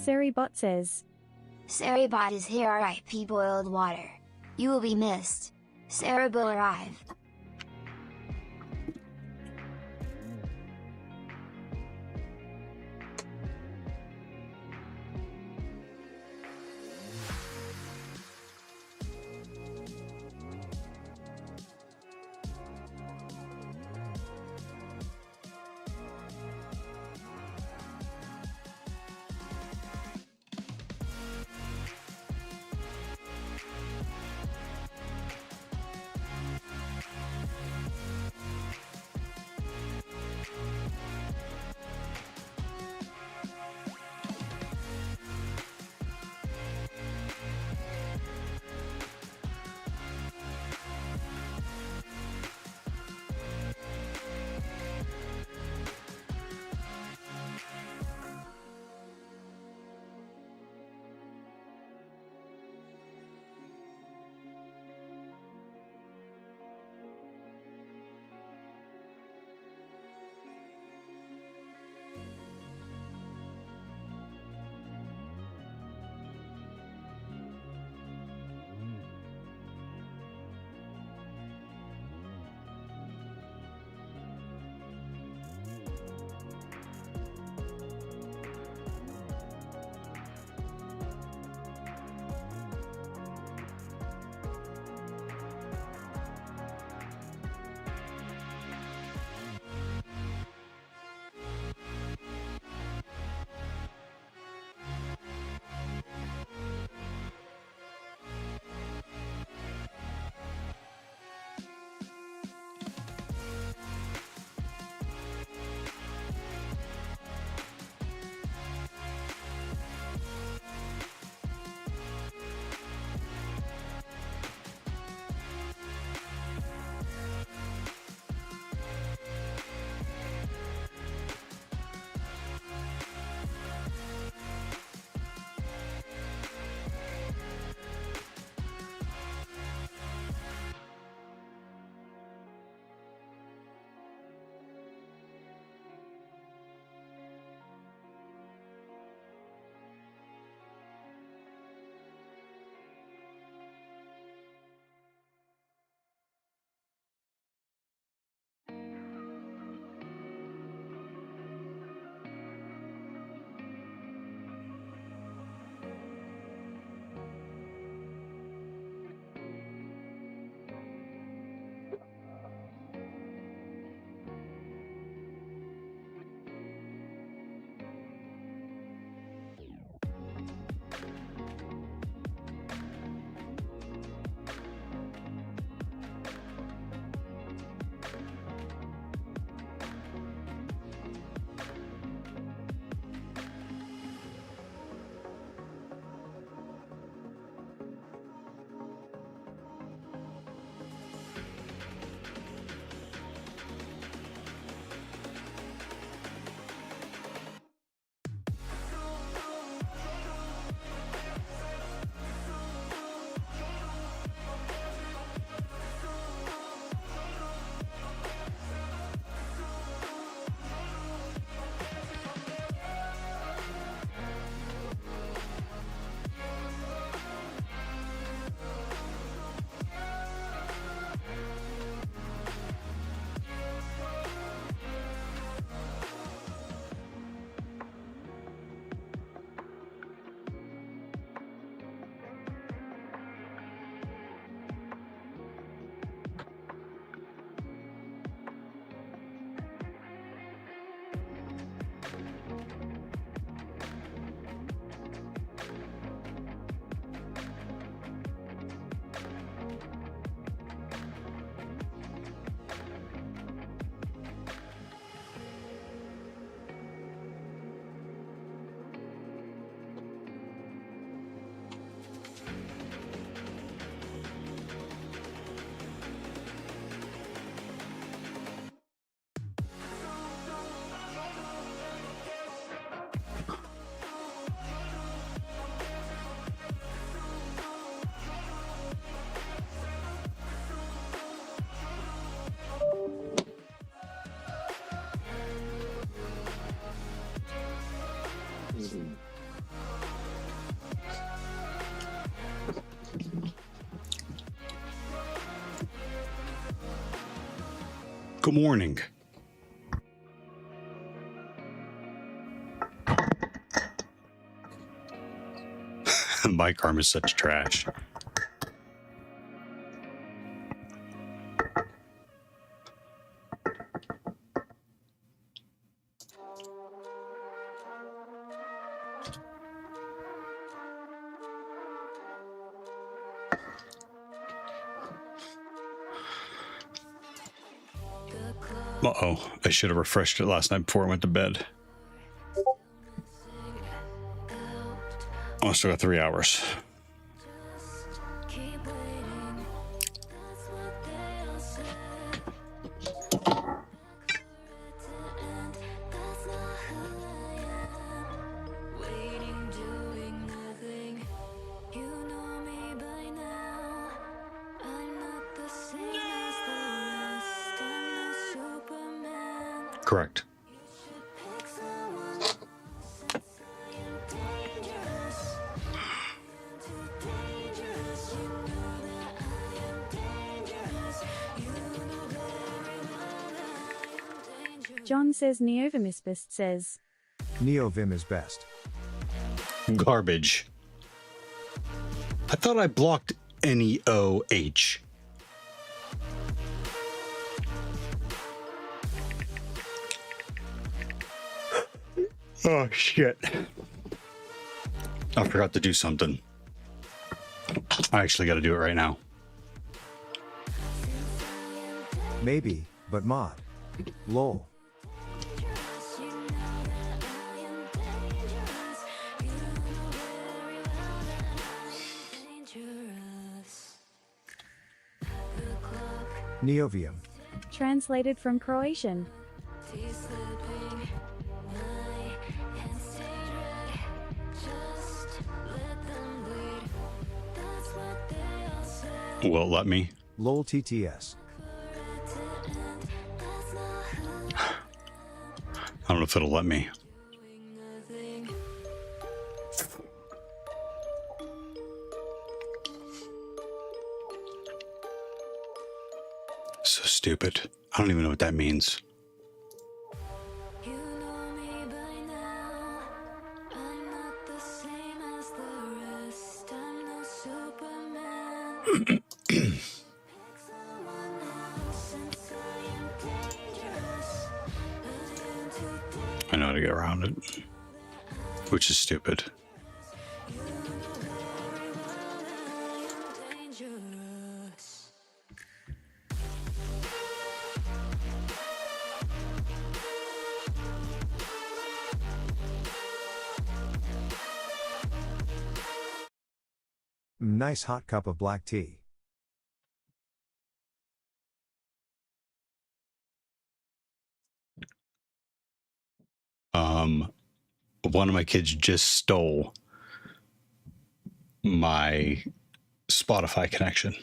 Saribot says. Saribot is here RIP boiled water. You will be missed. Sarah will arrive. Good morning. My karma's such trash. Uh-oh, I should have refreshed it last night before I went to bed. I still got 3 hours. Correct. John says Neovimispist says Neovim is best. Garbage. I thought I blocked NEOH. Oh, shit. I forgot to do something. I actually got to do it right now. Maybe, but mod. Lol. Neovium. translated from Croatian. Will it let me? Lol TTS. I don't know if it'll let me. So stupid. I don't even know what that means. I know how to get around it, which is stupid. Nice hot cup of black tea. One of my kids just stole my Spotify connection.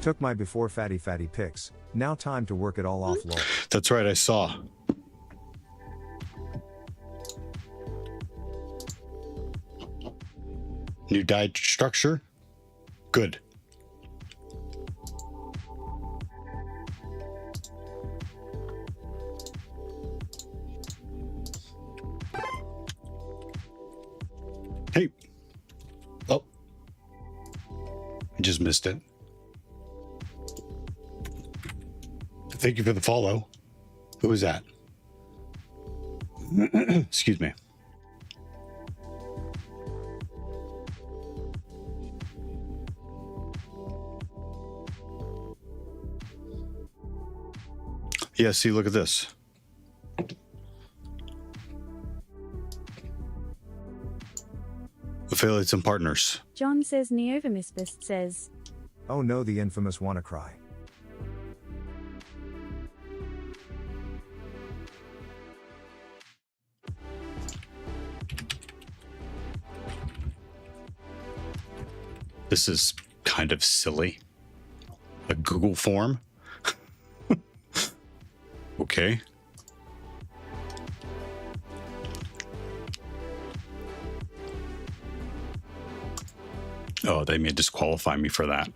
Took my before fatty pics. Now time to work it all off lol. That's right, I saw. New die structure? Good. Hey. Oh. I just missed it. Thank you for the follow. Who was that? Excuse me. Yeah, see, look at this. Affiliates and partners. John says Neovermispist says. Oh no, the infamous WannaCry. This is kind of silly. A Google form? Okay. Oh, they may disqualify me for that.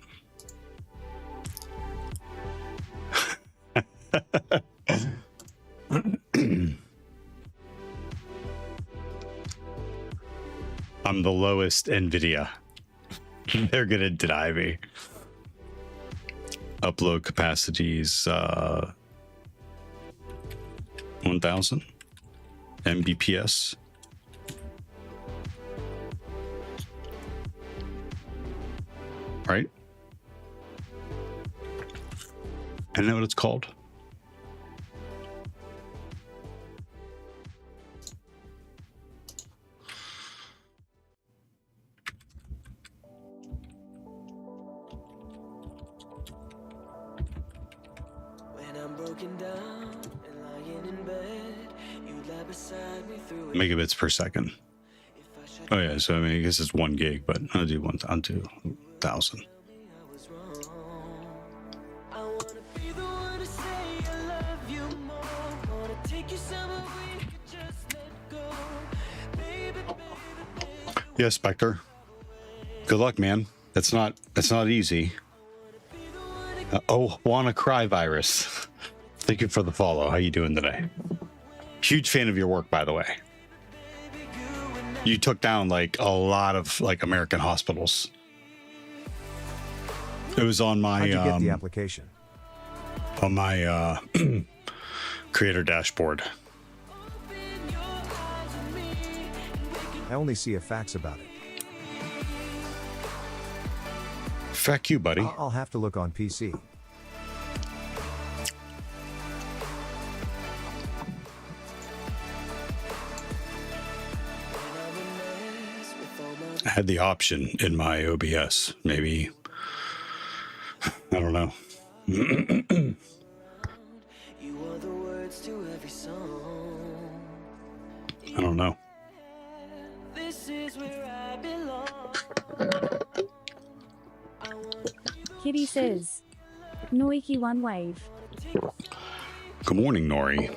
I'm the lowest NVIDIA. They're gonna deny me. Upload capacities 1000 Mbps. Right? I know what it's called. Megabits per second. Oh yeah, so I mean, I guess it's 1 gig, but I'll do 1,000. Yeah, Spectre. Good luck, man. That's not easy. WannaCry virus. Thank you for the follow. How you doing today? Huge fan of your work, by the way. You took down like a lot of like American hospitals. It was on my How'd you get the application? On my creator dashboard. I only see a fax about it. Fuck you, buddy. I'll have to look on PC. I had the option in my OBS. Maybe. I don't know. I don't know. Kitty says. Noiki one wave. Good morning, Nori.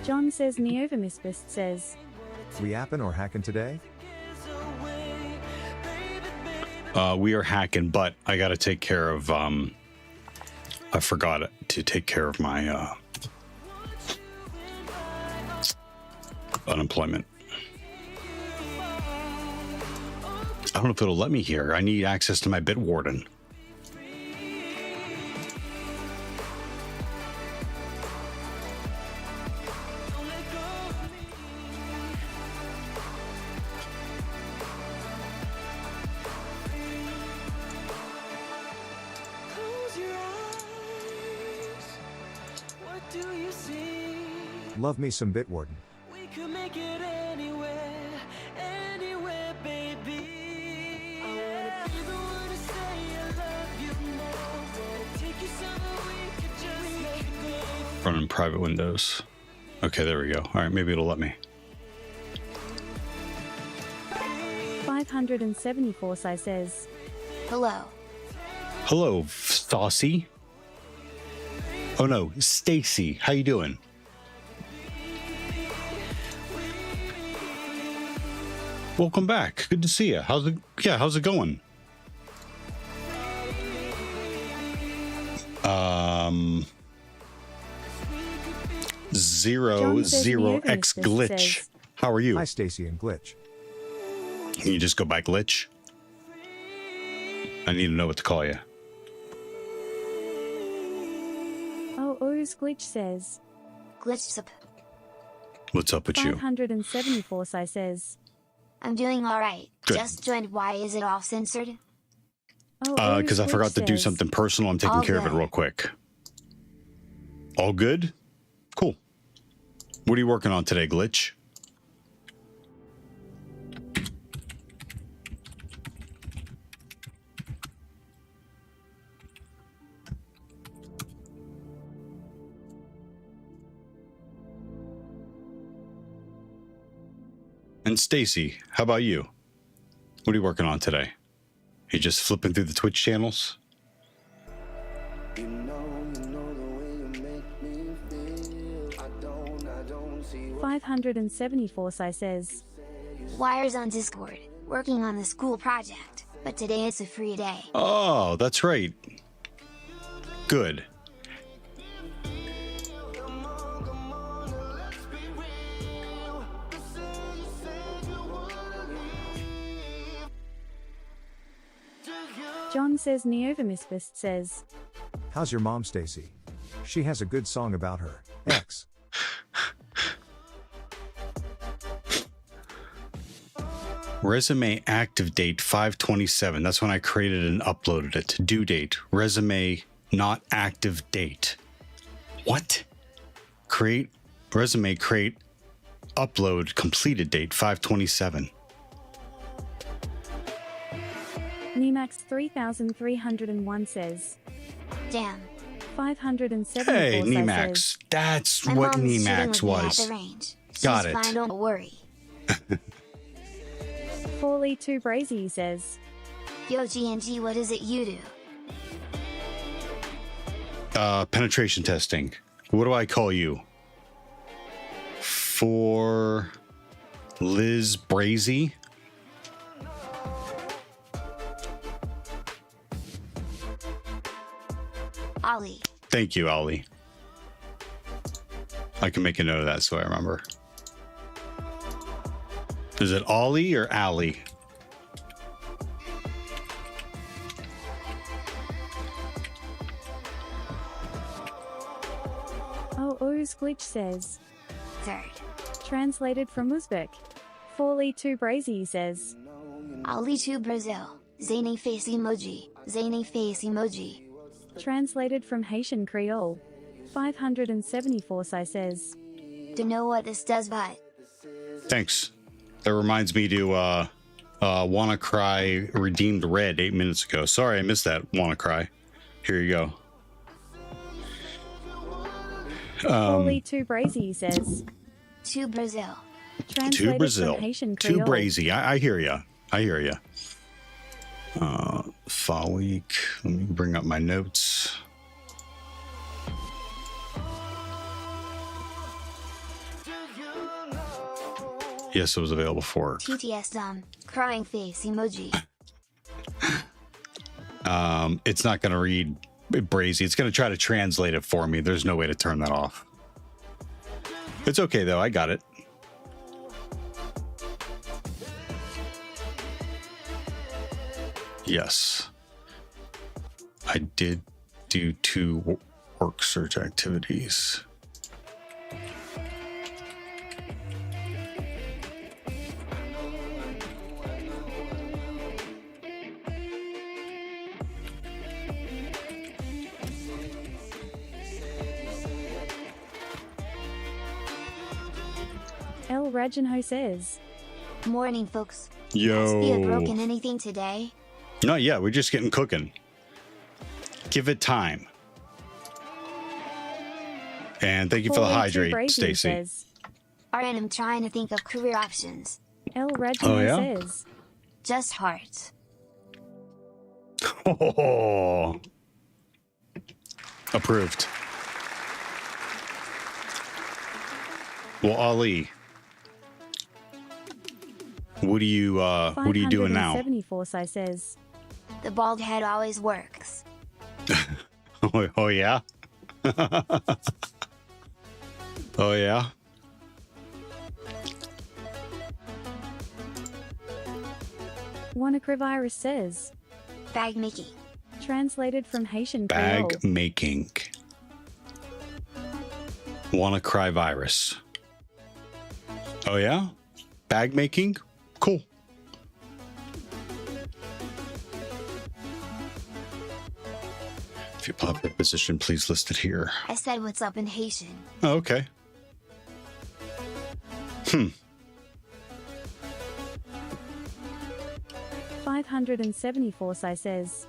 John says Neovermispist says. We apping or hacking today? We are hacking, but I got to take care of, I forgot to take care of my, unemployment. I don't know if it'll let me here. I need access to my Bitwarden. Love me some Bitwarden. We could make it anywhere, anywhere, baby. I wanna be the one to say I love you more. Wanna take you somewhere we could just let go. Running private windows. Okay, there we go. All right, maybe it'll let me. 574 Sai says. Hello. Hello, Stassi. Oh no, Stacy. How you doing? Welcome back. Good to see you. How's it going? Zero X Glitch. How are you? Hi, Stacy and Glitch. Can you just go by Glitch? I need to know what to call you. Oh, Uruz Glitch says. Glitch. What's up with you? 574 Sai says. I'm doing alright. Good. Just joined. Why is it all censored? Oh, Because I Uruz forgot Glitch to do says. something personal. I'm taking All care of it good. real quick. All good? Cool. What are you working on today, Glitch? And Stacy, how about you? What are you working on today? You just flipping through the Twitch channels? You know the way you make me feel. I don't see what 574 Sai says. Wire's on Discord, working on the school project, but today is a free day. Oh, that's right. Good. John says Neovamisfist says. How's your mom, Stacy? She has a good song about her. X. Resume active date 5/27. That's when I created and uploaded it. Due date. Resume not active date. What? Create resume create upload completed date 5/27. Nemax 3301 says. Damn. 574 Hey, Sai Nemax. says. That's My what mom's shooting Nemax with me at was. the range. She's Got it. fine, don't worry. Forley 2 Brazy says. Yo, G&G, what is it you do? Penetration testing. What do I call you? For Liz Brazy? Ollie. Thank you, Ollie. I can make a note of that so I remember. Is it Ollie or Allie? Oh, Ooze Glitch says. Third. Translated from Uzbek. Forley 2 Brazy says. Ollie to Brazil. Zany face emoji. Zany face emoji. Translated from Haitian Creole. 574 Sai says. To know what this does, but Thanks. That reminds me to Wanna Cry redeemed red 8 minutes ago. Sorry, I missed that. Wanna Cry. Here you go. Forley 2 Brazy says. to Brazil. Translated To Brazil. from Haitian To Creole. Brazy. I hear ya. I hear ya. Fall week. Let me bring up my notes. Yes, it was available for. TTS crying face emoji. It's not going to read Brazy. It's going to try to translate it for me. There's no way to turn that off. It's okay though. I got it. Yes. I did do 2 work search activities. El Rajanho says. Morning, folks. Yo. Has Thea broken anything today? Not yet. We're just getting cooking. Give it time. And thank you for the Forley 2 hydrate, Brazy Stacy. says. Alright, I'm trying to think of career options. El Rajanho Oh, yeah? says. Just hearts. Oh. Approved. Well, Ali, what are you doing now? 574 Sai says. The bald head always works. Oh yeah. Oh yeah. WannaCrivirus says. Bag making. Translated from Haitian Creole. Bag making. Wanna cry virus. Oh yeah? Bag making? Cool. If you pop your position, please list it here. I said what's up in Haitian. Oh, okay. 574 says.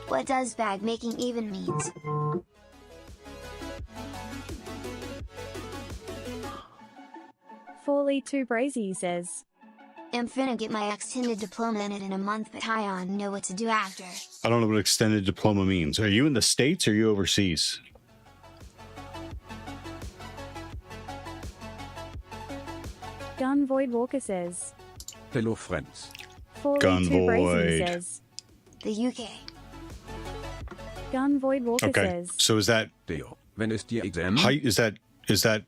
What does bag making even means? Forley 2 Brazy says. I'm finna get my extended diploma in it in a month, but I don't know what to do after. I don't know what extended diploma means. Are you in the States or are you overseas? Gun Void Walker says. Hello friends. Forley Gun 2 Brazy Void. says. The UK. Gun Void Walker Okay. says. So is that Theo, when ist die Examen? is that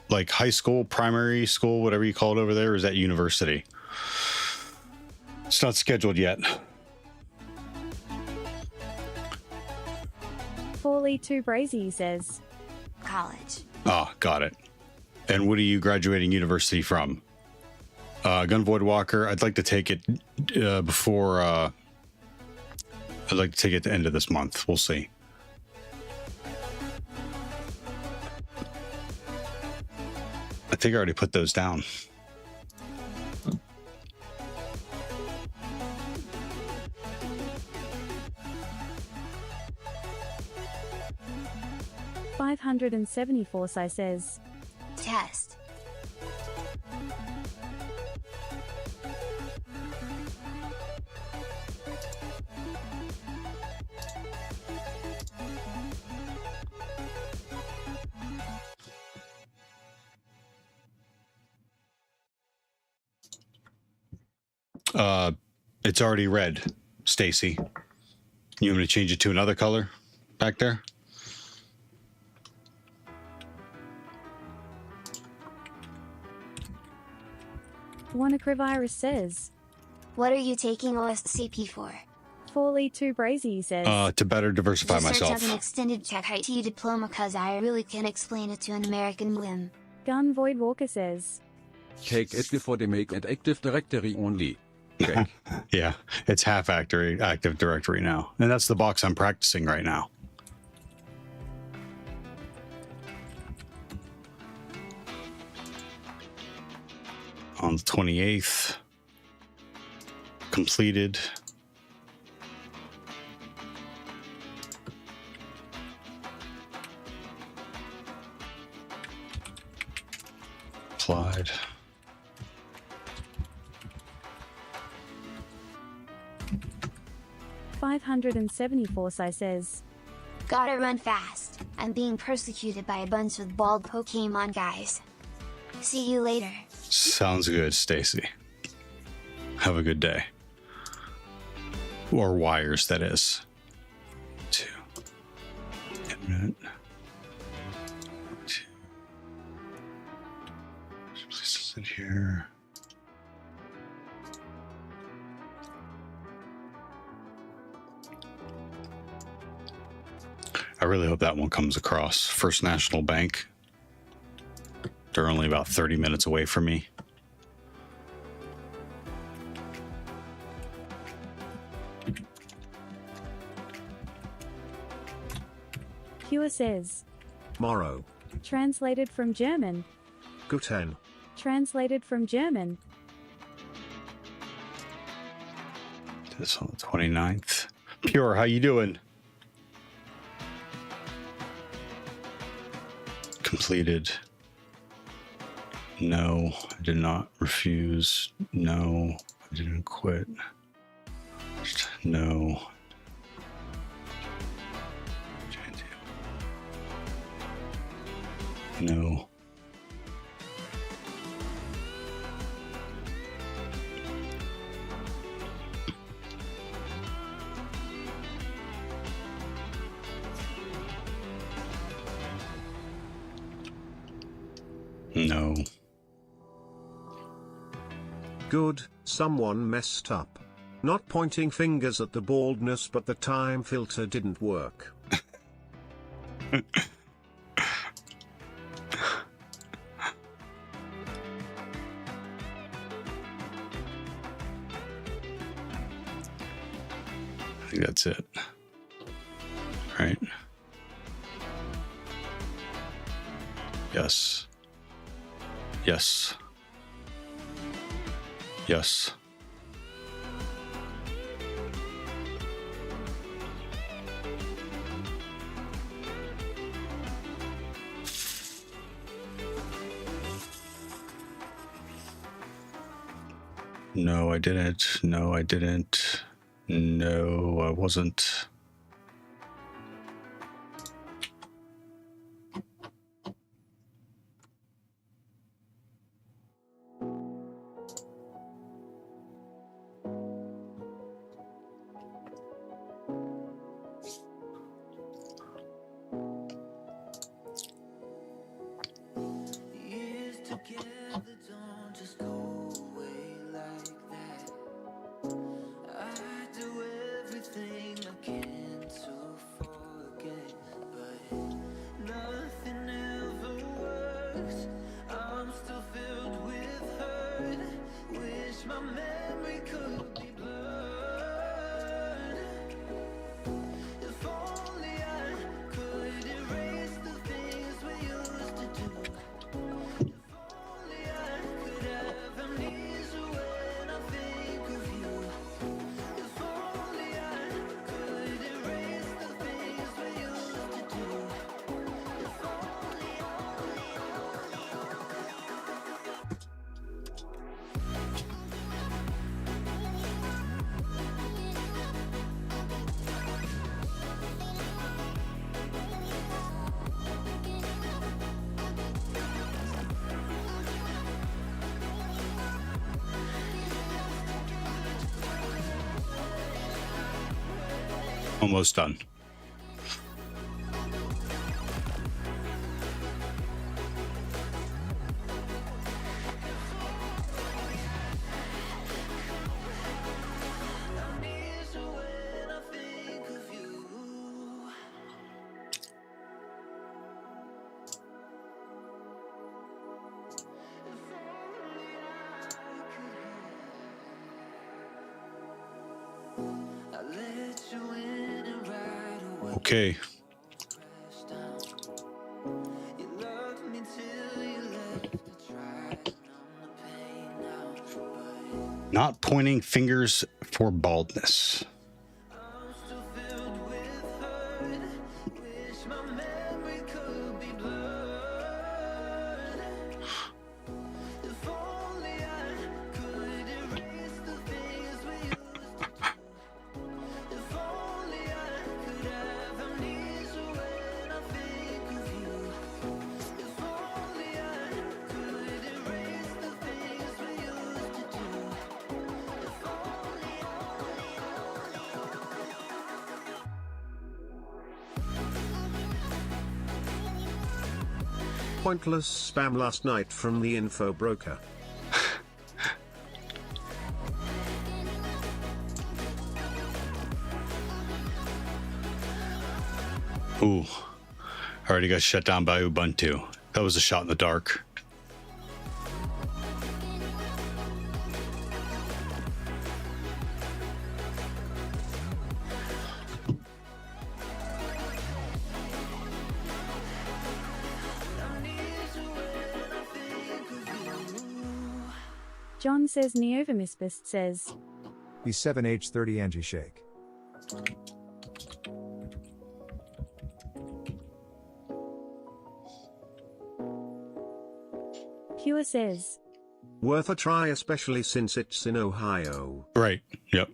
like high school, primary school, whatever you call it over there, or is that university? It's not scheduled yet. Forley 2 Brazy says. College. Ah, got it. And what are you graduating university from? Gun Void Walker, I'd like to take it before I'd like to take it at the end of this month. We'll see. I think I already put those down. $574 says. Test. It's already red, Stacy. You want me to change it to another color back there? WannaCrivirus says. What are you taking OSCP for? Forley 2 Brazy says. To better diversify Just search myself. up an extended tech IT diploma cause I really can't explain it to an American whim. Gun Void Walker says. Take it before they make it Active Directory only. Okay. Yeah, it's half Active Directory now. And that's the box I'm practicing right now. On the 28th. Completed. Applied. $574 says. Gotta run fast. I'm being persecuted by a bunch of bald Pokemon guys. See you later. Sounds good, Stacy. Have a good day. Or wires, that is. 2. 1 minute. 2. Please sit here. I really hope that one comes across. First National Bank. They're only about 30 minutes away from me. Pure says. Morrow. Translated from German. Guten. Translated from German. This on the 29th. Pure, how you doing? Completed. No, I did not refuse. No, I didn't quit. No. No. No. Good, someone messed up. Not pointing fingers at the baldness, but the time filter didn't work. I think that's it. All right? Yes. Yes. Yes. No, I didn't. No, I didn't. No, I wasn't. Years together don't just go away like that. I do everything I can to forget, but nothing ever works. I'm still filled with hurt. Wish my memory could be blurred. If only I could erase the things we used to do. Only I could have amnesia when I think of you. If only I could erase the things we used to do. If only, Almost done. amnesia when I think of you. If only I could have. I let you in and right away Okay. crashed down. You loved me till you left. I tried to numb the pain now, but Not pointing fingers for baldness. I'm still filled with hurt. Wish my memory could be blurred. If only I could erase the things we used to do. If only I could have amnesia when I think of you. If only I could erase the things we used to do. If only, Pointless spam last night from the info broker. Ooh. Already got shut down by Ubuntu. That was a shot in the dark. John says Neovermispist says, B7H30 Angie Shake. Pure says, Worth a try, especially since it's in Ohio. Right. Yep.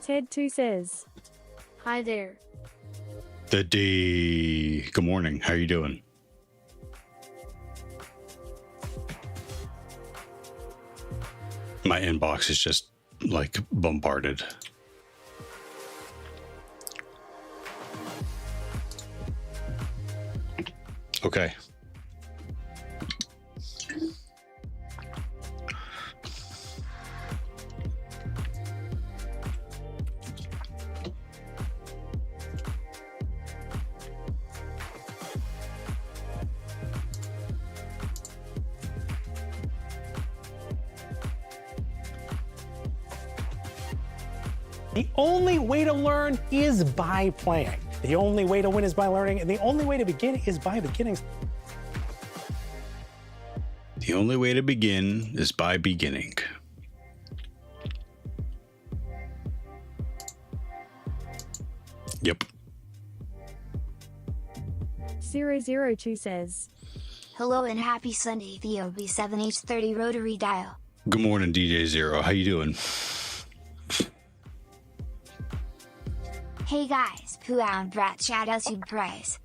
Ted2 says, Hi there. The D. Good morning. How are you doing? My inbox is just like bombarded. Okay. The only way to learn is by playing. The only way to win is by learning, and the only way to begin is by beginning. The only way to begin is by beginning. Yep. 002 says, Hello and happy Sunday, Theo B7H30 rotary dial. Good morning, DJ Zero. How you doing? Hey guys, Pooh and Brat chat us you prize.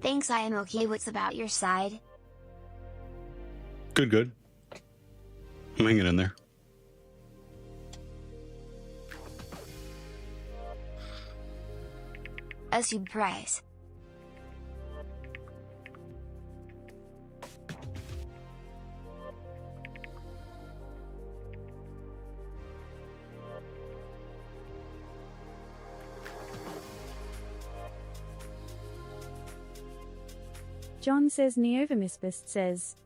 Thanks, I am okay. What's about your side? Good, good. I'm hanging in there. Us you prize. John says Neovamisbist says,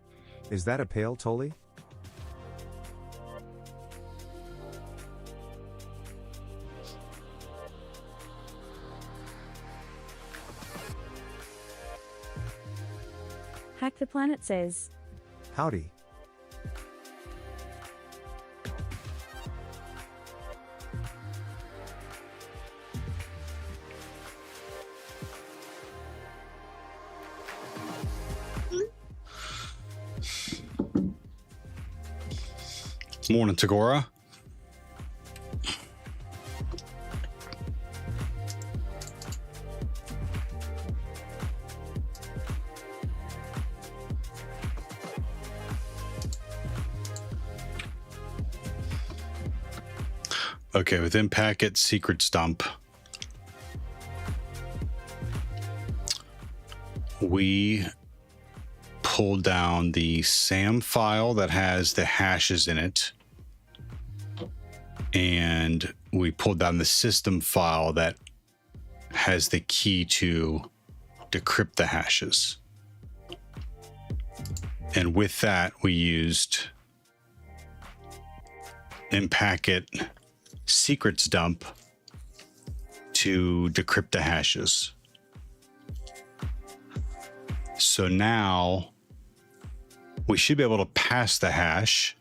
Is that a pale Tolly? Hack the Planet says, Howdy. Morning, Tagora. Okay, within packet secrets dump, we pulled down the SAM file that has the hashes in it, and we pulled down the system file that has the key to decrypt the hashes. And with that, we used in packet secrets dump to decrypt the hashes. So now we should be able to pass the hash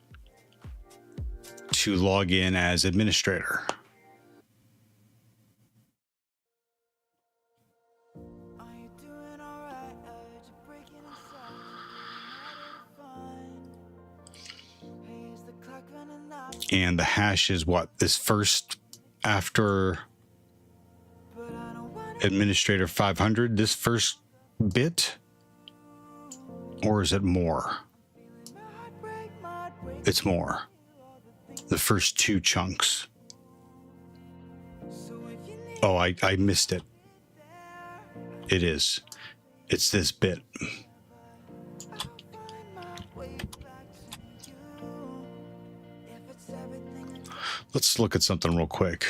to log in as administrator. And the hash is what? This first after administrator 500, this first bit? Or is it more? It's more. The first two chunks. Oh, I missed it. It is. It's this bit. Let's look at something real quick.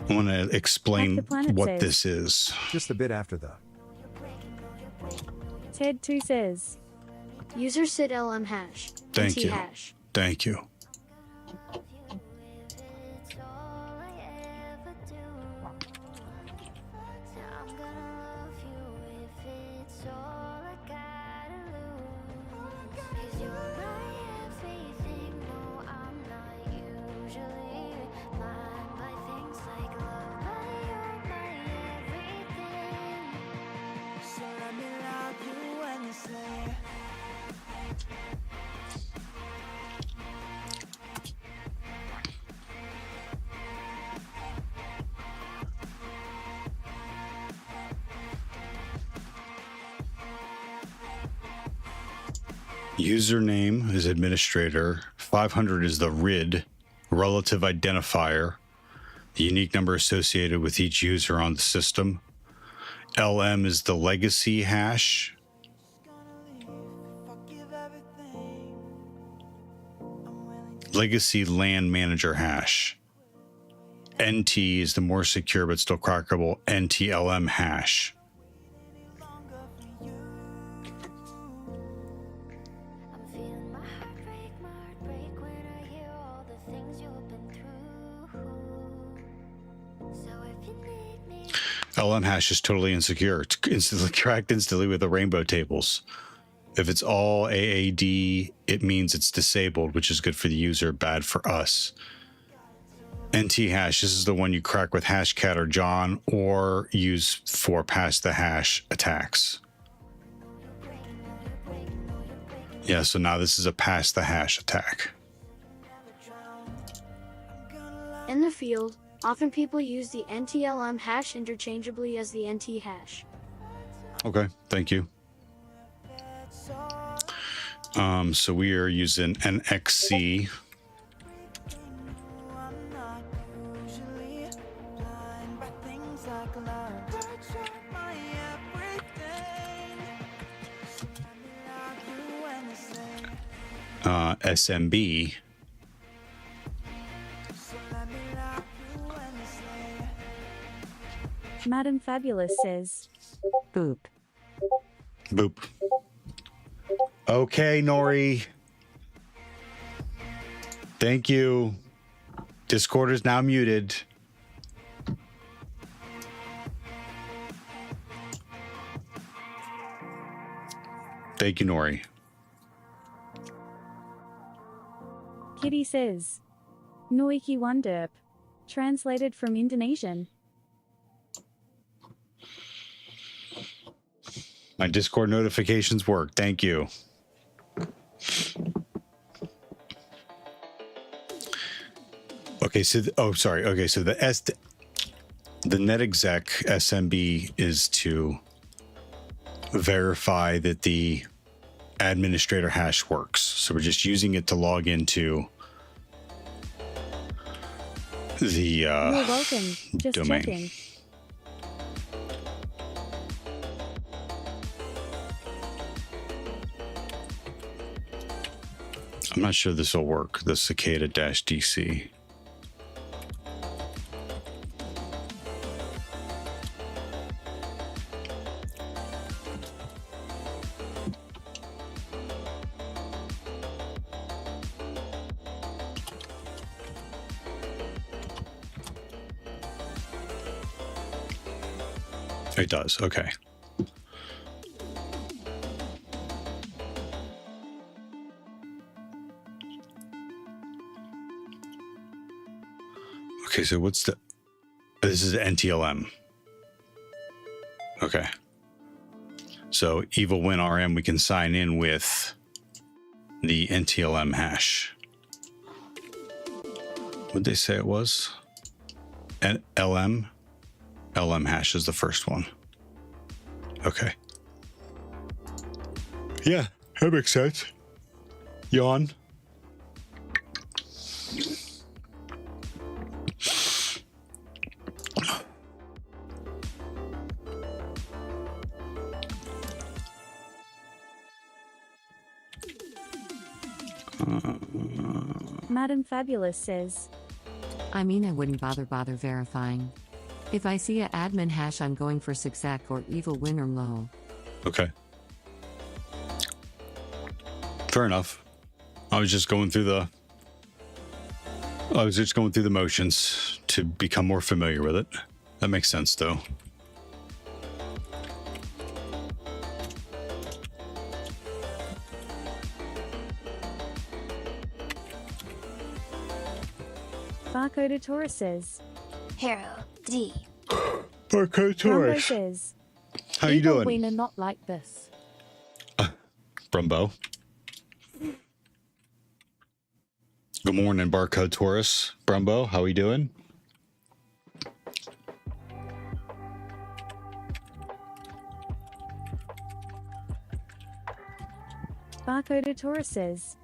I want to explain what this is. Just a bit after the. Ted2 says, User sid lm hash. Thank NT you. Hash. Thank you. Username is administrator. 500 is the RID, relative identifier, the unique number associated with each user on the system. LM is the legacy hash. Legacy LAN manager hash. NT is the more secure but still crackable NTLM hash. LM hash is totally insecure. It's instantly cracked instantly with the rainbow tables. If it's all AAD, it means it's disabled, which is good for the user, bad for us. NT hash, this is the one you crack with Hashcat or John, or use for pass the hash attacks. Yeah, so now this is a pass the hash attack. In the field, often people use the NTLM hash interchangeably as the NT hash. Okay, thank you. So we are using NXC. SMB. Madam Fabulous says, Boop. Boop. Okay, Nori. Thank you. Discord is now muted. Thank you, Nori. Kitty says, Noiki Wanderp. Translated from Indonesian. My Discord notifications work. Thank you. Okay, so okay, so the netexec SMB is to verify that the administrator hash works. So we're just using it to log into the You're welcome. Just domain. checking. I'm not sure this will work, the cicada-dc. It does, okay. Okay, so what's the... This is NTLM. Okay. So Evil Win RM, we can sign in with the NTLM hash. What'd they say it was? LM? LM hash is the first one. Okay. Yeah, that makes sense. Yawn. Madam Fabulous says, I mean, I wouldn't bother verifying. If I see a admin hash, I'm going for Zigzag or Evil Win or low. Okay. Fair enough. I was just going through the motions to become more familiar with it. That makes sense, though. Barcode Taurus says, Hero D. Barcode Brumbo says, How you Evil doing? Win are not like this. Brumbo. Good morning, Barcode Taurus. Brumbo, how we doing? Barcoded Taurus says.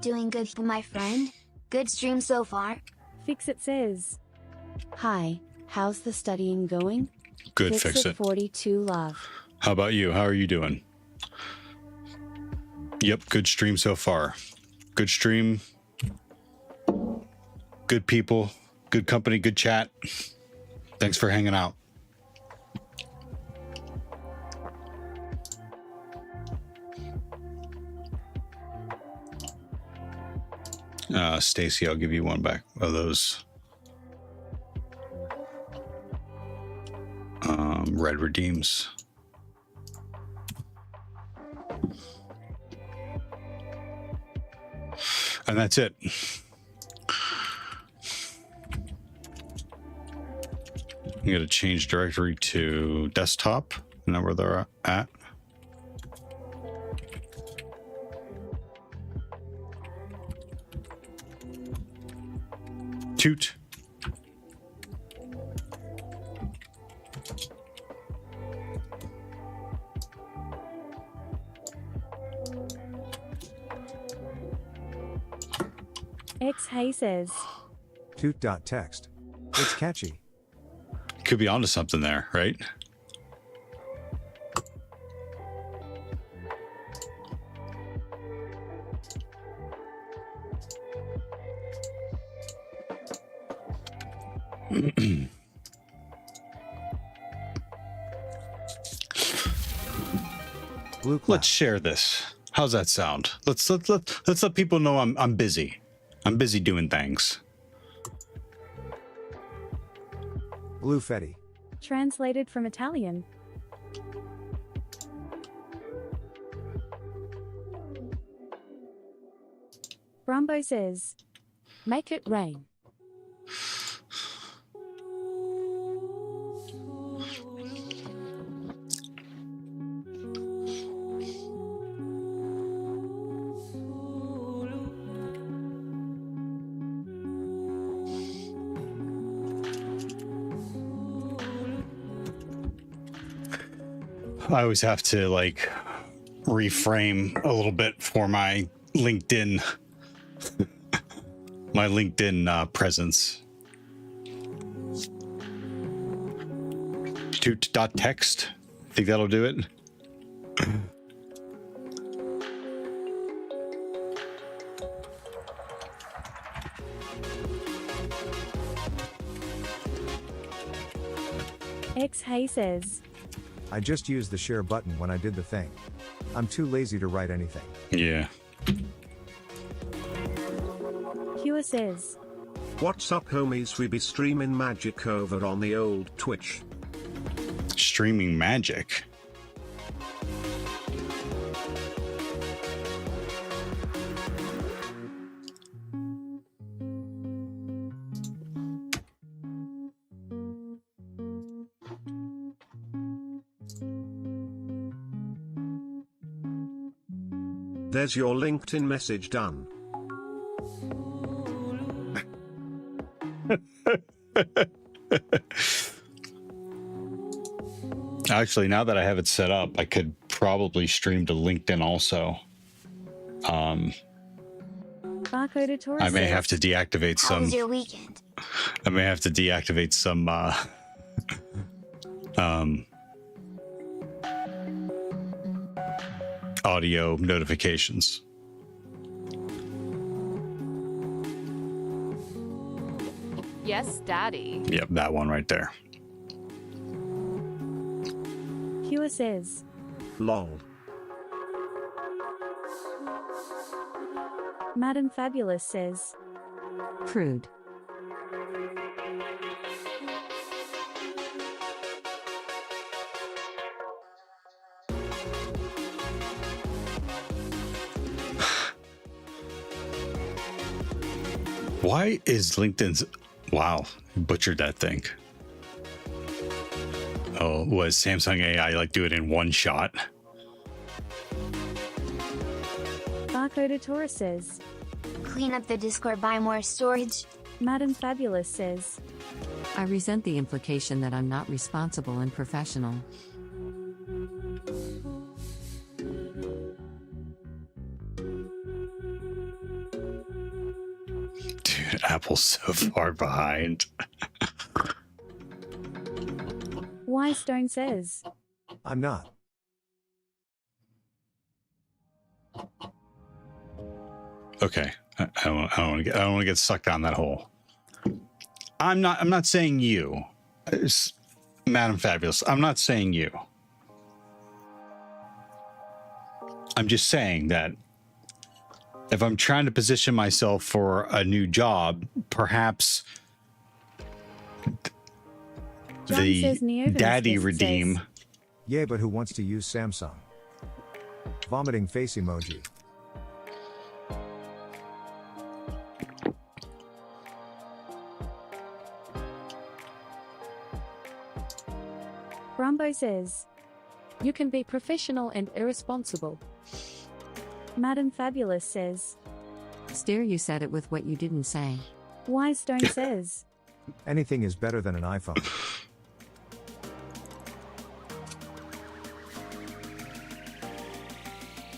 Doing good, my friend. Good stream so far. Fixit says. Hi, how's the studying going? Good, fix it. 42 love. How about you? How are you doing? Yep, good stream so far. Good stream. Good people. Good company. Good chat. Thanks for hanging out. Stacy, I'll give you one back of those. Red redeems. And that's it. I'm going to change directory to desktop. Know where they're at. Toot. X Hay says. Toot.text. It's catchy. Could be onto something there, right? Blue clap. Let's share this. How's that sound? Let's let people know I'm busy. I'm busy doing things. Blue Fetty. Translated from Italian. Brumbo says. Make it rain. I always have to like reframe a little bit for my LinkedIn presence. Toot.text. Think that'll do it? X Hay says. I just used the share button when I did the thing. I'm too lazy to write anything. Yeah. Cure says. What's up, homies? We be streaming magic over on the old Twitch. Streaming magic. There's your LinkedIn message done. Actually, now that I have it set up, I could probably stream to LinkedIn also. Barcoded Taurus I may says. have to deactivate How some. was your weekend? I may have to deactivate some audio notifications. Yes, Daddy. Yep, that one right there. Cure says. Lol. Madam Fabulous says. Prude. Why is LinkedIn's... Wow, butchered that thing. Oh, was Samsung AI like do it in one shot? Barcoded Taurus says. Clean up the Discord, buy more storage. Madam Fabulous says. I resent the implication that I'm not responsible and professional. Apple's so far behind. Wise Stone says. I'm not. Okay, I don't want to get sucked down that hole. I'm not saying you, Madam Fabulous. I'm not saying you. I'm just saying that if I'm trying to position myself for a new job, perhaps John says the Neovimus daddy Fist redeem. says. Yeah, but who wants to use Samsung? Vomiting face emoji. Brumbo says. You can be professional and irresponsible. Madam Fabulous says. Stare, you said it with what you didn't say. Wise Stone says. Anything is better than an iPhone.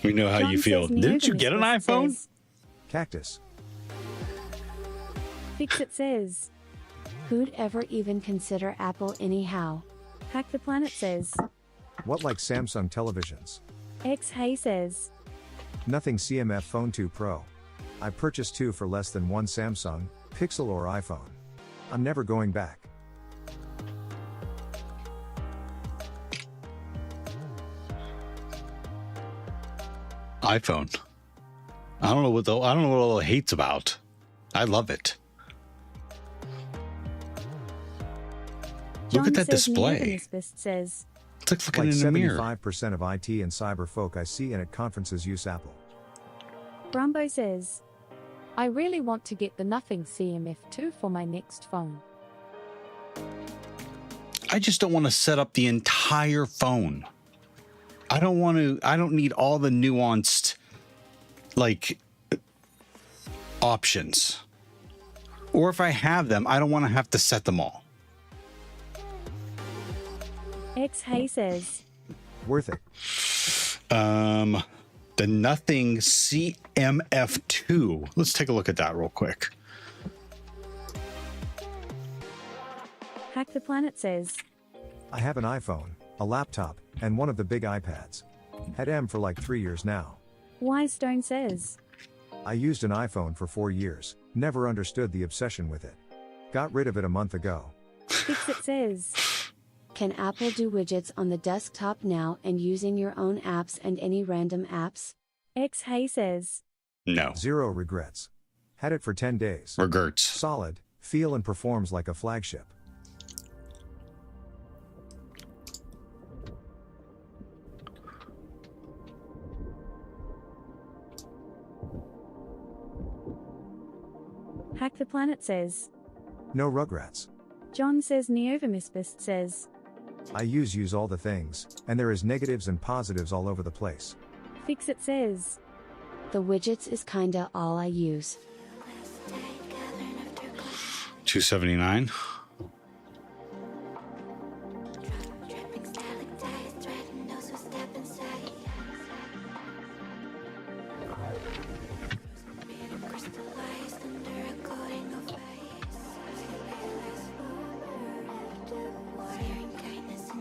We know how John you feel. says Didn't you get an Neovimus iPhone? says. Cactus. Fixit says. Who'd ever even consider Apple anyhow? Hack the Planet says. What like Samsung televisions? X Hay says. Nothing CMF Phone 2 Pro. I purchased two for less than one Samsung, Pixel or iPhone. I'm never going back. iPhone. I don't know what all the hate's about. I love it. John Look at that says display. Neovimus Fist says. It's like looking Like in a mirror. 75% of IT and cyber folk I see and at conferences use Apple. Brumbo says. I really want to get the Nothing CMF2 for my next phone. I just don't want to set up the entire phone. I don't need all the nuanced like options. Or if I have them, I don't want to have to set them all. X Hay says. Worth it. The Nothing CMF2. Let's take a look at that real quick. Hack the Planet says. I have an iPhone, a laptop, and one of the big iPads. Had M for like 3 years now. Wise Stone says. I used an iPhone for 4 years, never understood the obsession with it. Got rid of it a month ago. Fixit says. Can Apple do widgets on the desktop now and using your own apps and any random apps? X Hay says. No. Zero regrets. Had it for 10 days. Regrets. Solid, feel and performs like a flagship. Hack the Planet says. No regrets. John says Neovimus Fist says. I use all the things, and there is negatives and positives all over the place. Fixit says. The widgets is kinda all I use. 279.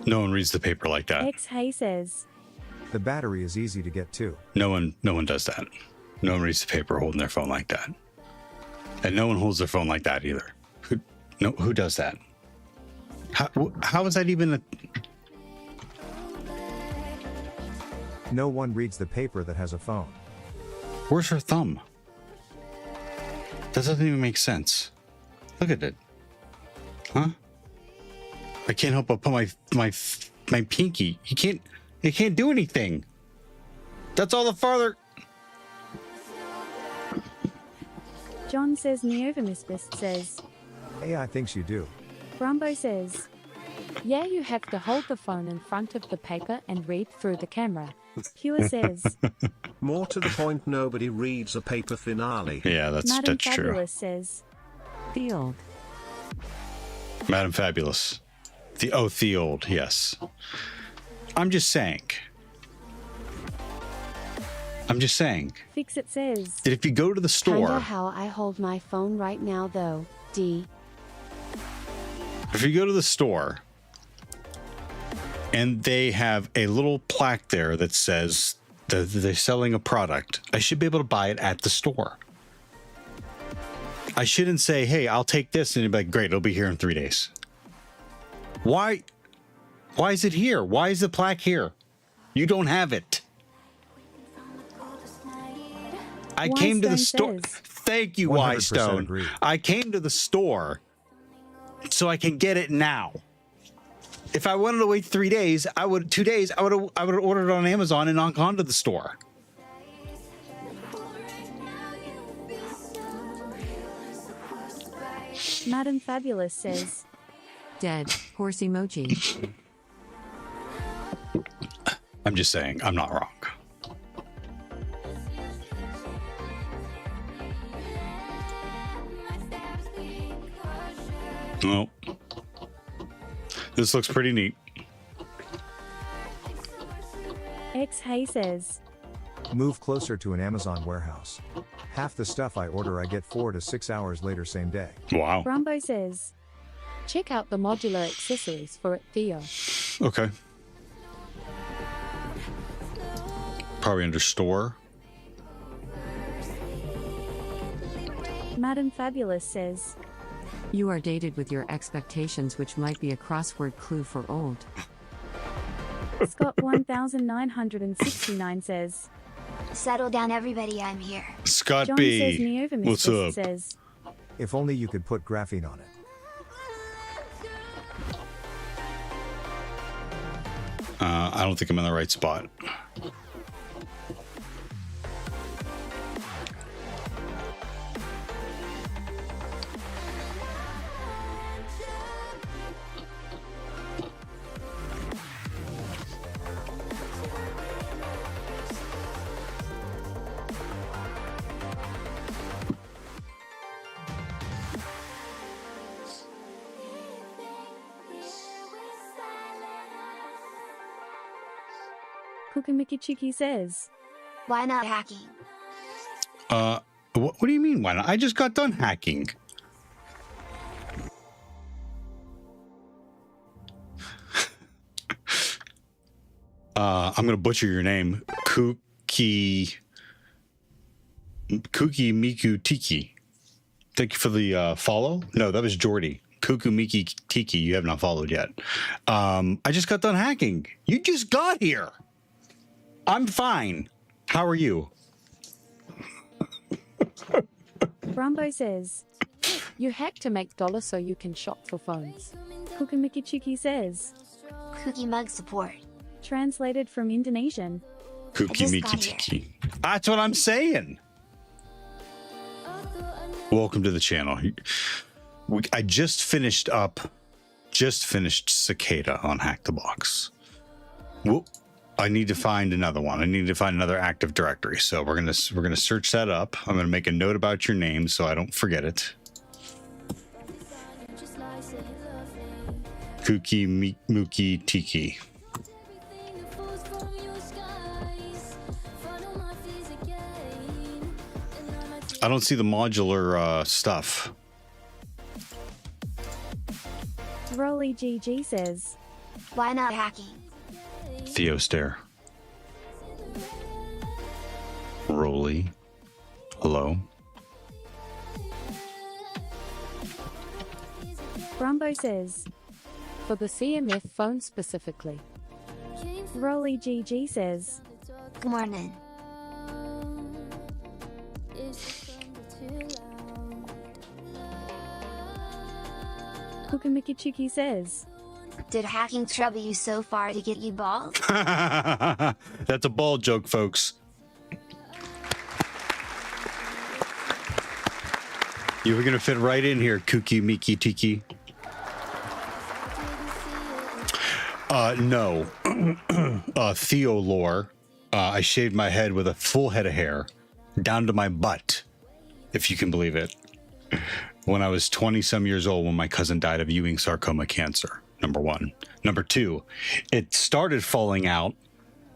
No one reads the paper like that. X Hay says. The battery is easy to get too. No one does that. No one reads the paper holding their phone like that. And no one holds their phone like that either. Who does that? How is that even a... No one reads the paper that has a phone. Where's her thumb? That doesn't even make sense. Look at it. Huh? I can't help but put my pinky. You can't do anything. That's all the farther. John says Neovimus Fist says. AI thinks you do. Brumbo says. Yeah, you have to hold the phone in front of the paper and read through the camera. Pure says. More to the point, nobody reads a paper finale. Yeah, that's Madam true. Fabulous says. Field. Madam Fabulous. The old, yes. I'm just saying. I'm just saying. Fix It says. That if you go to the store, Kinda how I hold my phone right now though, D. if you go to the store and they have a little plaque there that says that they're selling a product, I should be able to buy it at the store. I shouldn't say, hey, I'll take this, and you'd be like, great, it'll be here in 3 days. Why is it here? Why is the plaque here? You don't have it. I came to the store. Thank you, Y 100% Stone. agreed. I came to the store so I can get it now. If I wanted to wait 3 days, 2 days, I would have ordered it on Amazon and not gone to the store. Madam Fabulous says. Dead. Horse emoji. I'm just saying, I'm not wrong. Well, this looks pretty neat. X Hay says. Move closer to an Amazon warehouse. Half the stuff I order I get 4 to 6 hours later same day. Wow. Brumbo says. Check out the modular accessories for it, Theo. Okay. Probably under store. Madam Fabulous says. You are dated with your expectations, which might be a crossword clue for old. Scott 1969 says. Settle down, everybody, I'm here. Scott John B. says Neovimus What's up? says. If only you could put graphene on it. I don't think I'm in the right spot. Kukamiki Chiki says. Why not hacking? What do you mean? Why not? I just got done hacking. I'm gonna butcher your name, Kuki Miku Tiki. Thank you for the follow. No, that was Jordy. Kuku Miki Tiki. You have not followed yet. I just got done hacking. You just got here. I'm fine. How are you? Brumbo says. You hack to make dollars so you can shop for phones. Kukamiki Chiki says. Cookie mug support. Translated from Indonesian. Kuki Miki Tiki. That's what I'm saying. Welcome to the channel. I just finished Cicada on Hack the Box. Whoop. I need to find another one. I need to find another Active Directory. So we're gonna search that up. I'm gonna make a note about your name so I don't forget it. Kuki Muki Tiki. I don't see the modular stuff. Rolly GG says. Why not hacking? Theo stare. Rolly. Hello. Brumbo says. For the CMF phone specifically. Rolly GG says. Good morning. Kukamiki Chiki says. Did hacking trouble you so far to get you bald? That's a bald joke, folks. You were gonna fit right in here, Kuki Miki Tiki. No. Theo lore. I shaved my head with a full head of hair down to my butt, if you can believe it, when I was 20 some years old when my cousin died of Ewing sarcoma cancer. Number one. Number two, it started falling out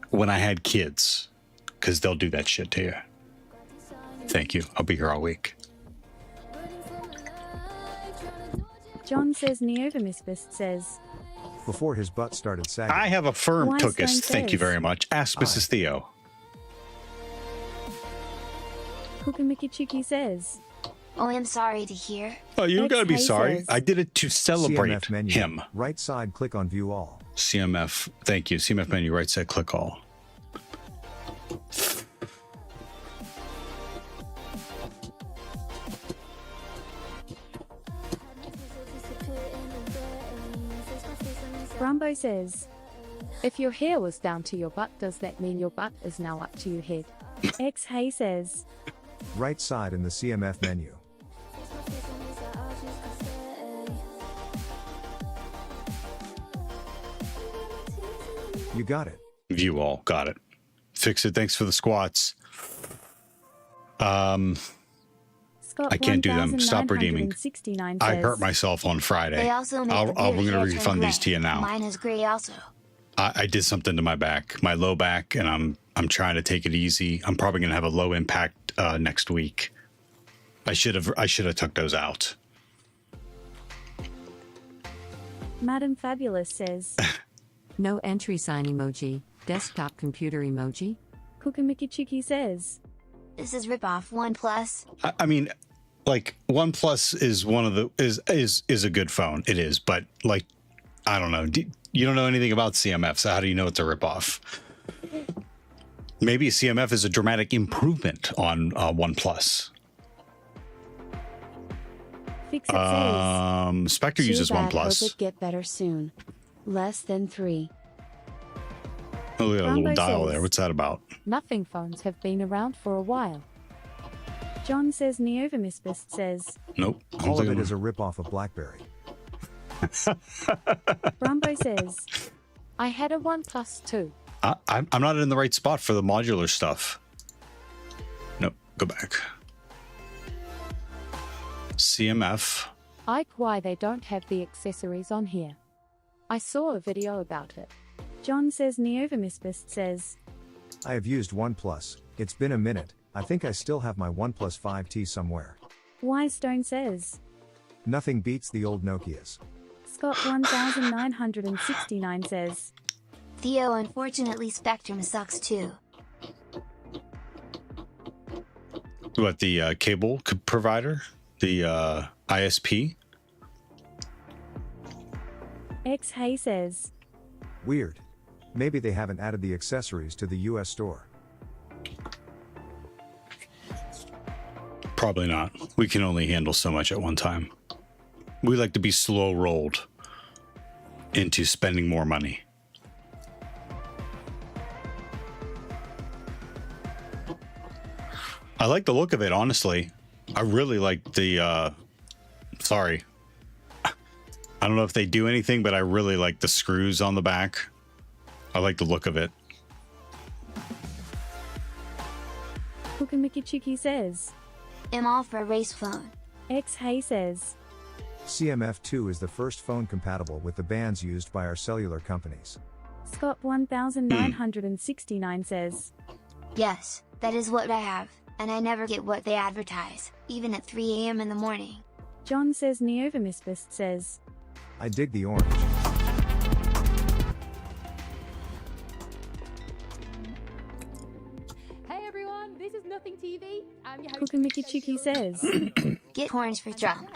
when I had kids. because they'll do that shit to you. Thank you. I'll be here all week. John says Neovimisbist says. Before his butt started sagging. I have a firm Why tookus. Stone Thank you says- very much. Ask Mrs. Theo. Kukamikachiki says. Oh, I'm sorry to hear. Oh, you gotta be sorry. says- I did it to celebrate CMF menu. him. Right side, click on view all. CMF. Thank you. CMF menu. Right side. Click all. Brumbo says. If your hair was down to your butt, does that mean your butt is now up to your head? X Hay says. Right side in the CMF menu. You got it. View all. Got it. Fix it. Thanks for the squats. Scott I can't do them. Stop redeeming. 1969 I says, hurt myself on Friday. They also make the I'm beard going to hair refund turn these gray. to you now. Mine is gray also. I did something to my back, my low back, and I'm trying to take it easy. I'm probably going to have a low impact next week. I should have took those out. Madam Fabulous says. No entry sign emoji. Desktop computer emoji. Kukamikachiki says. This is ripoff OnePlus. I mean, like OnePlus is one of the is a good phone. It is, but like, I don't know. You don't know anything about CMF, so how do you know it's a ripoff? Maybe CMF is a dramatic improvement on OnePlus. Fix it says. Spectre Too uses bad, OnePlus. Hope it get better soon. Less than 3. Oh, look at a little Rambo dial says- there. What's that about? Nothing phones have been around for a while. John says Neovimisbist says. Nope. All of it is a ripoff of BlackBerry. Brumbo says. I had a OnePlus too. I'm not in the right spot for the modular stuff. Nope. Go back. CMF. Ike, why they don't have the accessories on here. I saw a video about it. John says Neovimisbist says. I have used OnePlus. It's been a minute. I think I still have my OnePlus 5T somewhere. Wise Stone says. Nothing beats the old Nokias. Scott 1969 says. Theo, unfortunately, Spectrum sucks too. What, the cable provider? The ISP? X Hay says. Weird. Maybe they haven't added the accessories to the US store. Probably not. We can only handle so much at one time. We like to be slow rolled into spending more money. I like the look of it, honestly. I really like the sorry. I don't know if they do anything, but I really like the screws on the back. I like the look of it. Kukamikachiki says. I'm all for a race phone. X Hay says. CMF2 is the first phone compatible with the bands used by our cellular companies. Scott 1969 says. Yes, that is what I have, and I never get what they advertise, even at 3 a.m. in the morning. John says Neovimisbist says. I dig the orange. Hey everyone, this is Nothing TV. I'm your host. Kukamikachiki says. Get horns for Trump.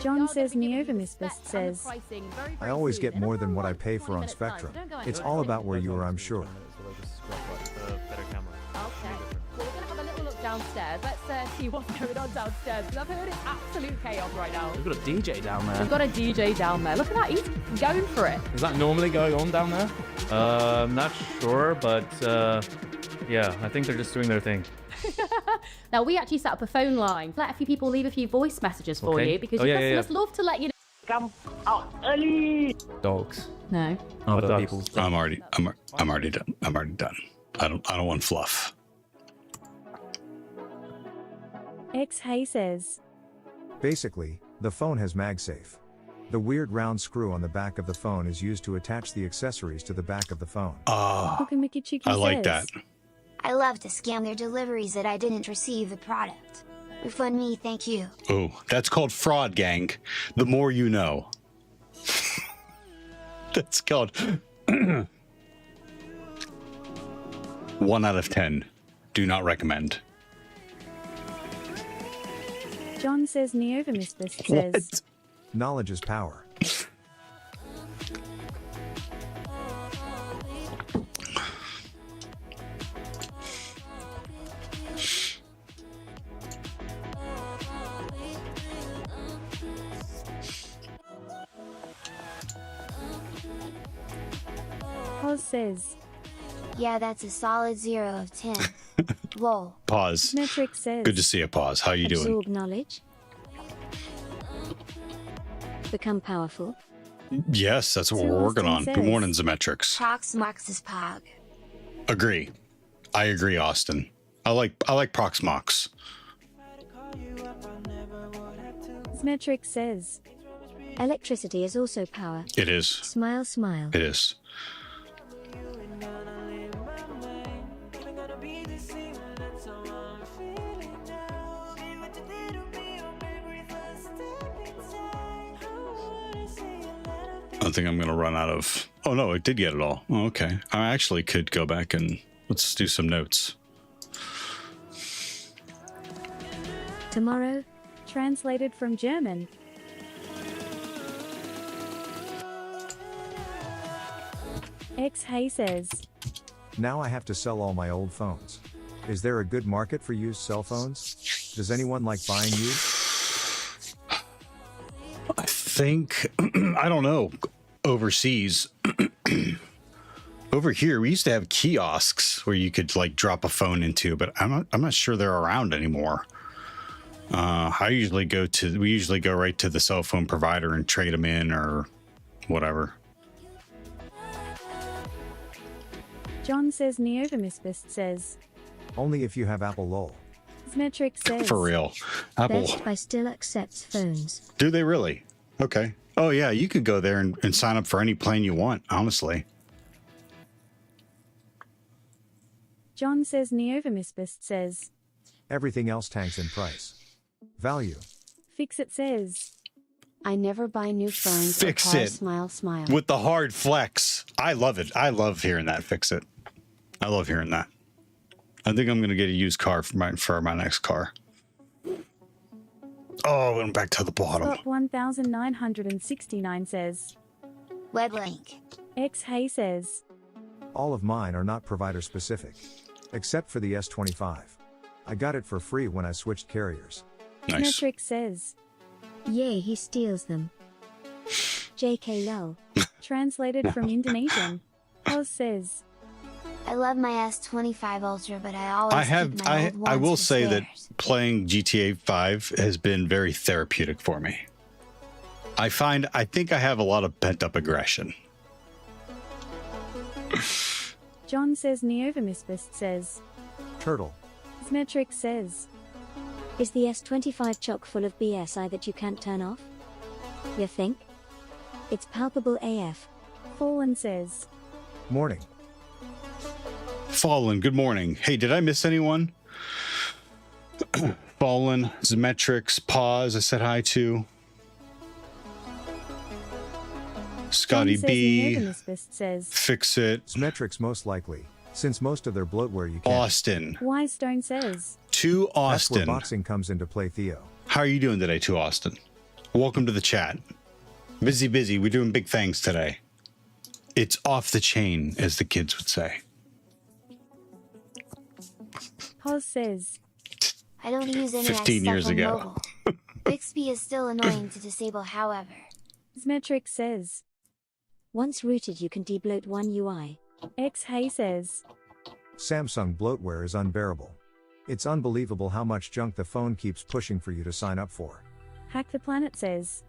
John says Neovimisbist says. I always get more than what I pay for on Spectrum. It's all about where you are, I'm sure. Downstairs. Let's see what's going on downstairs because I've heard it's absolute chaos right now. We've got a DJ down there. We've got a DJ down there. Look at that, he's going for it. Is that normally going on down there? I'm not sure, but yeah, I think they're just doing their thing. Now we actually set up a phone line. Let a few people leave a few voice messages for Okay. you because Oh, your yeah, customers love to let you know. Come out early. Dogs. No. Oh, But people. I'm already done. I'm already done. I don't want fluff. X Hay says. Basically, the phone has MagSafe. The weird round screw on the back of the phone is used to attach the accessories to the back of the phone. I like that. I love to scam their deliveries that I didn't receive the product. Refund me, thank you. Oh, that's called fraud, gang. The more you know. That's called 1 out of 10. Do not recommend. John says Neovimisbus says. Knowledge is power. Pause says. Yeah, that's a solid 0 of 10. Lol. Pause. Metric says. Good to see you, Pause. How you doing? Absorb knowledge. Become powerful. Yes, that's what we're working on. Good morning, Zemetrics. Proxmox is pog. Agree. I agree, Austin. I like Proxmox. Metric says. Electricity is also power. It is. Smile, smile. It is. I think I'm going to run out of... Oh, no, it did get it all. Oh, okay. I actually could go back and let's do some notes. Tomorrow. Translated from German. X Hay says. Now I have to sell all my old phones. Is there a good market for used cell phones? Does anyone like buying used? I think... I don't know. Overseas... Over here, we used to have kiosks where you could like drop a phone into, but I'm not sure they're around anymore. We usually go right to the cell phone provider and trade them in or whatever. John says Neovimisbus says. Only if you have Apple lol. Metric says. For real. Apple. Best Buy still accepts phones. Do they really? Okay. Oh yeah, you could go there and sign up for any plan you want, honestly. John says Neovimisbus says. Everything else tanks in price. Value. Fixit says. I never buy new phones. Fixit. Smile, smile. With the hard flex. I love it. I love hearing that. Fixit. I love hearing that. I think I'm going to get a used car for my next car. Oh, went back to the bottom. Scott 1969 says. Web link. X Hay says. All of mine are not provider specific. Except for the S25. I got it for free when I switched carriers. Nice. Metric says. Yay, he steals them. JK lol. Translated from Indonesian. Oz says. I love my S25 Ultra, but I always keep my old ones I will for say spares. that playing GTA 5 has been very therapeutic for me. I think I have a lot of pent up aggression. John says Neovimisbus says. Turtle. Metric says. Is the S25 chock full of BSI that you can't turn off? You think? It's palpable AF. Fallen says. Morning. Fallen, good morning. Hey, did I miss anyone? Fallen, Zemetrics, Pause, I said hi to. Scotty B. Says. Fixit. Zemetrics most likely, since most of their bloatware you can't. Austin. Wystone says. To Austin. That's where boxing comes into play, Theo. How are you doing today, to Austin? Welcome to the chat. Busy. We're doing big things today. It's off the chain, as the kids would say. Pause says. I don't use any 15 years stuff on ago. mobile. Bixby is still annoying to disable, however. Metric says. Once rooted, you can debloat one UI. X Hay says. Samsung bloatware is unbearable. It's unbelievable how much junk the phone keeps pushing for you to sign up for. Hack the Planet says.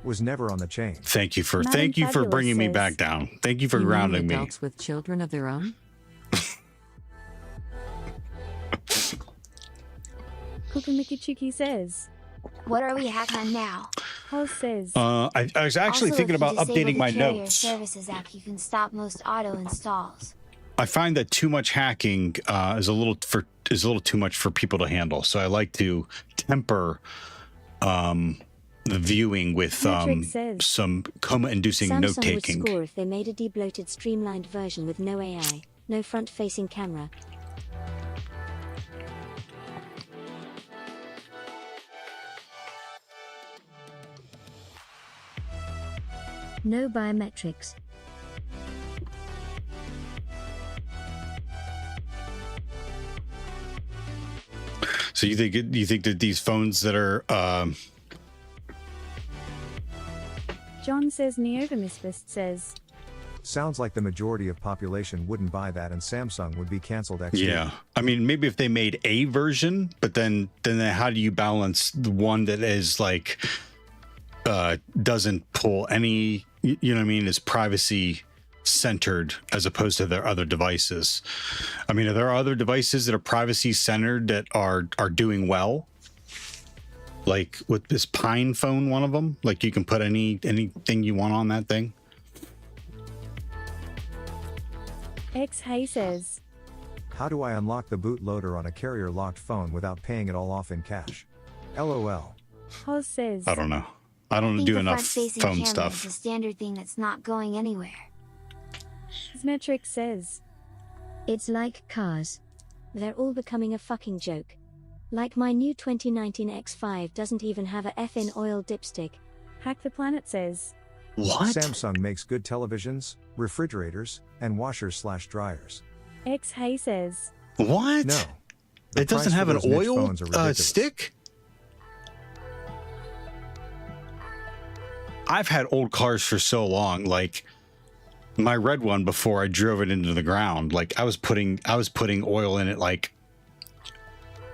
Was never on the chain. Thank you for Fabulous bringing me says, back down. Thank you for You mean grounding me. adults with children of their own? Kukumikichiki says. What are we hacking on now? Hoz says. I was actually Also, thinking if you about disable updating the my Carrier notes. Services app, you can stop most auto installs. I find that too much hacking is a little too much for people to handle. So I like to temper the viewing with some coma-inducing note Samsung would taking. score if they made a debloated, streamlined version with no AI, no front-facing camera. No biometrics. So you think that these phones that are John says Neovamisfist says. Sounds like the majority of population wouldn't buy that and Samsung would be cancelled XD. yeah. I mean, maybe if they made a version, but then how do you balance the one that is like doesn't pull any, you know what I mean, is privacy centered as opposed to their other devices? I mean, are there other devices that are privacy centered that are doing well? Like with this Pine phone, one of them, like you can put anything you want on that thing. X Hay says. How do I unlock the bootloader on a carrier locked phone without paying it all off in cash? LOL. Hoz says. I don't know. I don't think do the enough front-facing phone camera stuff. is a standard thing that's not going anywhere. Smetric says. It's like cars. They're all becoming a fucking joke. Like my new 2019 X5 doesn't even have a effin' oil dipstick. Hack the Planet says. What? Samsung makes good televisions, refrigerators, and washers/dryers. X Hay says. What? No. It doesn't have an oil stick? I've had old cars for so long, like my red one before I drove it into the ground, like I was putting oil in it like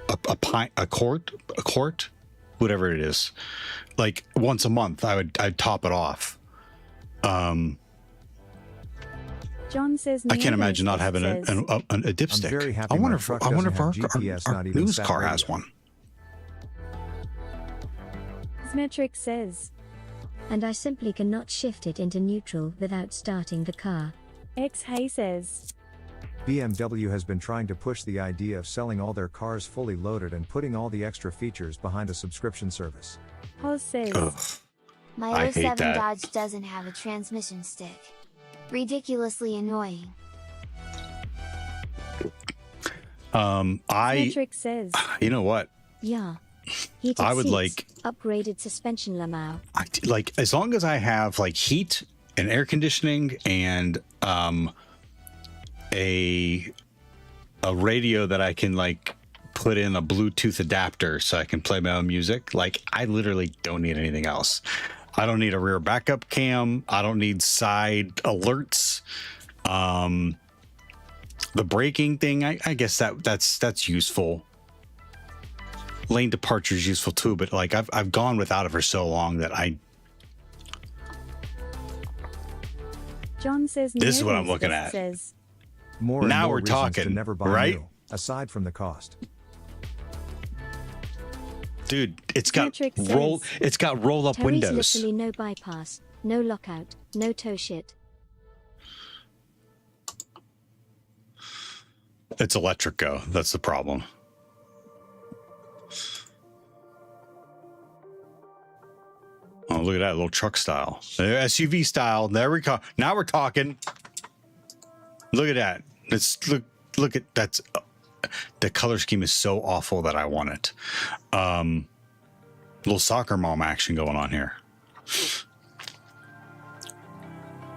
a quart, whatever it is. Like once a month I'd top it off. John says. I can't imagine not having a dipstick. I'm very happy I wonder my if truck our doesn't have GPS, not even news sat car radio. has one. Smetric says. And I simply cannot shift it into neutral without starting the car. X Hay says. BMW has been trying to push the idea of selling all their cars fully loaded and putting all the extra features behind a subscription service. Hoz says. Ugh. My I hate 07 that. Dodge doesn't have a transmission stick. Ridiculously annoying. Smetric says. You know what? Yeah. Heated I would seats, like- upgraded suspension lamau. Like as long as I have like heat and air conditioning and a radio that I can like put in a Bluetooth adapter so I can play my own music, like I literally don't need anything else. I don't need a rear backup cam. I don't need side alerts. The braking thing, I guess that's useful. Lane departure is useful too, but like I've gone without it for so long that John says. This is what I'm Neovamisfist looking at. Says. More and Now more we're reasons talking, to never buy right? new, aside from the cost. dude, it's got Patrick says, roll up Terry's windows. literally no bypass, no lockout, no toe shit. It's electric go. That's the problem. Oh, look at that little truck style, SUV style. There we go. Now we're talking. Look at that. Let's look at that's. The color scheme is so awful that I want it. Little soccer mom action going on here.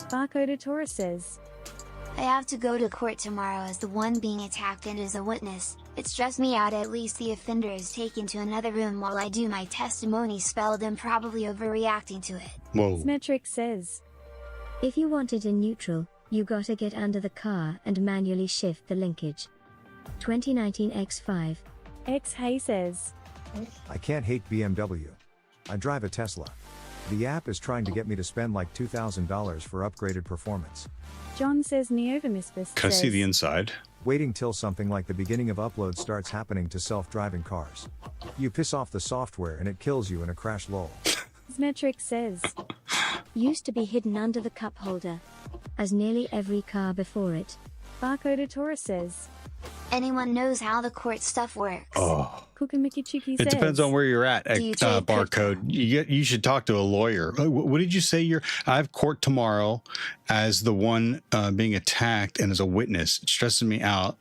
Barcode Taurus says. I have to go to court tomorrow as the one being attacked and as a witness. It stressed me out. At least the offender is taken to another room while I do my testimony. Spelled I'm probably overreacting to it. Whoa. Smetric says. If you want it in neutral, you gotta get under the car and manually shift the linkage. 2019 X5. X Hay says. I can't hate BMW. I drive a Tesla. The app is trying to get me to spend like $2,000 for upgraded performance. John says Neovamisfist Can I says. see the inside? Waiting till something like the beginning of upload starts happening to self-driving cars. You piss off the software and it kills you in a crash lol. Smetric says. Used to be hidden under the cup holder, as nearly every car before it. Barcode Taurus says. Anyone knows how the court stuff works. Oh, Kukamikachiki it says. depends on where you're at. Do you trade Barcode. You should talk to a lawyer. What did you say? I have court tomorrow as the one being attacked and as a witness. It stresses me out.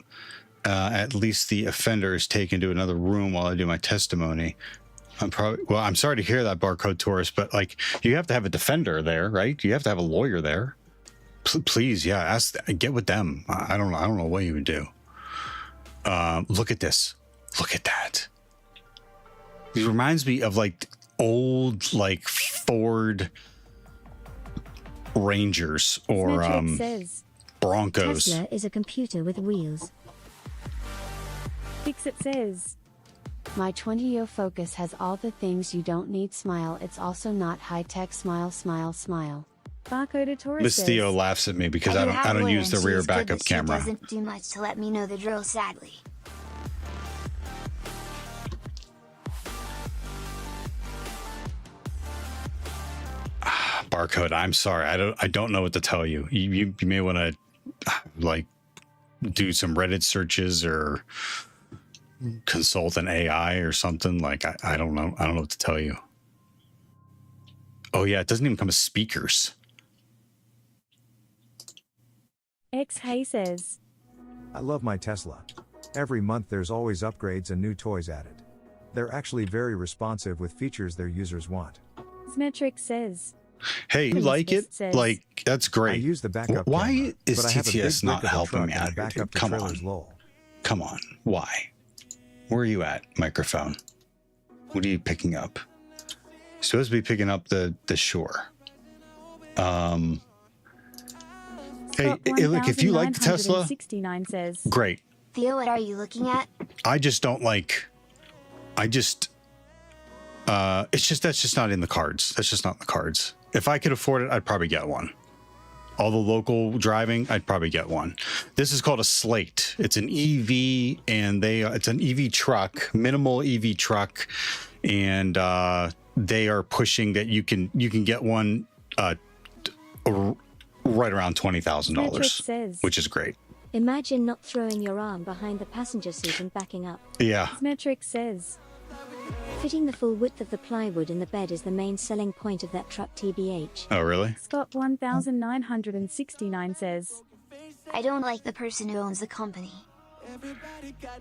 At least the offender is taken to another room while I do my testimony. I'm sorry to hear that, Barcode Taurus, but like you have to have a defender there, right? You have to have a lawyer there. Please, yeah, get with them. I don't know what you would do. Look at this. Look at that. It reminds me of like old like Ford Rangers or Broncos. Tesla is a computer with wheels. Fixit says. My 20-year Focus has all the things you don't need. Smile. It's also not high-tech. Smile, smile, smile. Barcode Taurus Miss says. Theo laughs at me because I don't use the rear backup camera. She doesn't do much to let me know the drill, sadly. Barcode, I'm sorry. I don't know what to tell you. You may want to like do some Reddit searches or consult an AI or something. Like I don't know. I don't know what to tell you. Oh yeah, it doesn't even come with speakers. X Hay says. I love my Tesla. Every month there's always upgrades and new toys added. They're actually very responsive with features their users want. Smetric says. Hey, you like it? Like, that's great. I use the backup Why camera, is but I have a big TTS not brick of a helping truck me and I out? back Here, up dude? to Come trailers on. lol. Come on. Why? Where are you at, microphone? What are you picking up? You're supposed to be picking up the shore. Hey, look, if you like the Tesla, 69 says. great. Theo, what are you looking at? I just don't like. It's just that's just not in the cards. That's just not in the cards. If I could afford it, I'd probably get one. All the local driving, I'd probably get one. This is called a Slate. It's an EV, and it's an EV truck, minimal EV truck, and they are pushing that you can get one right around $20,000, which is great. Imagine not throwing your arm behind the passenger seat and backing up. Yeah. Smetric says. Fitting the full width of the plywood in the bed is the main selling point of that truck, TBH. Oh, really? Scott 1969 says. I don't like the person who owns the company.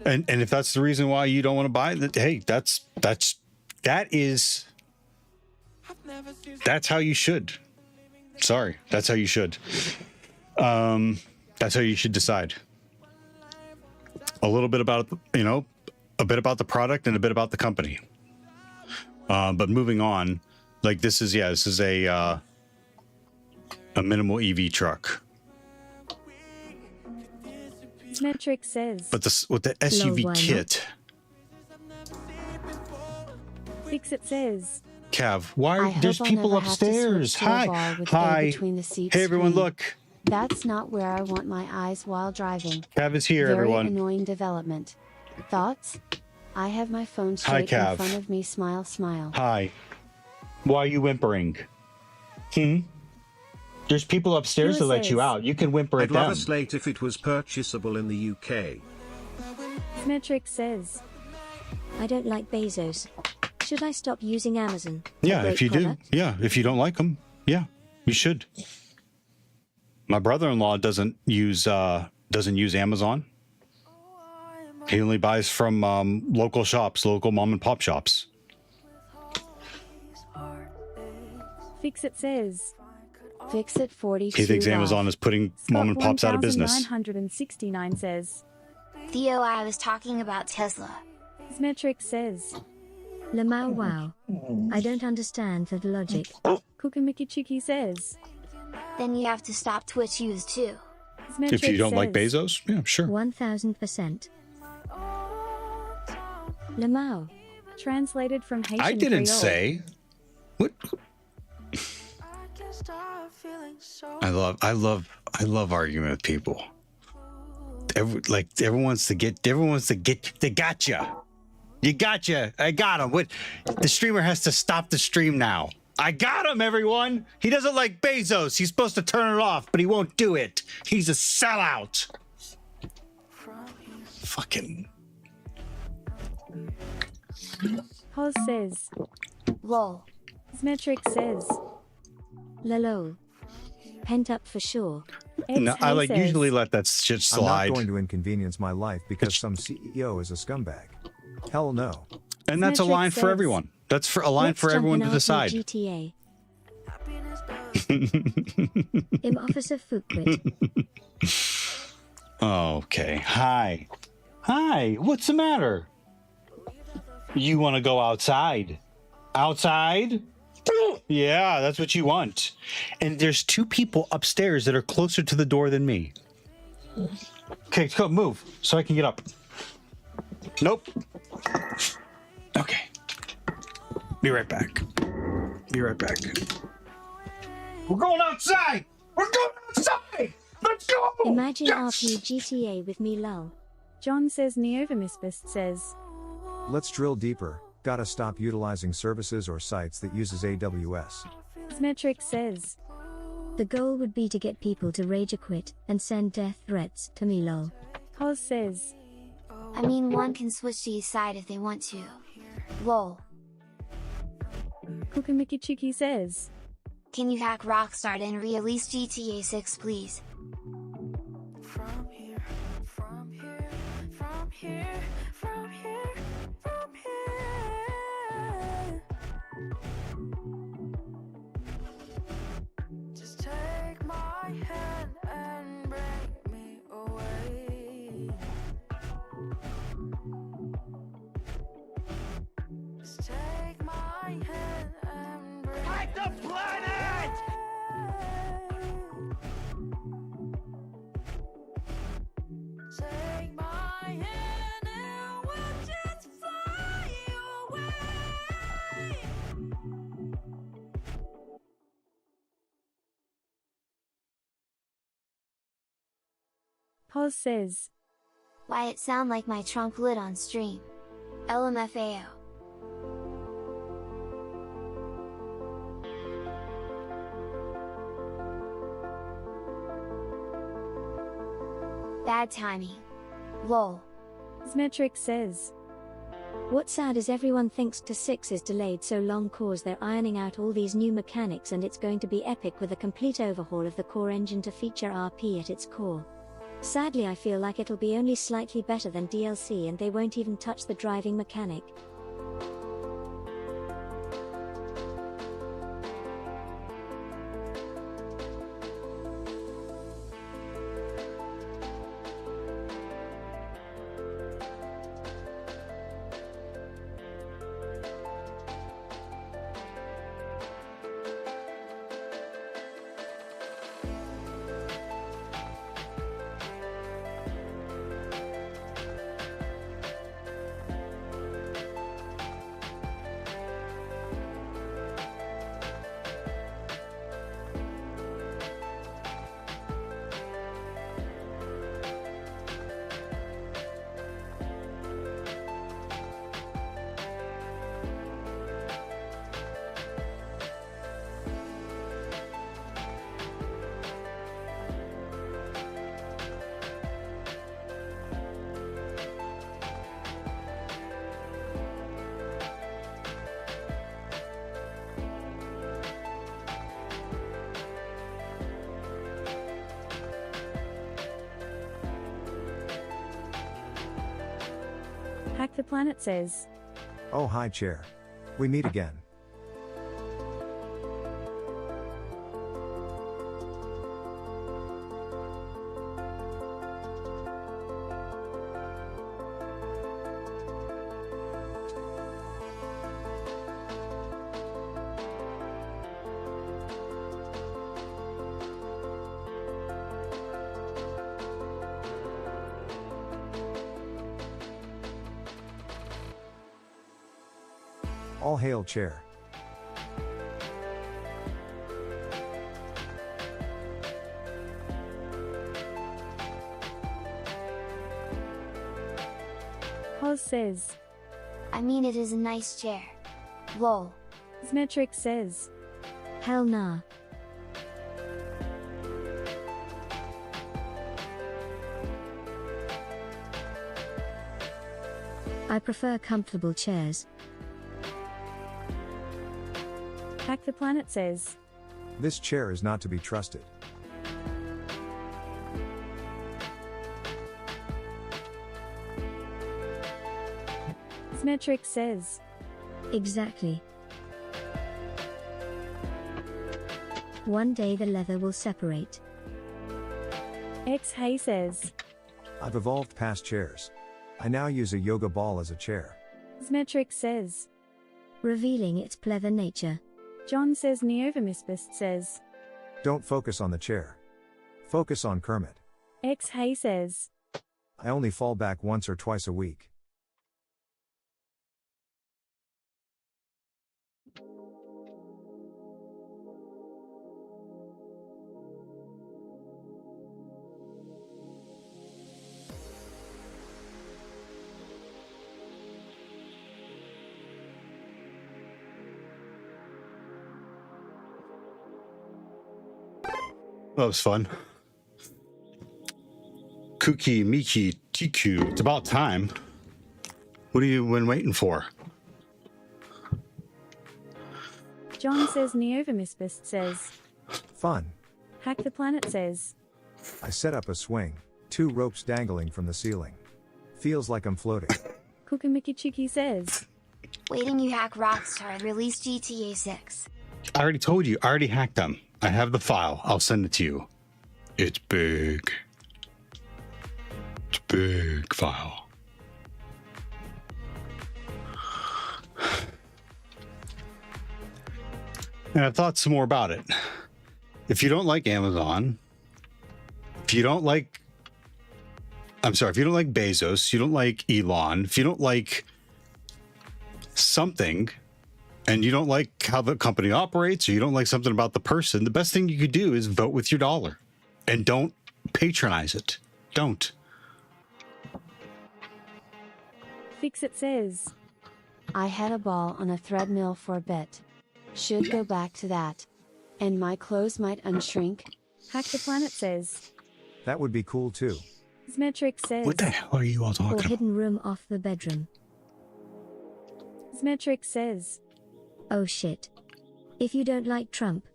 And if that's the reason why you don't want to buy it, hey, that's how you should. Sorry, that's how you should. That's how you should decide. A little bit about, a bit about the product and a bit about the company. But moving on, like this is a minimal EV truck. Smetric says. But with the SUV kit. Fixit says. Cav, there's people upstairs? Hi. Hey everyone, look. That's not where I want my eyes while driving. Cav is here, Very everyone. Annoying development. Thoughts? I have my phone straight in front of me. Smile, smile. Hi. Why are you whimpering? There's people upstairs that let you out. You can whimper at I'd love them. a Slate if it was purchasable in the UK. Smetric says. I don't like Bezos. Should I stop using Amazon? Yeah, if you do. Yeah, if you don't like them, yeah, you should. My brother-in-law doesn't use Amazon. He only buys from local shops, local mom and pop shops. Fixit says. Fixit 42. He thinks Amazon is putting mom and pops out of business. 1969 says. Theo, I was talking about Tesla. Smetric says. Lamau wow. I don't understand that logic. Kukamikachiki says. Then you have to stop Twitch use too. Smetric If you don't says. like Bezos, yeah, sure. 1000%. Lamau. Translated from Haitian I didn't Creole. say. What? I love arguing with people. Everyone wants to get. They gotcha. You gotcha. I got him. What? The streamer has to stop the stream now. I got him, everyone. He doesn't like Bezos. He's supposed to turn it off, but he won't do it. He's a sellout. Fucking. Pause says. Lol. Symmetric says. Lol. Pent up for sure. No, I like usually let that shit slide. I'm not going to inconvenience my life because some CEO is a scumbag. Hell no. And that's a line for everyone. That's for a line for everyone to decide. GTA. Im Officer Fuquit. Okay. Hi. Hi. What's the matter? You want to go outside? Outside? Yeah, that's what you want. And there's two people upstairs that are closer to the door than me. Okay, go move so I can get up. Nope. Okay. Be right back. Be right back. We're going outside! We're going outside! Let's go! Imagine RP GTA with me lol. John says Neovimisbist says. Let's drill deeper. Gotta stop utilizing services or sites that uses AWS. Symmetric says. The goal would be to get people to rage quit and send death threats to me lol. Pause says. I mean, one can switch to his side if they want to. Lol. Kukumikichuki says. Can you hack Rockstar and re-release GTA 6 please? From here, from here, from here, from here, from here. Just take my hand and bring me away. Just take my hand and bring Fight the planet! Take my hand and we'll just fly away. Pause says. Why it sound like my trunk lit on stream. LMFAO. Bad timing. Lol. Symmetric says. What's sad is everyone thinks to 6 is delayed so long cause they're ironing out all these new mechanics and it's going to be epic with a complete overhaul of the core engine to feature RP at its core. Sadly I feel like it'll be only slightly better than DLC and they won't even touch the driving mechanic. Hack the Planet says. Oh hi chair. We meet again. All hail chair. Pause says. I mean it is a nice chair. Lol. Symmetric says. Hell nah. I prefer comfortable chairs. Hack the Planet says, This chair is not to be trusted. Smetric says, Exactly. One day the leather will separate. X Hay says, I've evolved past chairs. I now use a yoga ball as a chair. Smetric says, Revealing its pleather nature. John says, Neovamisbist says, Don't focus on the chair. Focus on Kermit. X Hay says, I only fall back once or twice a week. That was fun. Kuki Miki Tiku. It's about time. What have you been waiting for? John says, Neovamisbist says, Fun. Hack the Planet says, I set up a swing, 2 ropes dangling from the ceiling. Feels like I'm floating. Kukamiki says, Waiting you hack Rockstar release GTA 6. I already told you. I already hacked them. I have the file. I'll send it to you. It's big. It's a big file. And I thought some more about it. If you don't like Amazon, if you don't like Bezos, you don't like Elon, if you don't like something, and you don't like how the company operates, or you don't like something about the person, the best thing you could do is vote with your dollar. And don't patronize it. Don't. Fix-It says, I had a ball on a treadmill for a bit. Should go back to that. And my clothes might unshrink. Hack the Planet says, That would be cool too. Smetric says, What the hell are you all talking Or about? hidden room off the bedroom. Smetric says, Oh shit. If you don't like Trump,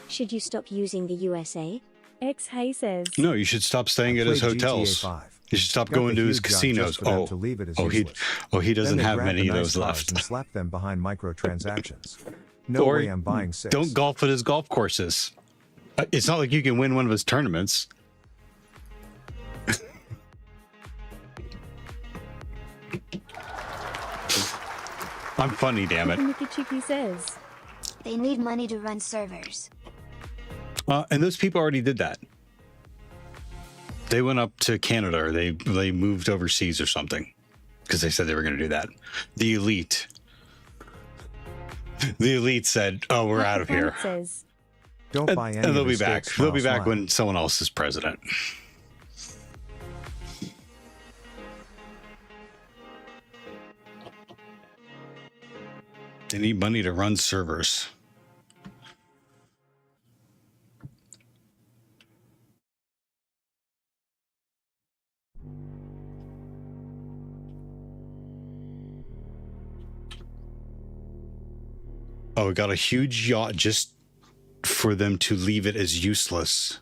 should you stop using the USA? X Hay says, No, you should stop staying at his Played GTA hotels. 5. You should stop Got going the to his huge gun casinos. just for them to leave it as He useless. doesn't Then they have grab many the of nice those cars left. And slap them behind microtransactions. No Or way I'm buying 6. Don't golf at his golf courses. It's not like you can win one of his tournaments. I'm funny, damn it. Kukamiki says, They need money to run servers. And those people already did that. They went up to Canada, or they moved overseas or something, because they said they were going to do that. The elite said, "Oh, we're out of here." Says, Don't buy any And they'll of be his back. sticks, They'll be smile, back smile. when someone else is president. They need money to run servers. Oh, we got a huge yacht just for them to leave it as useless.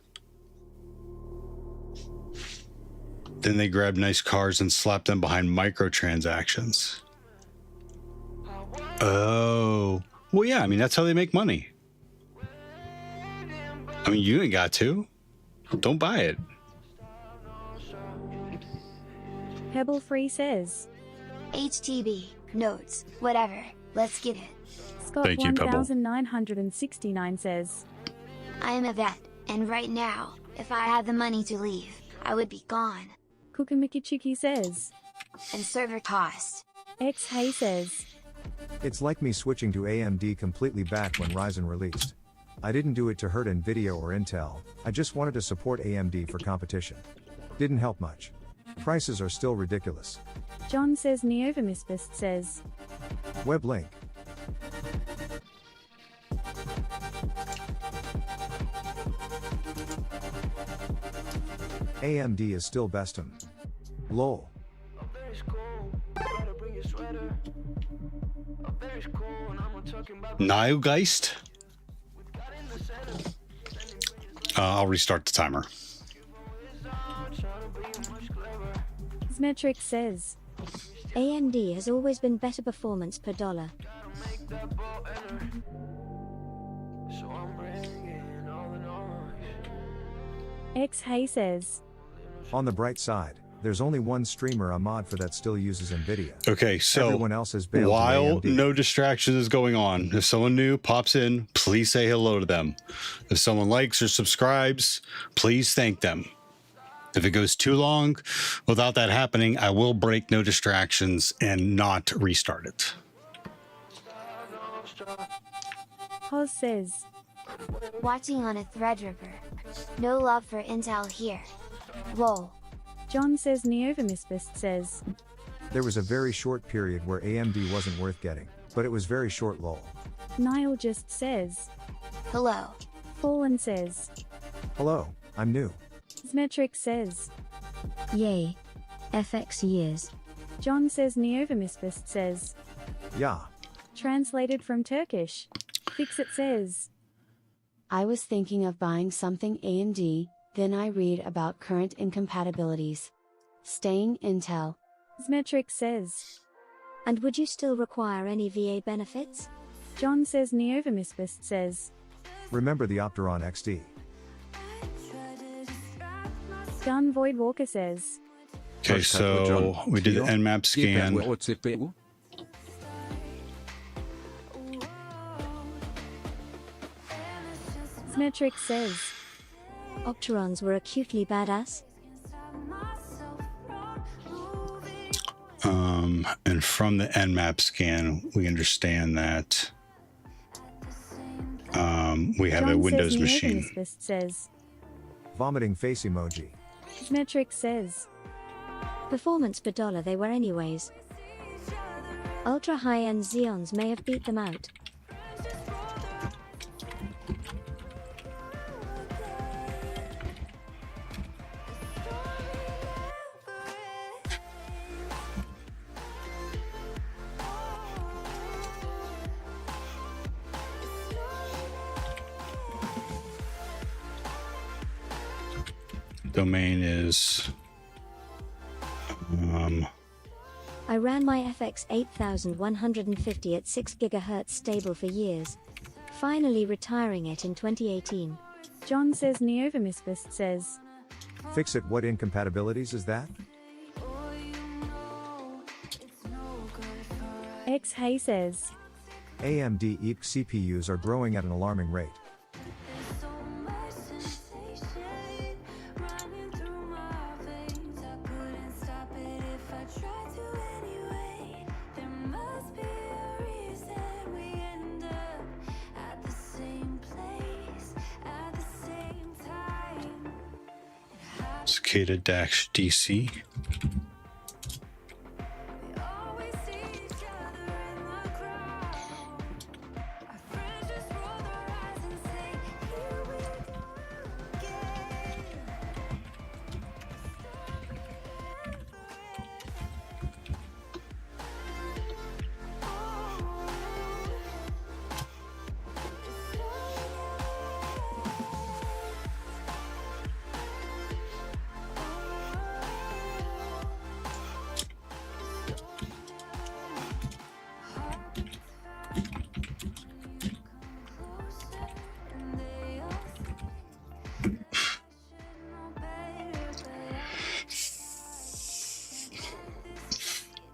Then they grab nice cars and slap them behind microtransactions. Oh. Well, yeah, I mean, that's how they make money. I mean, you ain't got to. Don't buy it. Pebble Free says, HTB, notes, whatever, let's get it. Scott Thank you, Pebble. 1969 says, I am a vet, and right now, if I had the money to leave, I would be gone. Kukamiki says, And server cost. X Hay says, It's like me switching to AMD completely back when Ryzen released. I didn't do it to hurt Nvidia or Intel, I just wanted to support AMD for competition. Didn't help much. Prices are still ridiculous. John says, Neovamisbist says, Web link. AMD is still bestum. Lol. Niogeist? I'll restart the timer. Smetric says, AMD has always been better performance per dollar. X Hay says, On the bright side, there's only one streamer a mod for that still uses Nvidia. Okay, so everyone else has bailed while to AMD. no distraction is going on, if someone new pops in, please say hello to them. If someone likes or subscribes, please thank them. If it goes too long without that happening, I will break no distractions and not restart it. Hoz says, Watching on a Threadripper. No love for Intel here. Lol. John says Neovamisbist says, There was a very short period where AMD wasn't worth getting, but it was very short lol. Niall just says, Hello. Fallen says, Hello, I'm new. Smetric says, Yay. FX years. John says Neovamisbist says, Yeah. Translated from Turkish. Fixit says, I was thinking of buying something AMD, then I read about current incompatibilities. Staying Intel. Smetric says, And would you still require any VA benefits? John says Neovamisbist says, Remember the Opteron XD. Gun Void Walker says, Okay, so we did the Nmap scan. OSCP. Smetric says, Opterons were acutely badass. And from the Nmap scan, we understand that we have a Windows machine. Neovamisbist says, Vomiting face emoji. Smetric says, Performance per dollar they were anyways. Ultra high-end Xeons may have beat them out. Domain is I ran my FX 8150 at 6 GHz stable for years. Finally retiring it in 2018. John says Neovamisbist says, Fix it. What incompatibilities is that? X Hay says, AMD EEP CPUs are growing at an alarming rate. Cicada-DC.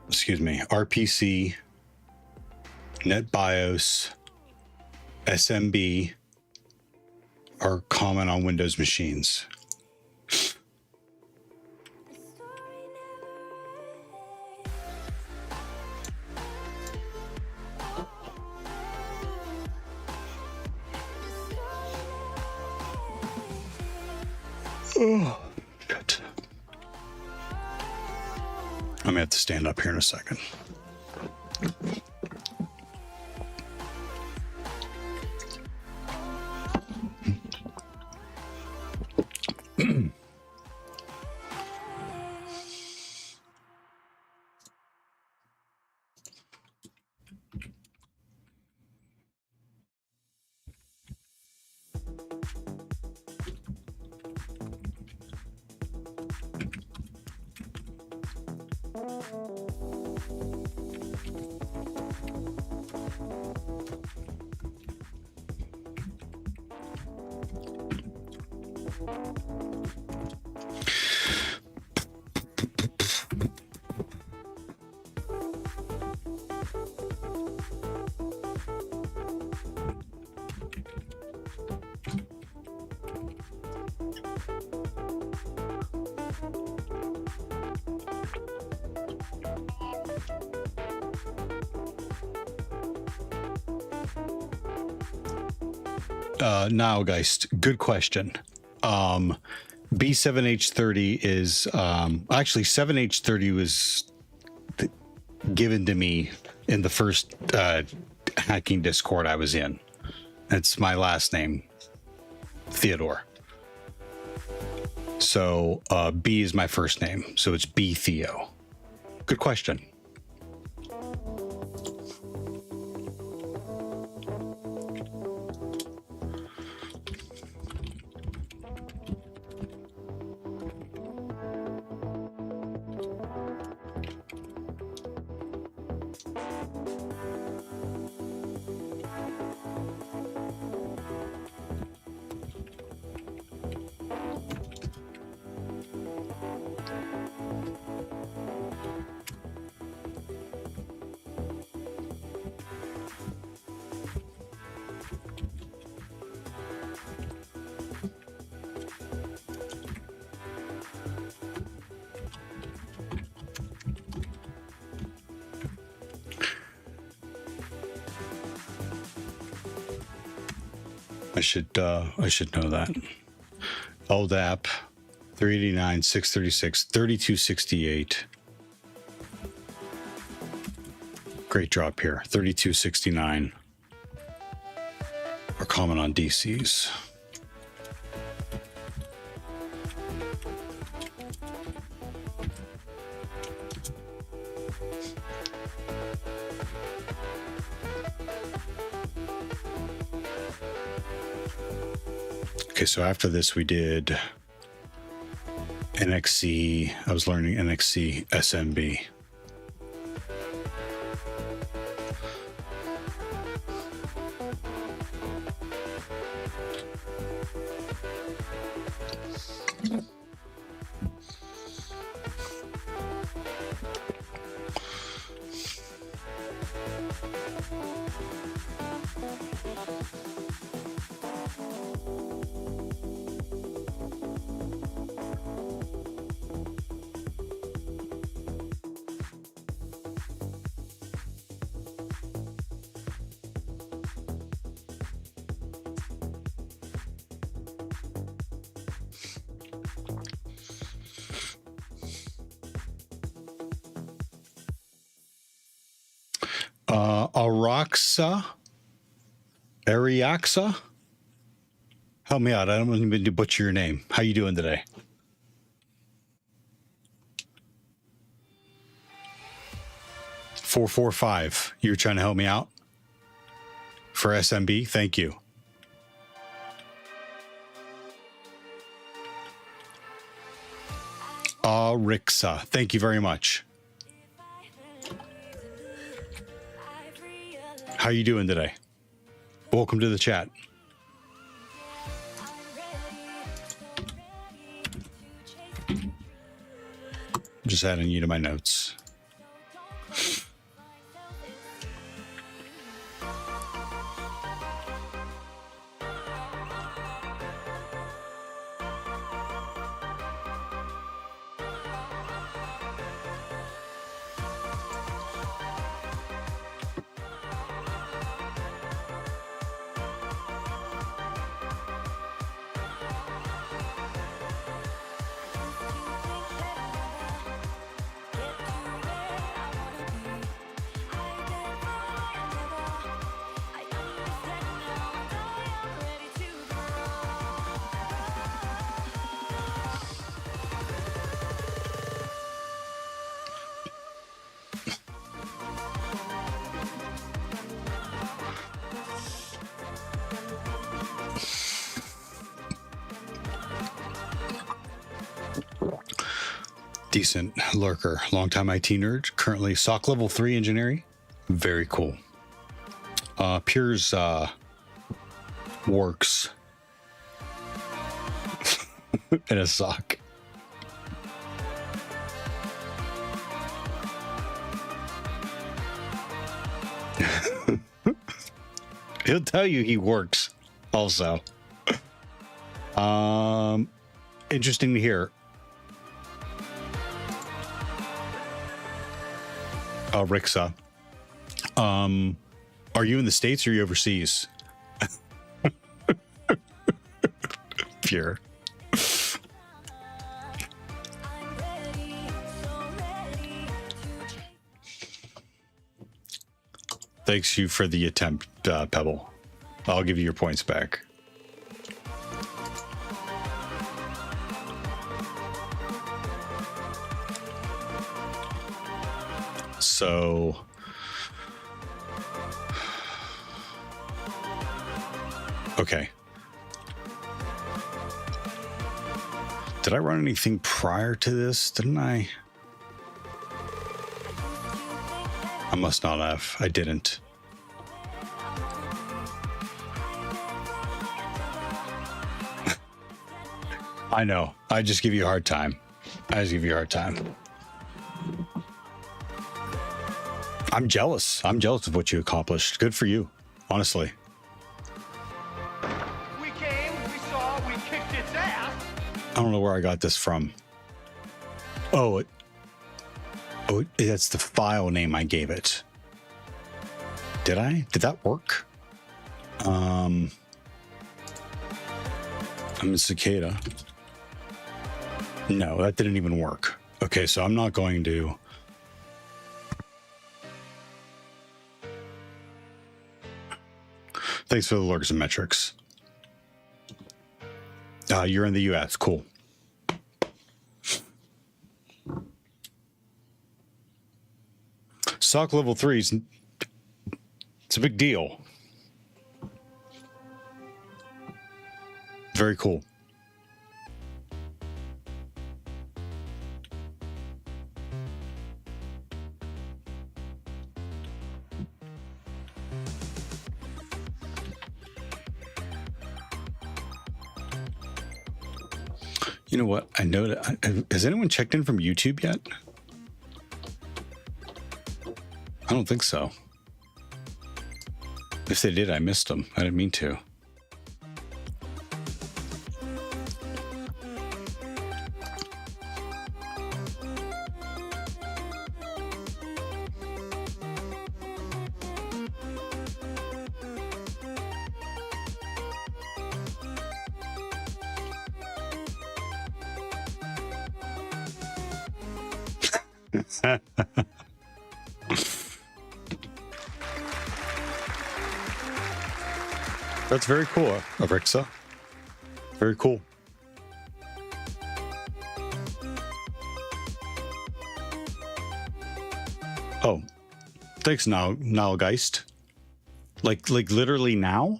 Excuse me, RPC, NetBIOS, SMB are common on Windows machines. Oh, shit. I'm gonna have to stand up here in a second. Now, Geist, good question. B7H30 is actually 7H30 was given to me in the first hacking Discord I was in. It's my last name, Theodore. So B is my first name, so it's B Theo. Good question. I should know that. LDAP 389, 636, 3268. Great drop here. 3269. Or comment on DCs. Okay, so after this we did NXC. I was learning NXC SMB. Ariaxa? Help me out. I don't even to butcher your name. How you doing today? $445. You were trying to help me out for SMB? Thank you. Rixa. Thank you very much. How you doing today? Welcome to the chat. Just adding you to my notes. Decent lurker, longtime IT nerd, currently SOC level 3 engineering, Very cool. Piers works in a sock. He'll tell you he works also. Interesting to hear. Rixa. Are you in the States or are you overseas? Pure. Thanks you for the attempt, Pebble. I'll give you your points back. So okay. Did I run anything prior to this? Didn't I? I must not have. I didn't. I know. I just give you a hard time. I just give you a hard time. I'm jealous. I'm jealous of what you accomplished. Good for you, honestly. We came, we saw, we kicked its ass. I don't know where I got this from. Oh, that's the file name I gave it. Did I? Did that work? I'm a cicada. No, that didn't even work. Okay, so I'm not going to. Thanks for the lurks and metrics. You're in the US. Cool. SOC level 3's it's a big deal. Very cool. You know what? I know that. Has anyone checked in from YouTube yet? I don't think so. If they did, I missed them. I didn't mean to. That's very cool, Arixa. Very cool. Oh, thanks, Nalgeist. Like literally now?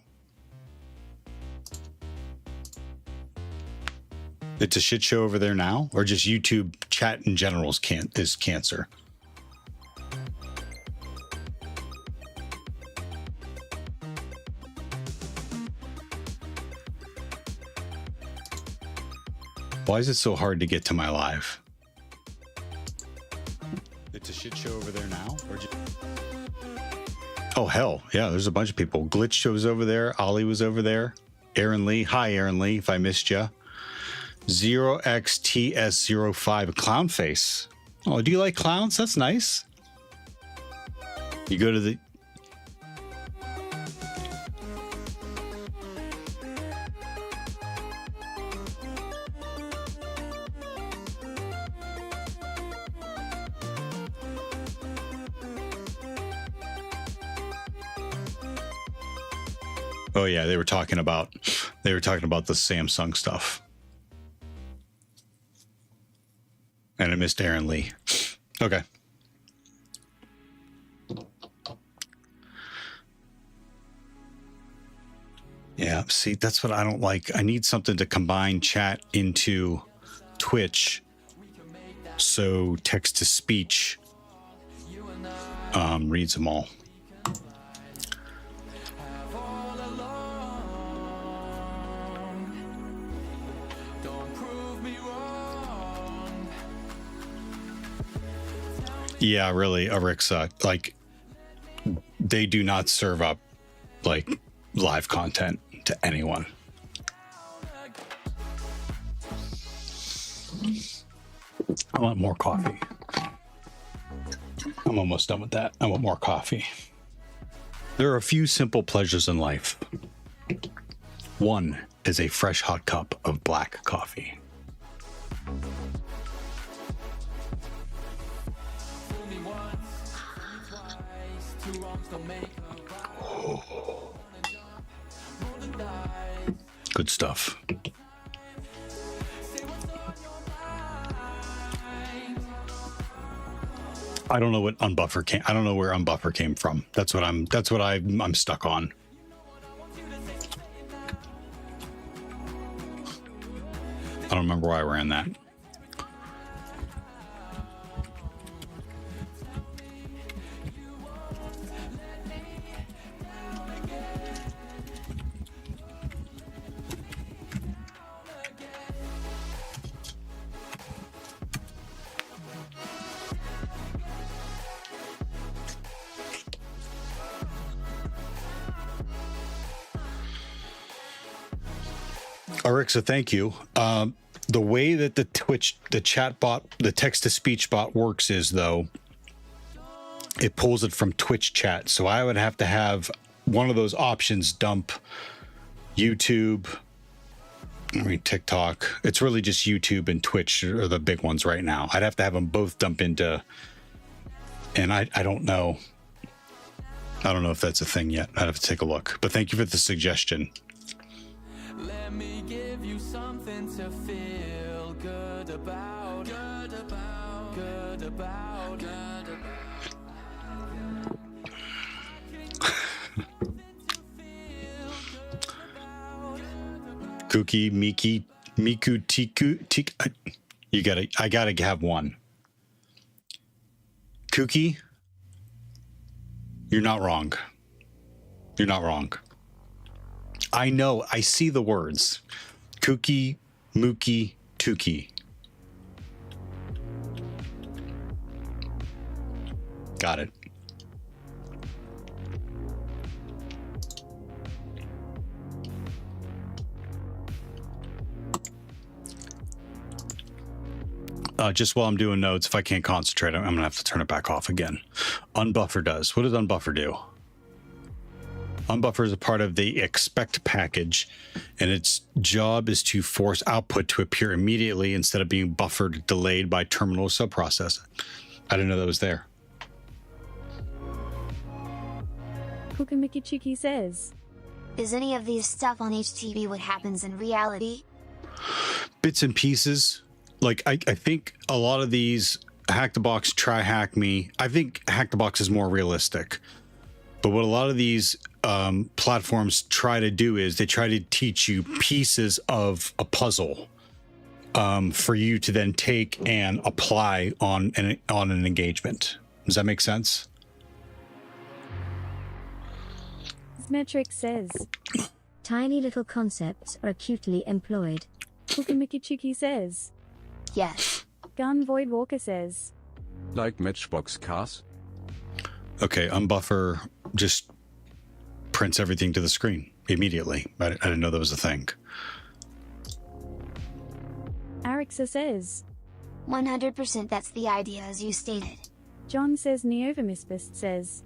It's a shit show over there now, or just YouTube chat in general is cancer? Why is it so hard to get to my live? It's a shit show over there now? Or just... Oh, hell. Yeah, there's a bunch of people. Glitch was over there. Ollie was over there. Aaron Lee. Hi, Aaron Lee, if I missed you. 0xTS05. Clown face. Oh, do you like clowns? That's nice. You go to the... Oh yeah, they were talking about the Samsung stuff. And I missed Aaron Lee. Okay. Yeah, see, that's what I don't like. I need something to combine chat into Twitch. So text to speech reads them all. Yeah, really, Arixa. Like, they do not serve up like live content to anyone. I want more coffee. I'm almost done with that. I want more coffee. There are a few simple pleasures in life. One is a fresh hot cup of black coffee. Good stuff. I don't know what unbuffer came. I don't know where unbuffer came from. That's what I'm stuck on. I don't remember why I ran that. Arixa, thank you. The way that the chat bot, the text-to-speech bot works is, though, it pulls it from Twitch chat. So I would have to have one of those options dump YouTube, TikTok. It's really just YouTube and Twitch are the big ones right now. I'd have to have them both dump into, and I don't know. I don't know if that's a thing yet. I'd have to take a look. But thank you for the suggestion. Let me give you something to feel good about. Good about. Good about. Good about. Kuki, Miki, Miku, Tiku. I gotta have one. Kuki, you're not wrong. You're not wrong. I know. I see the words. Kuki, Muki, Tuki. Got it. Just while I'm doing notes, if I can't concentrate, I'm going to have to turn it back off again. Unbuffer does. What does Unbuffer do? Unbuffer is a part of the expect package, and its job is to force output to appear immediately instead of being buffered, delayed by terminal subprocessor. I didn't know that was there. Kukamiki Chiki says, Is any of these stuff on HTV what happens in reality? Bits and pieces. Like, I think a lot of these Hack the Box, Try Hack Me, I think Hack the Box is more realistic. But what a lot of these platforms try to do is they try to teach you pieces of a puzzle for you to then take and apply on an engagement. Does that make sense? Metric says, Tiny little concepts are acutely employed. Kukamiki Chiki says, Yes. Gun Void Walker says, Like Matchbox cars? Okay, Unbuffer just prints everything to the screen immediately. I didn't know that was a thing. Arixa says, 100% that's the idea as you stated. John says Neovamisbist says,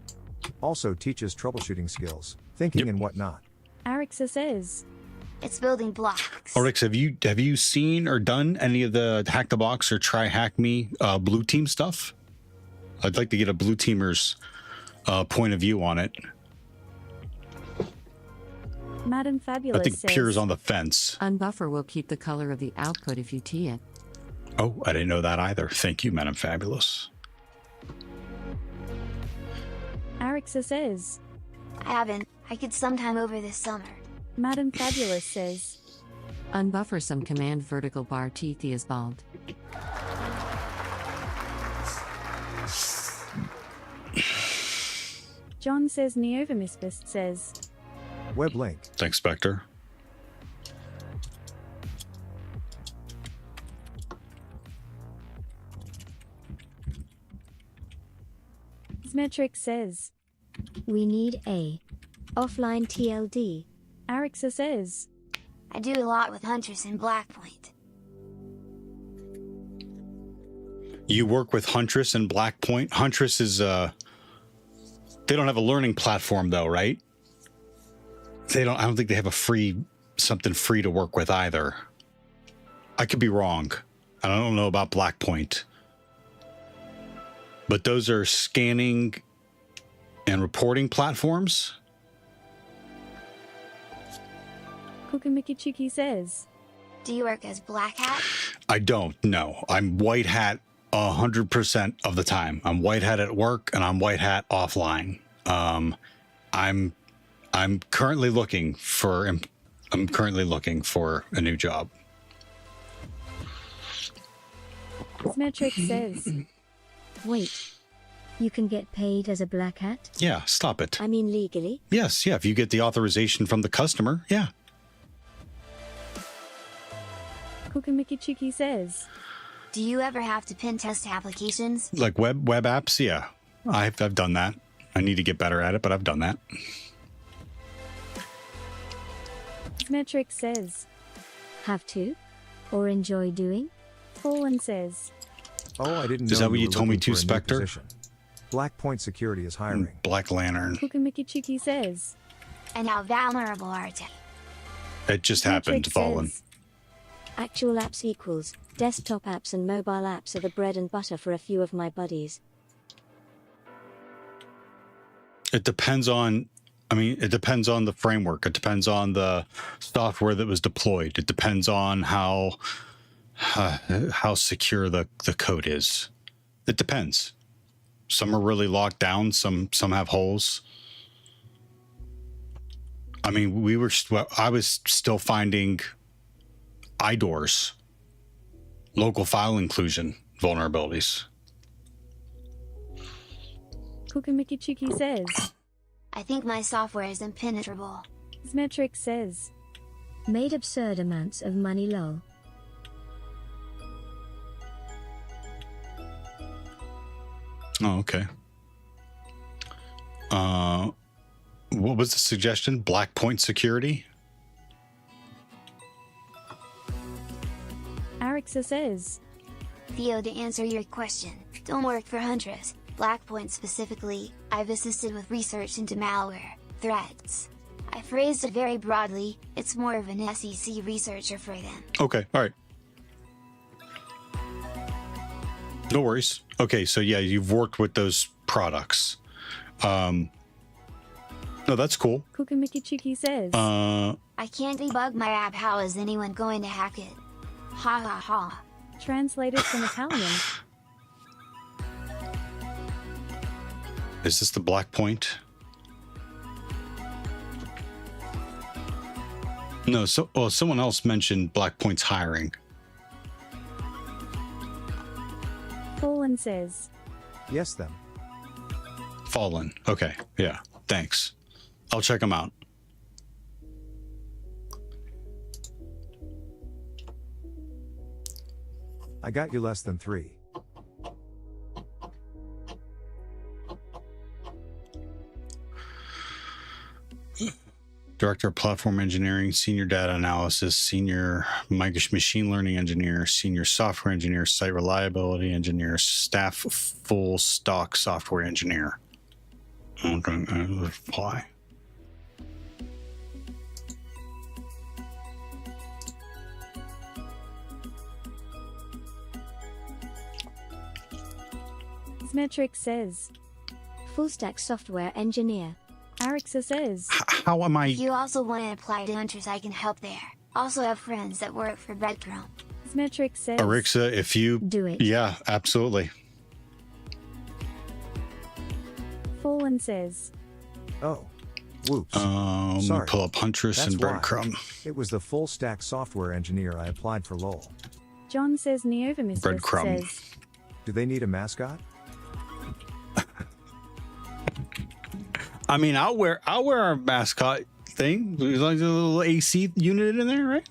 Also teaches troubleshooting skills, thinking and whatnot. Arixa says, It's building blocks. Orix, have you seen or done any of the Hack the Box or Try Hack Me blue team stuff? I'd like to get a blue teamer's point of view on it. Madam Fabulous I think says, Pierre's on the fence. Unbuffer will keep the color of the output if you tee it. Oh, I didn't know that either. Thank you, Madam Fabulous. Arixa says, I haven't. I could sometime over this summer. Madam Fabulous says, Unbuffer some command vertical bar T Theosbald. John says Neovamisbist says, Web link. Thanks, Spectre. Symmetric says. We need a offline TLD. Arixa says. I do a lot with Huntress and Blackpoint. You work with Huntress and Blackpoint. Huntress is they don't have a learning platform though, right? I don't think they have something free to work with either. I could be wrong. I don't know about Blackpoint. But those are scanning and reporting platforms. Kukamiki says. Do you work as Black Hat? I don't, no. I'm white hat 100% of the time. I'm white hat at work and I'm white hat offline. I'm currently looking for a new job. Symmetric says. Wait. You can get paid as a black hat? Yeah, stop it. I mean legally? Yes, yeah, if you get the authorization from the customer, yeah. Kukamiki says. Do you ever have to pen test applications? Like web apps, yeah. I've done that. I need to get better at it, but I've done that. Symmetric says. Have to? Or enjoy doing? Fallen says. Oh, I didn't know. Is that what you were told me looking to, for a new Spectre? position. Blackpoint Security is hiring. Black Lantern. Kukamiki says. And how vulnerable are they? It just happened, Fallen. Actual apps equals desktop apps and mobile apps are the bread and butter for a few of my buddies. It depends on the framework. It depends on the software that was deployed. It depends on how secure the code is. It depends. Some are really locked down. Some have holes. I mean, I was still finding IDORs, local file inclusion vulnerabilities. Kukamiki says. I think my software is impenetrable. Symmetric says. Made absurd amounts of money lol. Oh, okay. What was the suggestion? Blackpoint Security? Arixa says. Theo, to answer your question, don't work for Huntress. Blackpoint specifically, I've assisted with research into malware, threats. I phrased it very broadly, it's more of an SEC researcher for them. Okay, all right. No worries. Okay, so yeah, you've worked with those products. No, that's cool. Kukamiki says. I can't debug my app, how is anyone going to hack it? Ha ha ha. Translated from Italian. Is this the Blackpoint? No, someone else mentioned Blackpoint's hiring. Fallen says. Yes, them. Fallen. Okay, yeah, thanks. I'll check them out. I got you less than 3. Director of Platform Engineering, Senior Data Analysis, Senior Machine Learning Engineer, Senior Software Engineer, Site Reliability Engineer, Staff Full Stock Software Engineer. Okay, apply. Symmetric says. Full stack software engineer. Arixa says. How am I? If you also want to apply to Huntress, I can help there. Also have friends that work for Breadcrumb. Symmetric says. Arixa, if you do it. Yeah, absolutely. Fallen says. Oh. Whoops. Let me Sorry. pull up Huntress That's and why. Breadcrumb. It was the full stack software engineer I applied for LOL. John says Neova Breadcrumb. says. Do they need a mascot? I mean, I'll wear our mascot thing. There's like a little AC unit in there, right?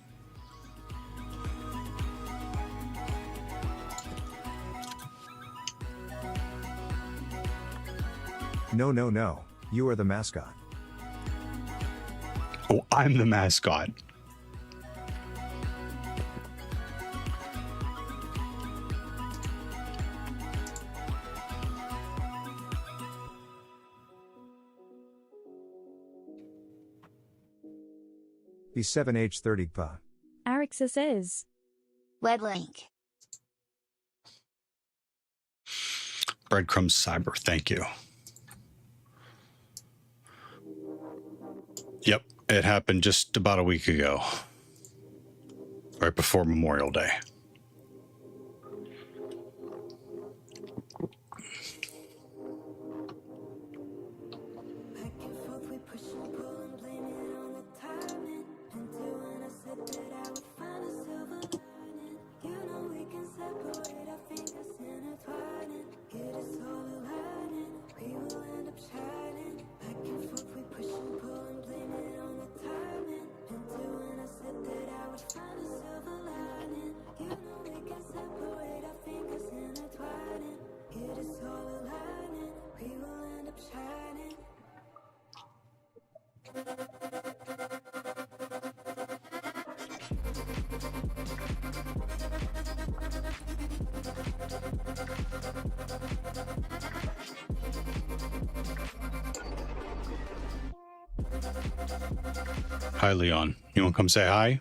No, no, no. You are the mascot. Oh, I'm the mascot. B7H30 Pa. Arixa says. Web link. Breadcrumbs Cyber, thank you. Yep, it happened just about a week ago. Right before Memorial Day. Hi, Leon. You want to come say hi?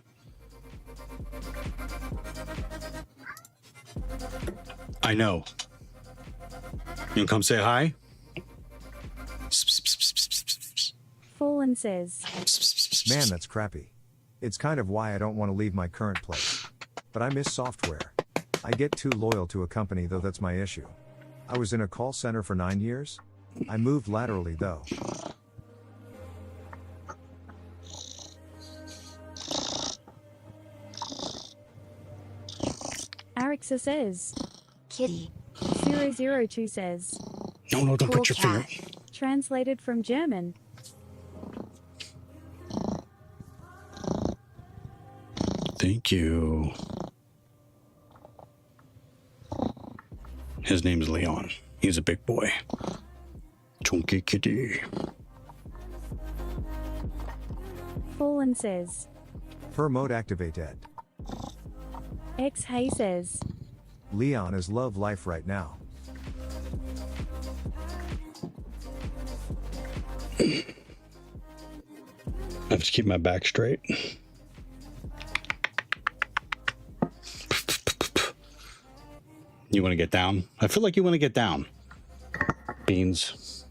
I know. You want to come say hi? Fallen says. Man, that's crappy. It's kind of why I don't want to leave my current place. But I miss software. I get too loyal to a company, though. That's my issue. I was in a call center for 9 years. I moved laterally, though. Arixa says. Kitty. 002 says. No, don't put your finger. Translated from German. Thank you. His name's Leon. He's a big boy. Chunky kitty. Fallen says. Per mode activated. X Hay says. Leon is love life right now. I have to keep my back straight. You want to get down? I feel like you want to get down. Beans.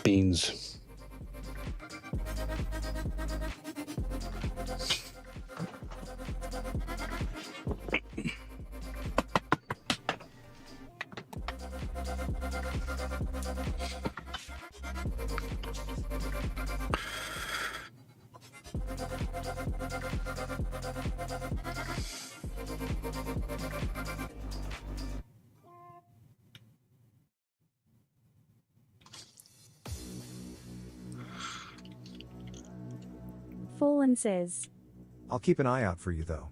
Beans. Fallen says. I'll keep an eye out for you, though.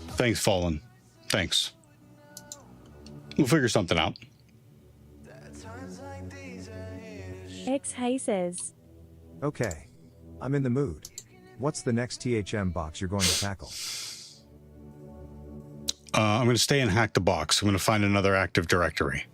Thanks, Fallen. Thanks. We'll figure something out. X Hay says. Okay. I'm in the mood. What's the next THM box you're going to tackle? I'm going to stay and hack the box. I'm going to find another Active Directory.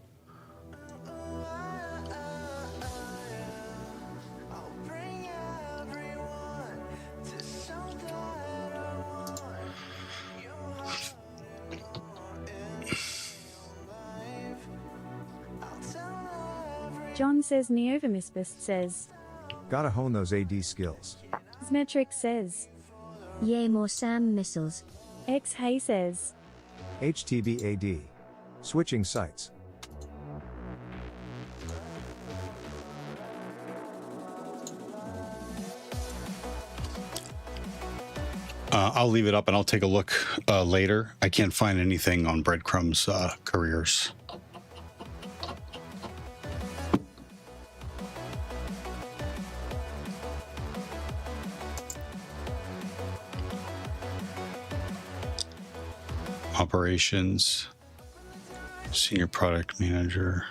John says. Neovamisbist says. Gotta hone those AD skills. Smetric says. Yay, more SAM missiles. X Hay says. HTB AD. Switching sites. I'll leave it up and I'll take a look later. I can't find anything on Breadcrumbs careers. operations, senior product manager,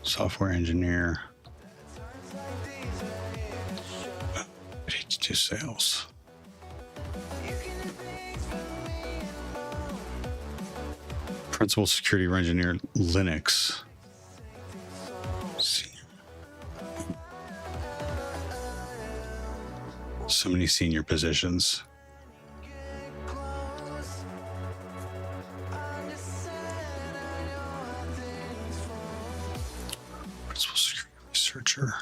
software engineer. H2 sales. Principal security engineer, Linux. So many senior positions. Principal security researcher.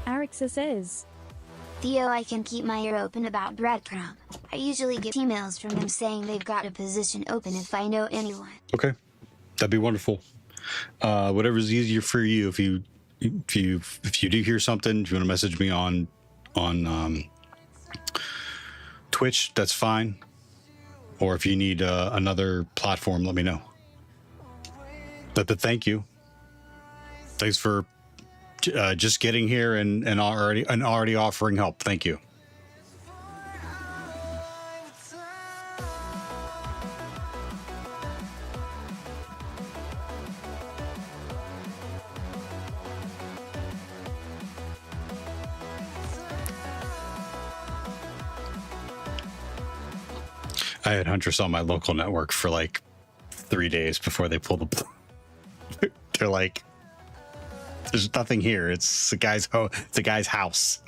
Arixa says, Theo, I can keep my ear open about Breadcrumb. I usually get emails from them saying they've got a position open if I know anyone. Okay, that'd be wonderful. Whatever's easier for you. If you do hear something, if you want to message me on Twitch, that's fine. Or if you need another platform, let me know. But thank you. Thanks for just getting here and already offering help. Thank you. I had hunters on my local network for like 3 days before they pulled the. They're like, "There's nothing here. It's the guy's It's the guy's house.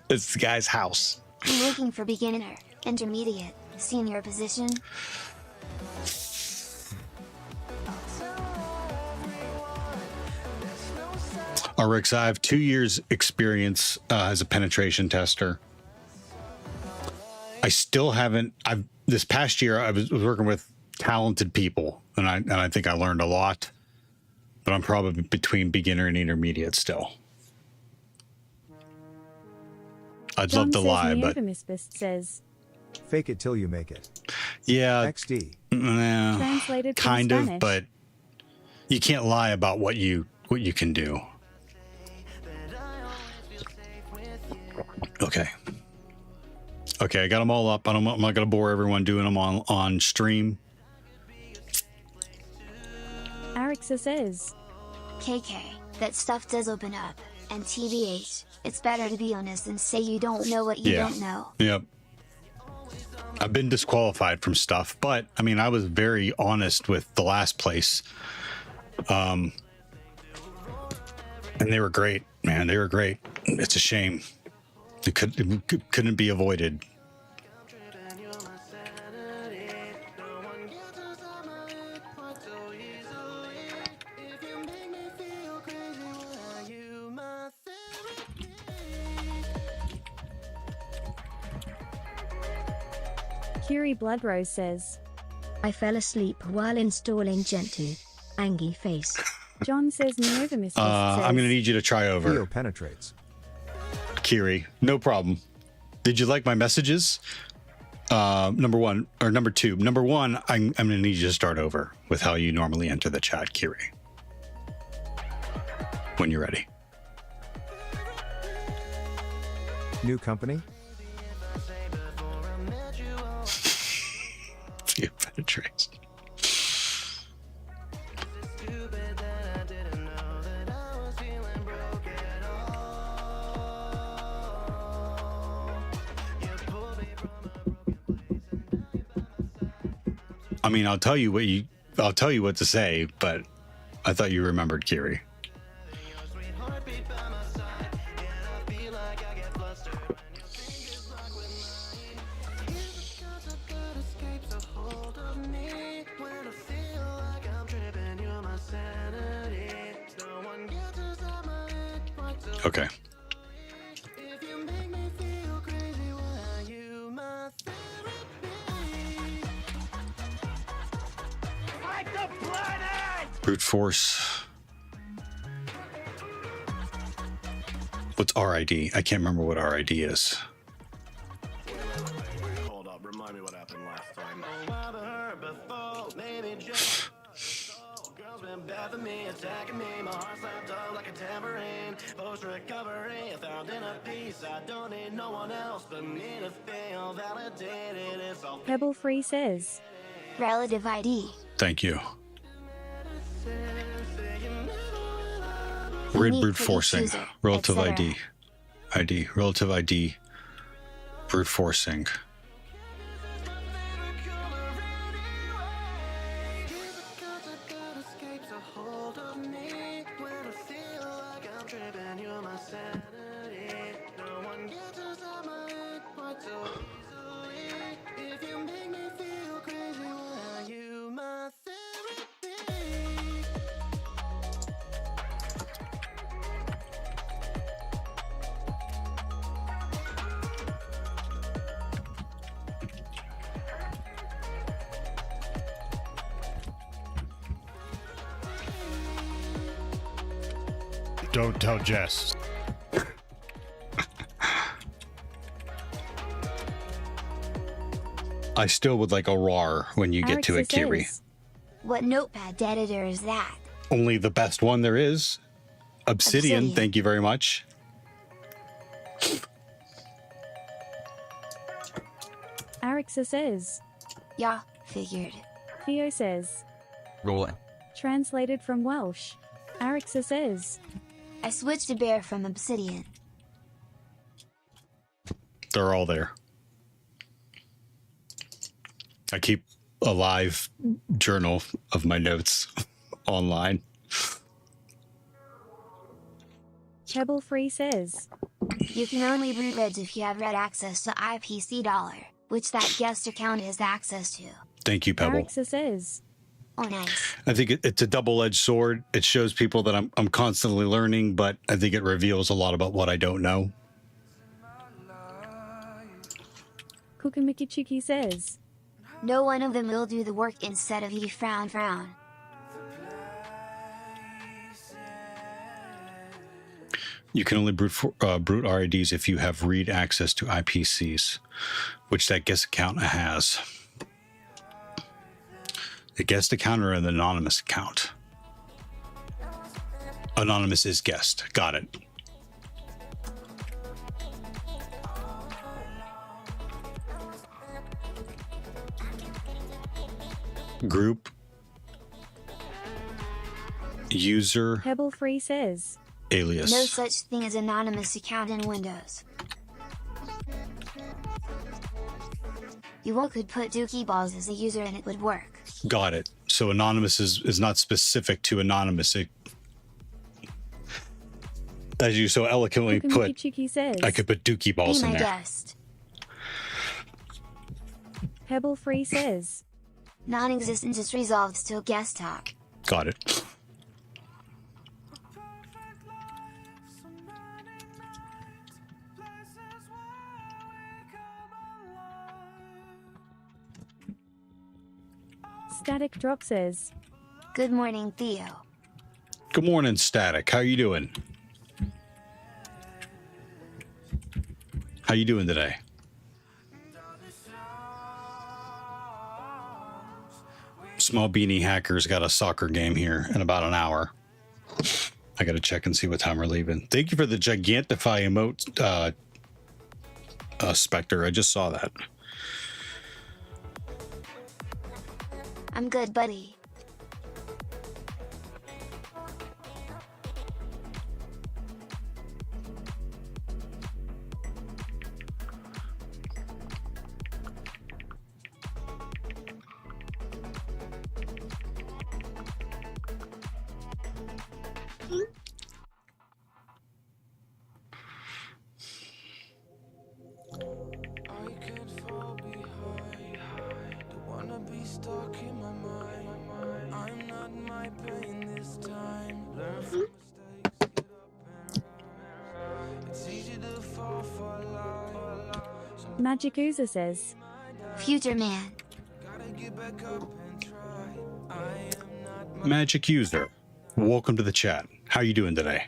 It's the guy's house." I'm looking for beginner, intermediate, senior position. Rix, I have 2 years experience as a penetration tester. I still haven't. This past year I was working with talented people, and I think I learned a lot. But I'm probably between beginner and intermediate still. I'd love to lie, but says, fake it till you make it. Yeah, XD. Translated from kind of, Spanish. but you can't lie about what you can do. Okay. Okay, I got them all up. I'm not going to bore everyone doing them on stream. Arixa says, KK, that stuff does open up, and TBH, it's better to be honest and say you don't know what you don't know. Yep. I've been disqualified from stuff, but I mean, I was very honest with the last place. And they were great, man. They were great. It's a shame. It couldn't be avoided. Curie Bloodrose says, I fell asleep while installing Gentoo. Angie face. John says Neovimus says, I'm going to need you to try over. Theo penetrates. Kiri, no problem. Did you like my messages? Number one, or number two. Number one, I'm going to need you to start over with how you normally enter the chat, Kiri. When you're ready. New company? Theo penetrates. I mean, I'll tell you what to say, but I thought you remembered Kiri. Okay. Brute force. What's RID? I can't remember what RID is. Hold up, remind forced recovery, found inner peace. I don't need no one else but me to feel validated. It's all Pebble Free says. Relative ID. Thank you. Rid Unique brute for each forcing. user, Relative etc. ID. Relative ID. Brute forcing. Don't tell Jess. I still would like a RAR when you get to it, Kiri. What notepad editor is that? Only the best one there is. Obsidian. Thank you very much. Arixa says. Yeah, figured. Theo says. Rolling. Translated from Welsh. Arixa says. I switched to Bear from Obsidian. They're all there. I keep a live journal of my notes online. Pebble Free says. You can only root reds if you have red access to IPC $, which that guest account has access to. Thank you, Pebble. Arixa says. Oh, nice. I think it's a double-edged sword. It shows people that I'm constantly learning, but I think it reveals a lot about what I don't know. Kukamikichiki says. No one of them will do the work instead of you frown frown. You can only brute RIDs if you have read access to IPCs, which that guest account has. The guest account or an anonymous account? Anonymous is guest. Got it. Group. User. Pebble Free says. Alias. No such thing as anonymous account in Windows. You could put Dookie Balls as a user and it would work. Got it. So anonymous is not specific to anonymous. As you so eloquently put, says, I could put Dookie Balls Be in my there. guest. Pebble Free says. Non-existent just resolves to guest talk. Got it. Static Drop says. Good morning, Theo. Good morning, Static. How you doing? How you doing today? Small Beanie Hacker's got a soccer game here in about an hour. I got to check and see what time we're leaving. Thank you for the Gigantify emote, Spectre. I just saw that. I'm good, buddy. Magic User says. Future man. Magic User, welcome to the chat. How you doing today?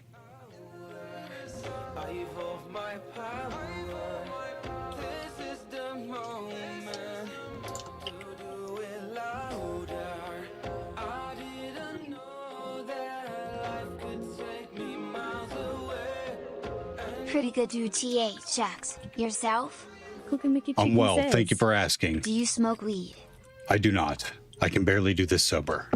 pretty good through TA checks. Yourself? I'm well, thank you for asking. Do you smoke weed? I do not. I can barely do this sober.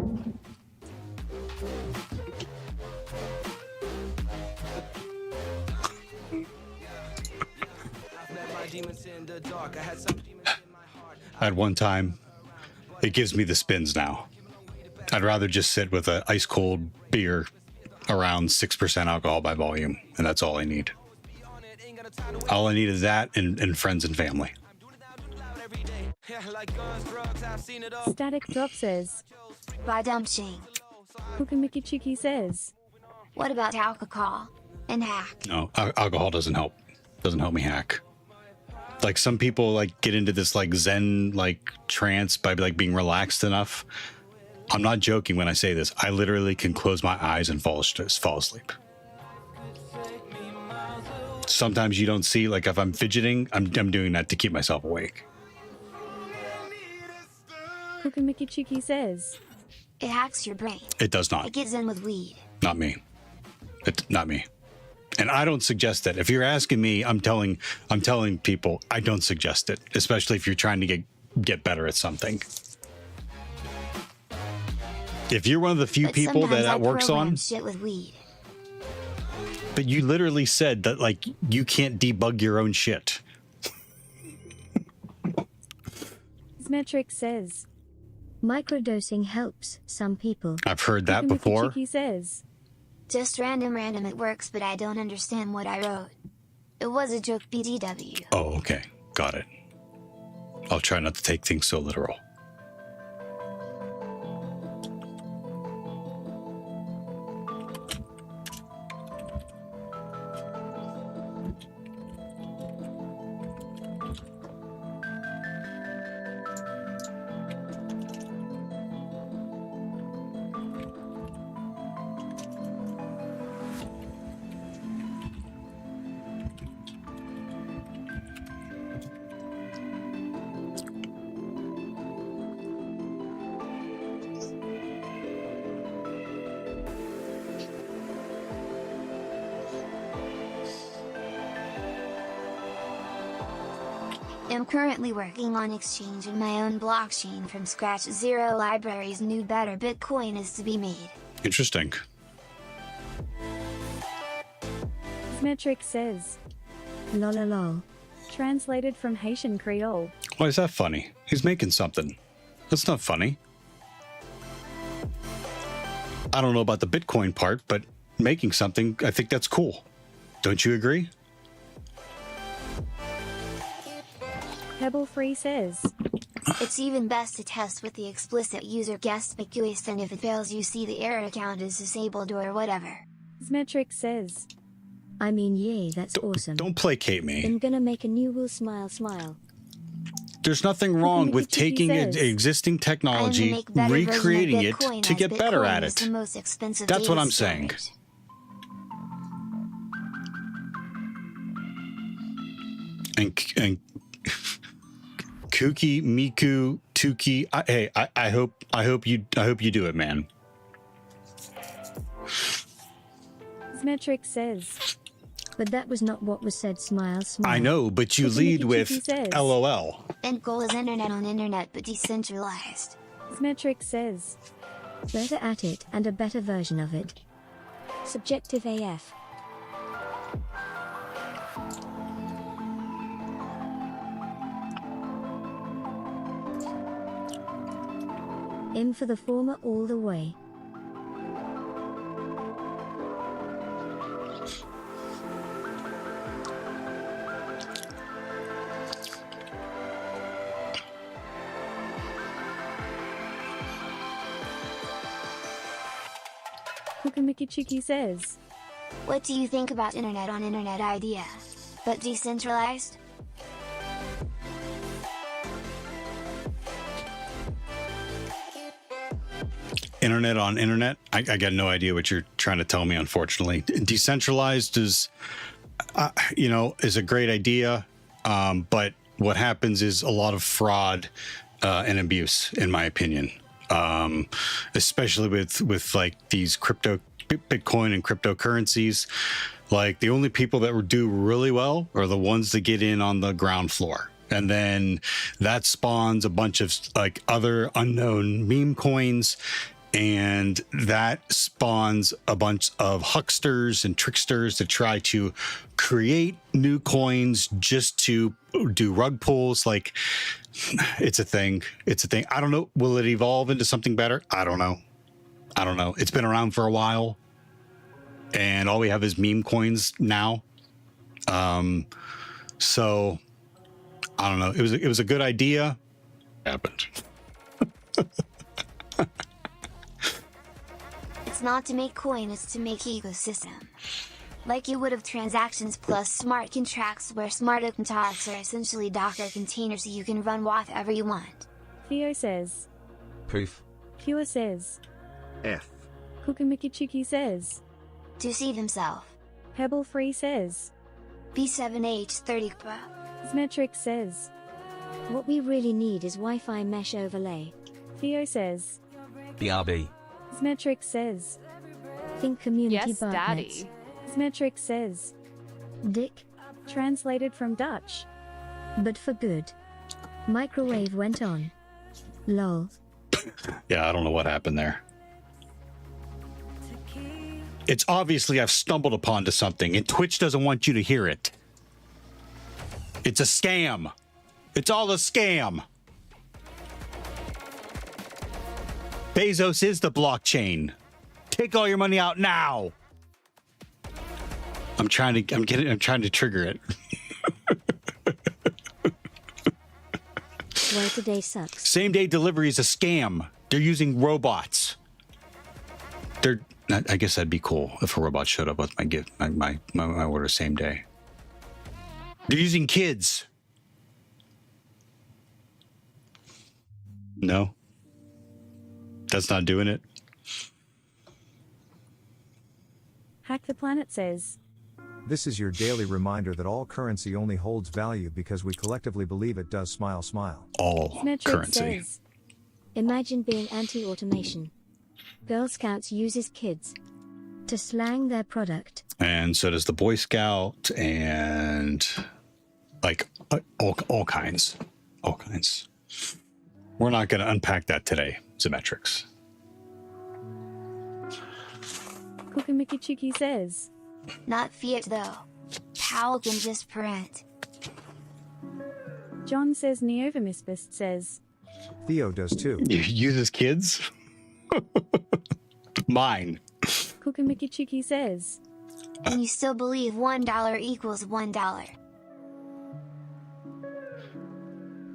At one time, it gives me the spins now. I'd rather just sit with an ice cold beer around 6% alcohol by volume, and that's all I need. All I need is that and friends and family. Static Drop says. By dumping. Hukamikichiki says. What about alcohol and hack? No, alcohol doesn't help. Doesn't help me hack. Like some people like get into this like Zen like trance by like being relaxed enough. I'm not joking when I say this. I literally can close my eyes and fall asleep. Sometimes you don't see, like if I'm fidgeting, I'm doing that to keep myself awake. Hukamikichiki says. It hacks your brain. It does not. It gets in with weed. Not me. Not me. And I don't suggest that. If you're asking me, I'm telling people I don't suggest it, especially if you're trying to get better at something. If you're one of the few people that works on shit with weed. But you literally said that like you can't debug your own shit. Metric says. Microdosing helps some people. I've heard that before. Says. Just random it works, but I don't understand what I wrote. It was a joke, BTW. Oh, okay. Got it. I'll try not to take things so literal. I'm currently working on exchanging my own blockchain from scratch. Zero libraries. New better Bitcoin is to be made. Interesting. Metric says. Lol. Translated from Haitian Creole. Why is that funny? He's making something. That's not funny. I don't know about the Bitcoin part, but making something, I think that's cool. Don't you agree? Pebble Free says. It's even best to test with the explicit user guest speculist, and if it fails you see the error account is disabled or whatever. Metric says. I mean, yay, that's awesome. Don't placate me. I'm gonna make a new will smile. There's nothing wrong with taking existing technology, recreating it to get better at it. That's what I'm saying. And Kuki, Miku, Tuki. Hey, I hope you do it, man. Metric says. But that was not what was said. Smile. I know, but you lead with LOL. End goal is internet on internet, but decentralized. Metric says. Better at it and a better version of it. Subjective AF. In for the former all the way. Hukamikichiki says. What do you think about internet on internet idea? But decentralized? Internet on internet? I got no idea what you're trying to tell me, unfortunately. Decentralized is, is a great idea. But what happens is a lot of fraud and abuse, in my opinion. Especially with like these Bitcoin and cryptocurrencies, like the only people that would do really well are the ones that get in on the ground floor. And then that spawns a bunch of like other unknown meme coins, and that spawns a bunch of hucksters and tricksters to try to create new coins just to do rug pulls. Like, it's a thing. It's a thing. I don't know. Will it evolve into something better? I don't know. It's been around for a while, and all we have is meme coins now. So I don't know. It was a good idea. Happened. It's not to make coin, it's to make ecosystem. Like you would have transactions plus smart contracts, where smart contracts are essentially Docker containers so you can run whatever you want. Theo says. Proof. Pure says. F. Kukamikichiki says. Deceive himself. Pebble Free says. B7H30. Smetric says. What we really need is Wi-Fi mesh overlay. Theo says. BRB. Smetric says. Think community Yes, botnets. Daddy. Smetric says. Dick. Translated from Dutch. But for good. Microwave went on. Lol. Yeah, I don't know what happened there. It's obviously I've stumbled upon to something, and Twitch doesn't want you to hear it. It's a scam. It's all a scam. Bezos is the blockchain. Take all your money out now. I'm trying to trigger it. Well, today sucks. Same day delivery is a scam. They're using robots. I guess that'd be cool if a robot showed up with my gift, my order same day. They're using kids. No. That's not doing it. Hack the Planet says. This is your daily reminder that all currency only holds value because we collectively believe it does. Smile, smile. All Smetric currency. says. Imagine being anti-automation. Girl Scouts uses kids to slang their product. And so does the Boy Scout, and like all kinds. All kinds. We're not going to unpack that today, Symmetrics. Kukamikichiki says. Not Fiat though. Powell can just print. John says Neovermispist says. Theo does too. You uses kids? Mine. Kukamikichiki says. And you still believe $1 equals $1.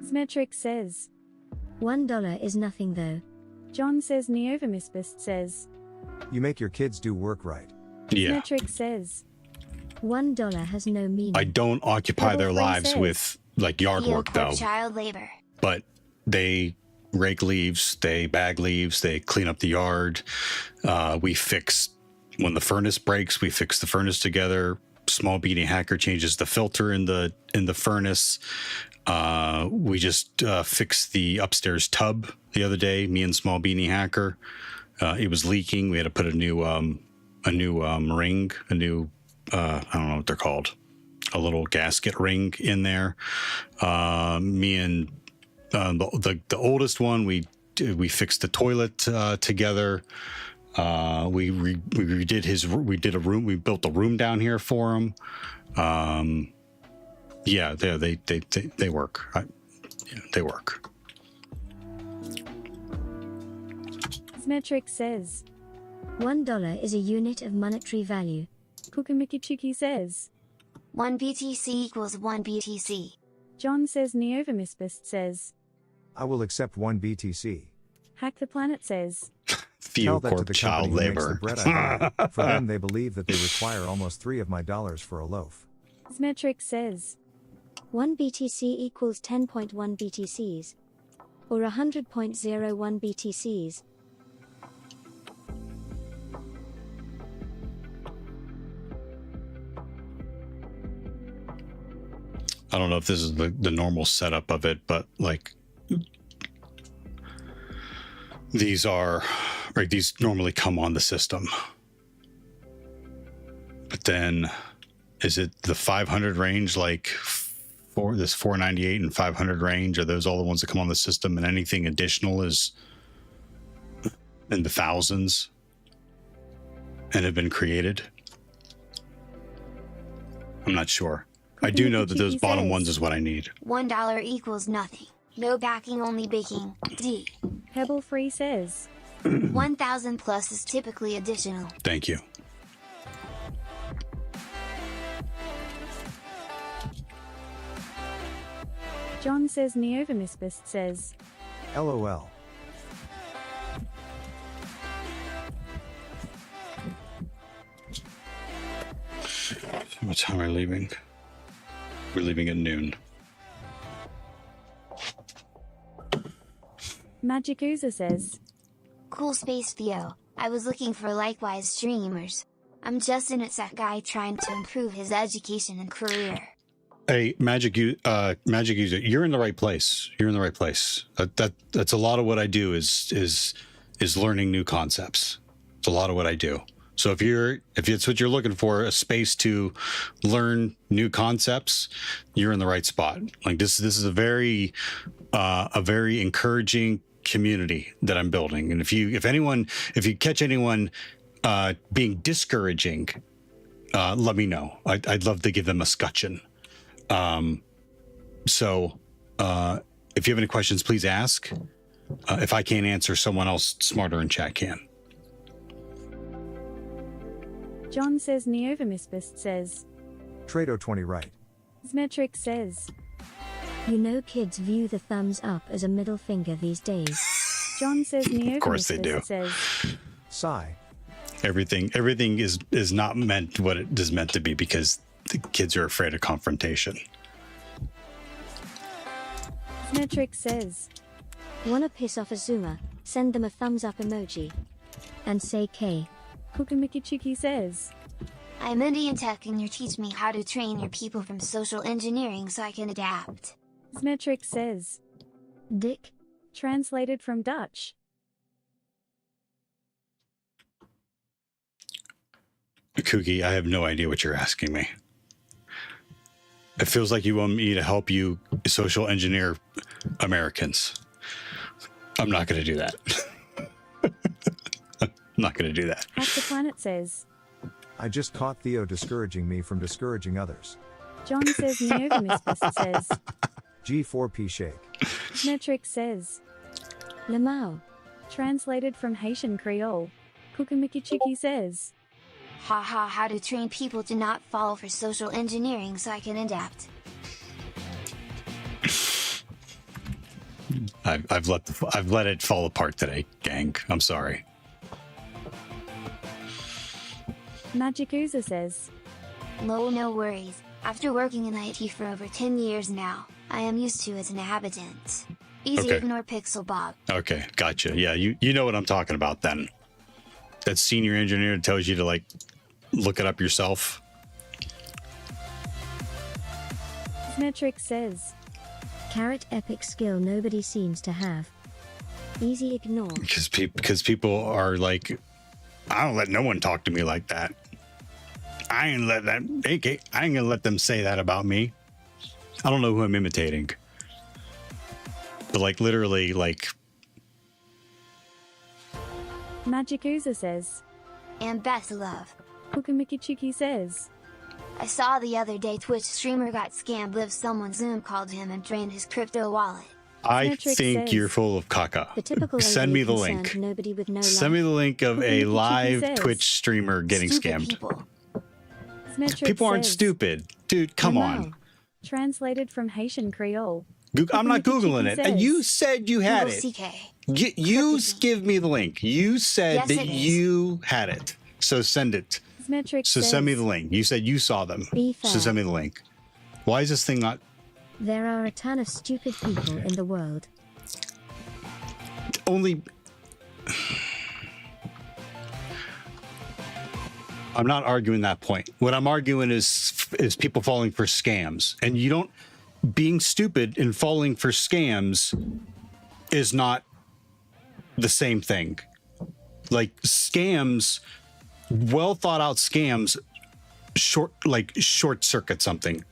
Smetric says. $1 is nothing though. John says Neovermispist says. You make your kids do work right. Yeah. Smetric says. $1 has no meaning. I don't occupy their Pebble Free lives says. with like yard Theo work for though. child labor. But they rake leaves, they bag leaves, they clean up the yard. We fix, when the furnace breaks, we fix the furnace together. Small Beanie Hacker changes the filter in the furnace. We just fixed the upstairs tub the other day, me and Small Beanie Hacker. It was leaking. We had to put a new ring, I don't know what they're called, a little gasket ring in there. Me and the oldest one, we fixed the toilet together. We did a room. We built a room down here for him. Yeah, they work. They work. Smetric says. $1 is a unit of monetary value. Kukamikichiki says. 1 BTC equals 1 BTC. John says Neovermispist says. I will accept 1 BTC. Hack the Planet says. Tell that to Theocorp the child company who makes the labor. bread I buy. For them, they believe that they require almost 3 of my dollars for a loaf. Smetric says. 1 BTC equals 10.1 BTCs. Or 100.01 BTCs. I don't know if this is the normal setup of it, but like these normally come on the system. But then, is it the 500 range, like for this 498 and 500 range? Are those all the ones that come on the system, and anything additional is in the thousands and have been created? I'm not sure. I do know that those bottom ones is what I need. $1 equals nothing. No backing, only baking. D. Pebble Free says 1000 plus is typically additional. Thank you. John says Neovamisbist says LOL. What time are we leaving? We're leaving at noon. Magic Oozer says Cool space Theo. I was looking for likewise streamers. I'm just an tech guy trying to improve his education and career. Hey, Magic User, you're in the right place. You're in the right place. That's a lot of what I do is learning new concepts. It's a lot of what I do. So if it's what you're looking for, a space to learn new concepts, you're in the right spot. Like this is a very encouraging community that I'm building. And if you catch anyone being discouraging, let me know. I'd love to give them a scutcheon. So if you have any questions, please ask. If I can't answer, someone else smarter in chat can. John says Neovamisbist says Trado20 right. Zmetric says You know kids view the thumbs up as a middle finger these days. John says Neovamisbist Of course they do. says Sigh. Everything is not meant what it is meant to be because the kids are afraid of confrontation. Zmetric says Wanna piss off a Zoomer? Send them a thumbs up emoji. And say K. Kukamikichuki says I'm Indian tech and you teach me how to train your people from social engineering so I can adapt. Zmetric says Dick. Translated from Dutch. Cookie, I have no idea what you're asking me. It feels like you want me to help you social engineer Americans. I'm not going to do that. I'm not going to do that. Hack the Planet says I just caught Theo discouraging me from discouraging others. John says Neovamisbist says G4P shake. Zmetric says Lamau. Translated from Haitian Creole. Kukamikichuki says Haha, how to train people to not fall for social engineering so I can adapt. I've let it fall apart today, gang. I'm sorry. Magic Oozer says No worries. After working in IT for over 10 years now, I am used to its inhabitants. Easy to ignore Pixel Bob. Okay, gotcha. Yeah, you know what I'm talking about then. That senior engineer tells you to like look it up yourself. Zmetric says Carrot epic skill nobody seems to have. Easy ignore. Because people are like, I don't let no one talk to me like that. I ain't gonna let them say that about me. I don't know who I'm imitating. But like literally like Magic Oozer says And best love. Kukamikichuki says I saw the other day Twitch streamer got scammed. Live someone Zoom called him and drained his crypto wallet. I think you're full of caca. Send me the link. Nobody with no Send me the link of a live says, Twitch streamer getting scammed. Zmetric People aren't says, stupid. Dude, come on. Translated from Haitian Creole. I'm not Googling it. Says, You said you had it. You give me the link. You said Yes, that it is. you had it. So send it. Zmetric So says, send me the link. You said you saw them. Be So fair. send me the link. Why is this thing not... There are a ton of stupid people in the world. Only... I'm not arguing that point. What I'm arguing is people falling for scams. And you don't... Being stupid and falling for scams is not the same thing. Like scams, well thought out scams short circuit something.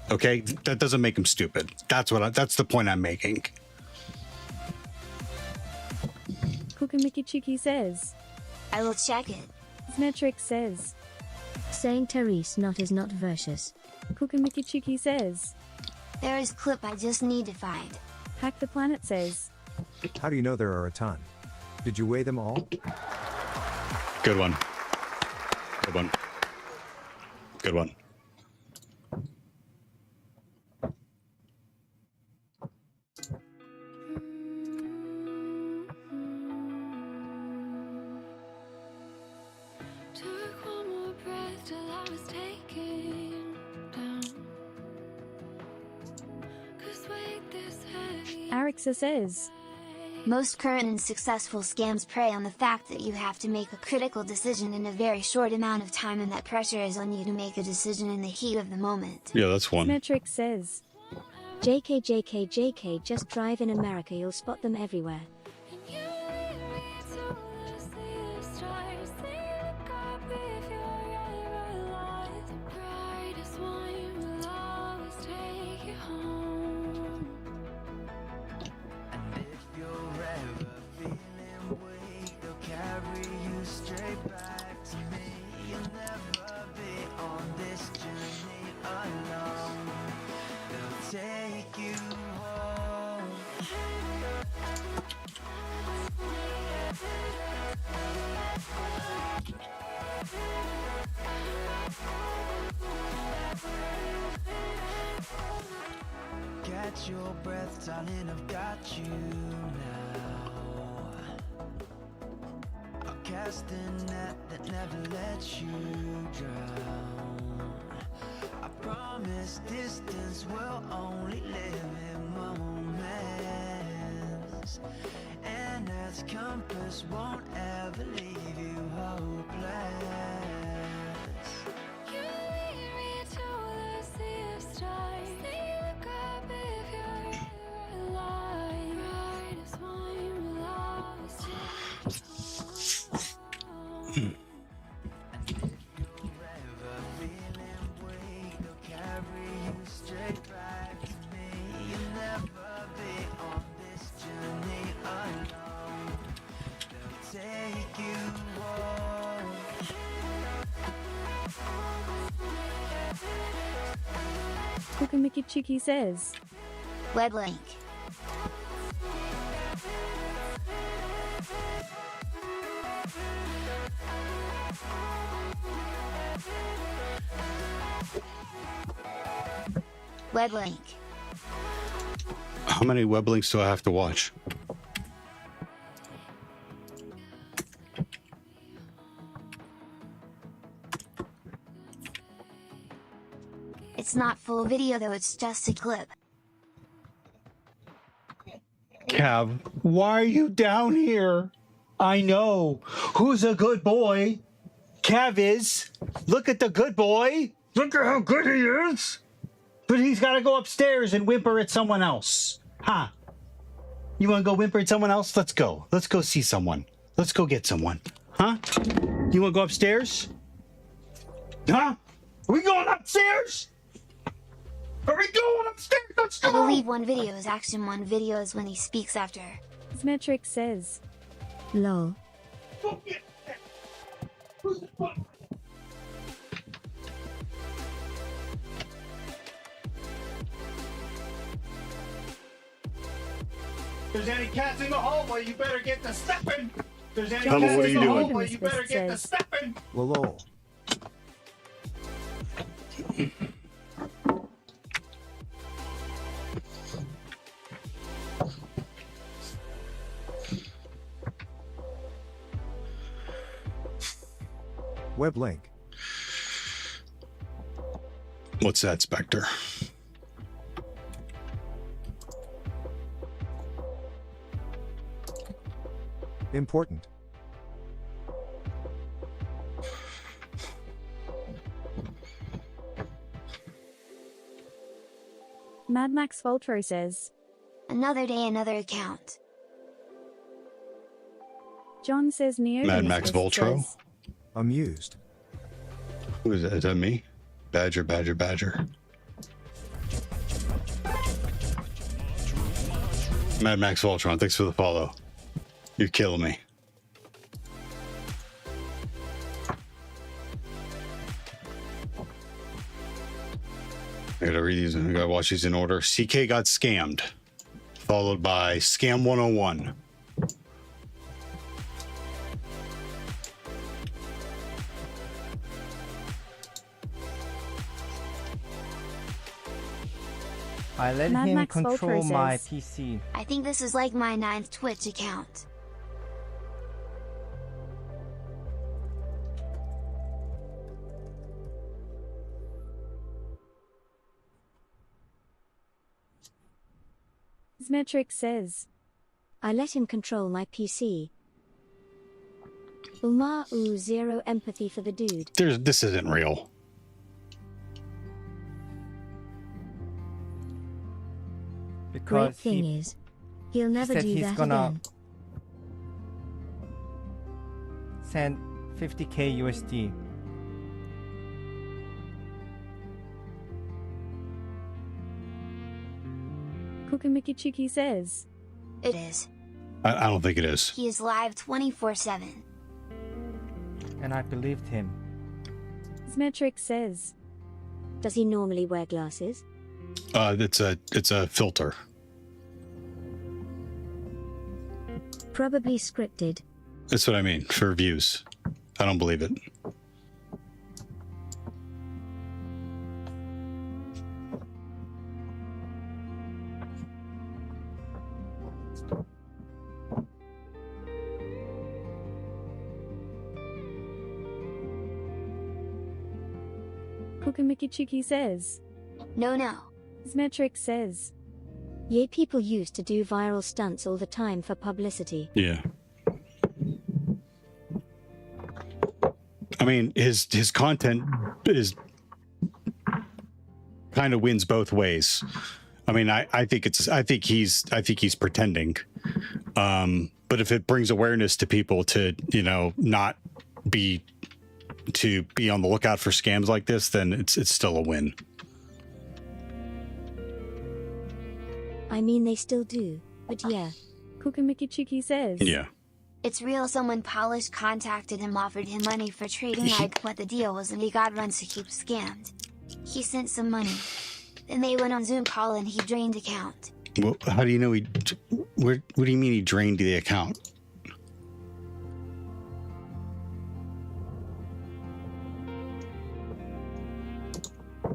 Okay, that doesn't make him stupid. That's the point I'm making. Kukumikichiki says. I will check it. Smetric says. Saying Therese not is not versus. Kukumikichiki says. There is clip I just need to find. Hack the Planet says. How do you know there are a ton? Did you weigh them all? Good one. Good one. Good one. Took one more breath till I was taken down. 'Cause weight this heavy. Arixa says. Most current and successful scams prey on the fact that you have to make a critical decision in a very short amount of time, and that pressure is on you to make a decision in the heat of the moment. Yeah, that's one. Smetric says. JK, JK, JK, just drive in America, you'll spot them everywhere. Catch your breath, darling, I've got you now. I'll cast a net that never lets you drown. I promise distance will only live in moments, and Earth's compass won't ever leave you hopeless. You lead me to the sea of stars. Look up if you're alive. Brightest one will always take. And if you're ever feeling weak, they'll carry you straight back to me. You'll never be on this journey alone. They'll take you home. Kukumikichiki says. Web link. Web link. How many web links do I have to watch? It's not full video though, it's just a clip. Cav, why are you down here? I know. Who's a good boy? Cav is. Look at the good boy. Look at how good he is. But he's got to go upstairs and whimper at someone else. Huh? You want to go whimper at someone else? Let's go. Let's go see someone. Let's go get someone. Huh? You want to go upstairs? Huh? Are we going upstairs? Are we going upstairs? Let's go. I believe one video is action, one video is when he speaks after. Smetric says. Lol. If there's any cats in the hallway, you better get to stepping. If there's any Tell me, cats what are in you the doing? hallway, you better get to stepping. Lol. Web link. What's that, Spectre? Important. Mad Max Voltro says. Another day, another account. John says Neo. Mad Max Voltro? Amused. Who is that? Is that me? Badger. Mad Max Voltron, thanks for the follow. You're killing me. I gotta read these. I gotta watch these in order. CK got scammed, followed by Scam 101. I let Mad him Max control Vulture my says, PC. I think this is like my 9th Twitch account. Zmetric says, I let him control my PC. Umar, zero empathy for the dude. This isn't real. Great thing is, he'll never do that again. Send 50k USD. Kukamikachiki says, It is. I don't think it is. He is live 24/7. And I believed him. Zmetric says, Does he normally wear glasses? It's a filter. Probably scripted. That's what I mean for views. I don't believe it. Kukamikachiki says, No. Zmetric says, Yeah, people used to do viral stunts all the time for publicity. Yeah. I mean, his content is kind of wins both ways. I mean, I think he's pretending. But if it brings awareness to people to, not be on the lookout for scams like this, then it's still a win. I mean, they still do, but yeah. Kukamikachiki says, Yeah. It's real. Someone polished contacted him, offered him money for trading like what the deal was, and he got run so he scammed. He sent some money. Then they went on Zoom call and he drained account. Well, how do you know what do you mean he drained the account?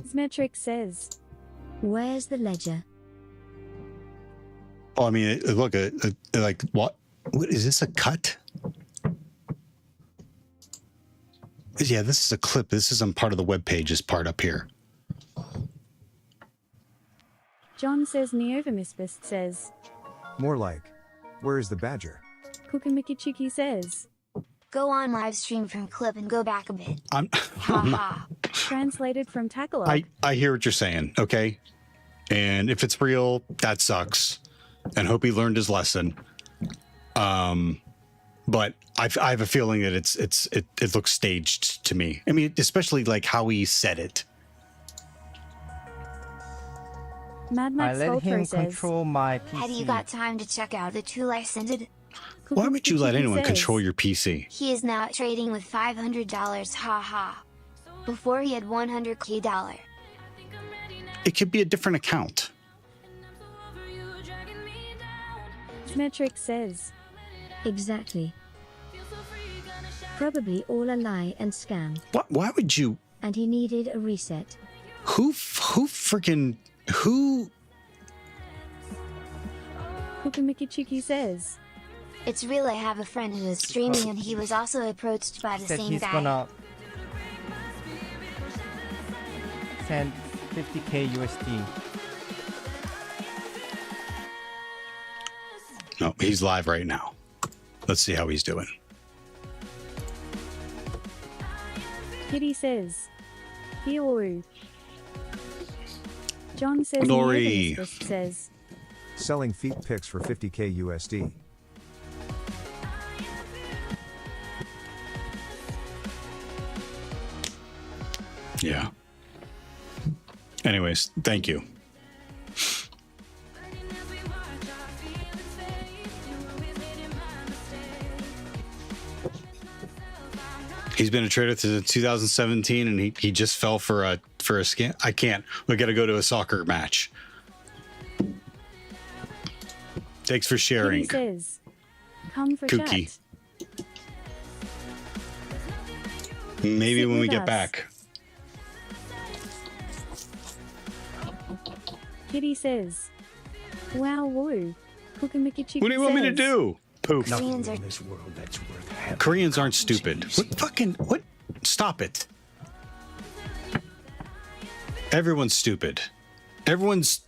Zmetric says, Where's the ledger? Oh, I mean, look, like, what is this, a cut? Yeah, this is a clip. This isn't part of the web page's part up here. John says, Neovimisbist says, More like, where is the badger? Kukamikachiki says, Go on live stream from clip and go back a bit. Translated from Tagalog. I hear what you're saying, okay? And if it's real, that sucks. And hope he learned his lesson. But I have a feeling that it looks staged to me. I mean, especially like how he said it. Mad Max I let Vulture him says, control my PC. Have you got time to check out the tool I sent it? Why would you let Kukamikachiki anyone says, control your PC? He is now trading with $500, Before he had $100K. It could be a different account. Zmetric says, Exactly. Probably all a lie and scam. Why would you? And he needed a reset. Who? Kukamikachiki says, It's real. I have a friend who is streaming and he was also approached by the Said same he's guy. gonna send 50k USD. No, he's live right now. Let's see how he's doing. Kitty says, Hioru. John says, Glory. Neovimisbist says, Selling feet pics for 50k USD. Yeah. Anyways, thank you. He's been a trader since 2017, and he just fell for a scam. I can't. We got to go to a soccer match. Thanks for sharing. Kitty says, come for Kooky. chat. Maybe Sit when we with get us. back. Kitty says, wow, woo. Kukamiki What do you want me to do? Poof. Koreans are Koreans aren't stupid. What? Stop it. Everyone's stupid. Everyone's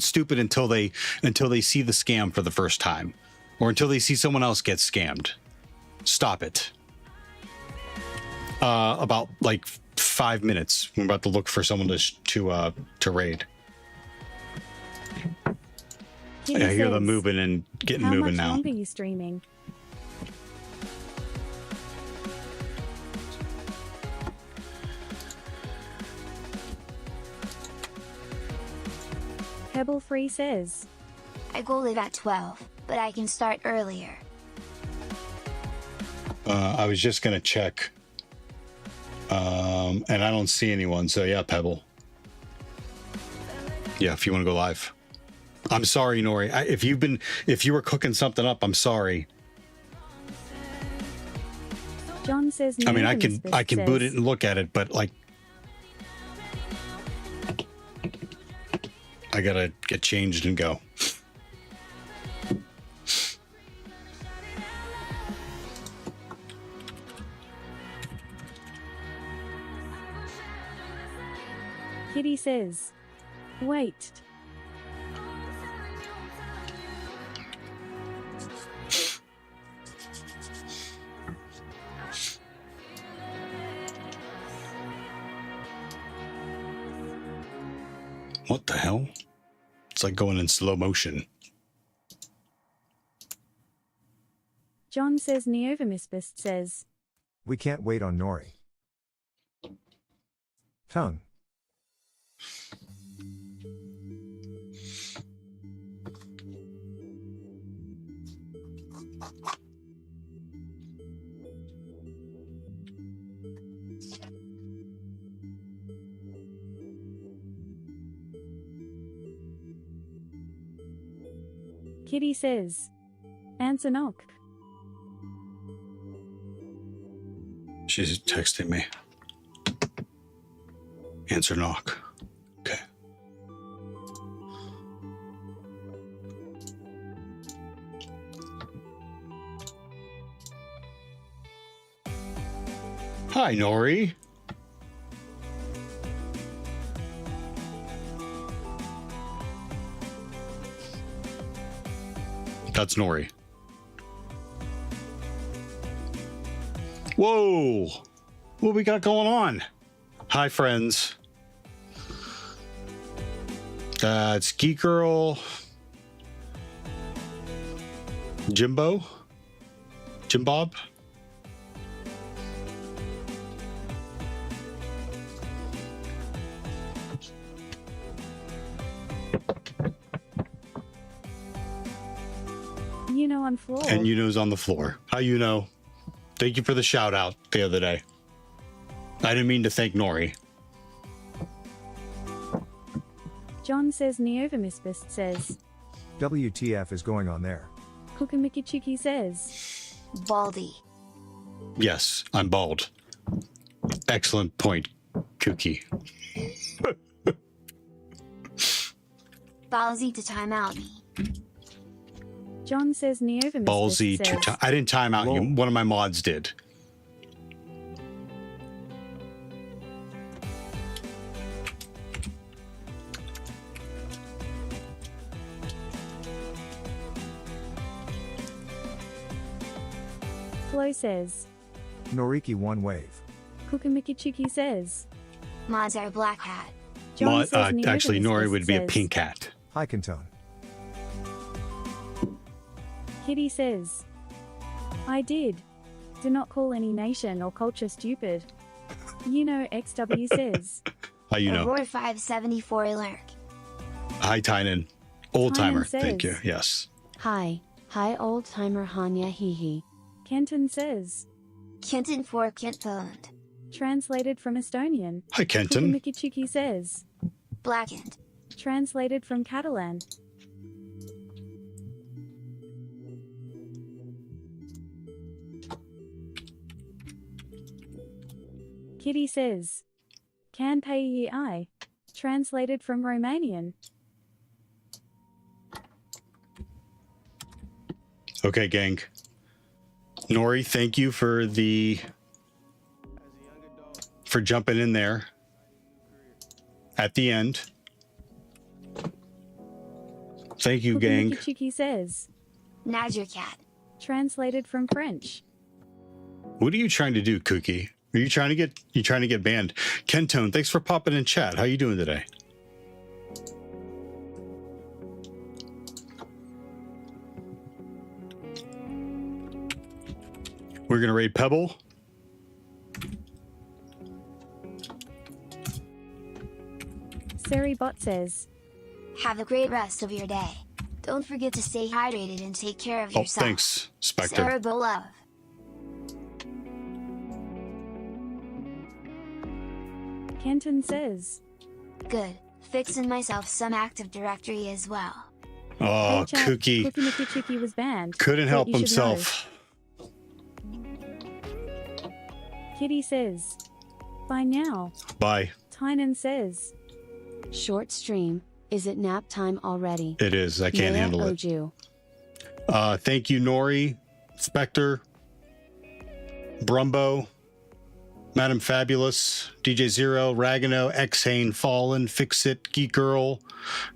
stupid until they see the scam for the first time, or until they see someone else get scammed. Stop it. About like 5 minutes. I'm about to look for someone to raid. Kitty I hear says, them moving and getting how moving much now. longer are you streaming? Pebble Free says, I go live at 12, but I can start earlier. I was just gonna check, and I don't see anyone. So yeah, Pebble. Yeah, if you want to go live. I'm sorry, Nori. If you were cooking something up, I'm sorry. John says, I mean, I can Neotimus boot says, it and look at it, but like, I gotta get changed and go. Kitty says, wait. What the hell? It's like going in slow motion. John says, Neovimisbist says, We can't wait on Nori. Tongue. Kitty says, answer knock. She's texting me. Answer knock. Okay. Hi, Nori. That's Nori. Whoa! What we got going on? Hi, friends. It's Geek Girl. Jimbo? Jimbob? You know on floor. And Yuno's on the floor. Hi, Yuno. Thank you for the shout out the other day. I didn't mean to thank Nori. John says, Neovimisbist says, WTF is going on there? Kukamiki says, Baldy. Yes, I'm bald. Excellent point, Kooky. Ballsy to time out me. John says, Neovimisbist Ballsy says, to time. I didn't time out you. One of my mods did. Flo says, Noriki one wave. Kukamiki says, Mods are black hat. John Mod, says, actually, Nori would be a says, pink cat. Hi, Cantone. Kitty says, I did. Do not call any nation or culture stupid. You know XW says. How you know? Aurora 574 lurk. Hi, Tynan. Old timer. Tynan Thank you. says. Yes. Hi old timer Hanya hee. Kenton says. Kenton for Kentphoned. Translated from Estonian. Hi, Kenton. Mikichiki says. Blackened. Translated from Catalan. Kitty says. Can pay ye I. Translated from Romanian. Okay, gang. Nori, thank you for jumping in there at the end. Thank you, gang. Mikichiki says. Nadger cat. Translated from French. What are you trying to do, Cookie? Are you trying to get banned? Kentone, thanks for popping in chat. How you doing today? We're gonna raid Pebble. Seribot says. Have a great rest of your day. Don't forget to stay hydrated and take care of yourself. Oh, thanks, Spectre. Sarah Love. Kenton says. Good. Fixing myself some Active Directory as well. Oh, Hey, chat, Cookie. Cookie Mikichiki was banned. Couldn't Thought help you should himself. know. Kitty says. Bye now. Bye. Tynan says. Short stream. Is it nap time already? It is. I can't Maya handle it. Oju. Thank you, Nori, Spectre, Brumbo, Madam Fabulous, DJ Zero, Ragano, Xhane, Fallen, Fixit, Geek Girl,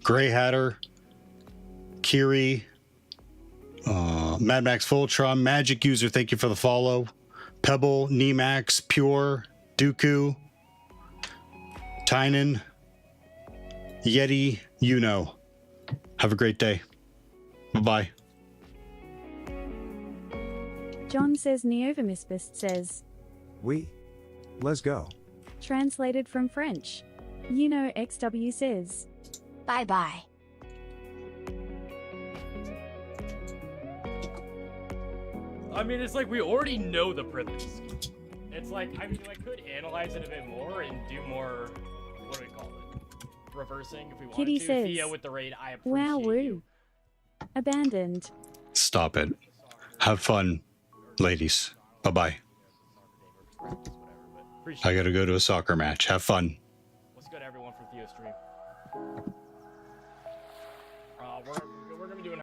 Grey Hatter, Kiri, Mad Max Voltron, Magic User, thank you for the follow, Pebble, Nemax, Pure, Dooku, Tynan, Yeti, you know. Have a great day. Bye-bye. John says Neovamisbist says. Let's go. Translated from French. You know XW says. Bye bye. I mean, it's like we already know the privilege. It's like, I mean, I could analyze it a bit more and do more, what do we call it? Reversing if we wanted Kitty to. says. Theo with the raid, I appreciate Wow woo. you. Abandoned. Stop it. Have fun, ladies. Bye-bye. I gotta go to a soccer match. Have fun. Let's go to everyone for Theo stream.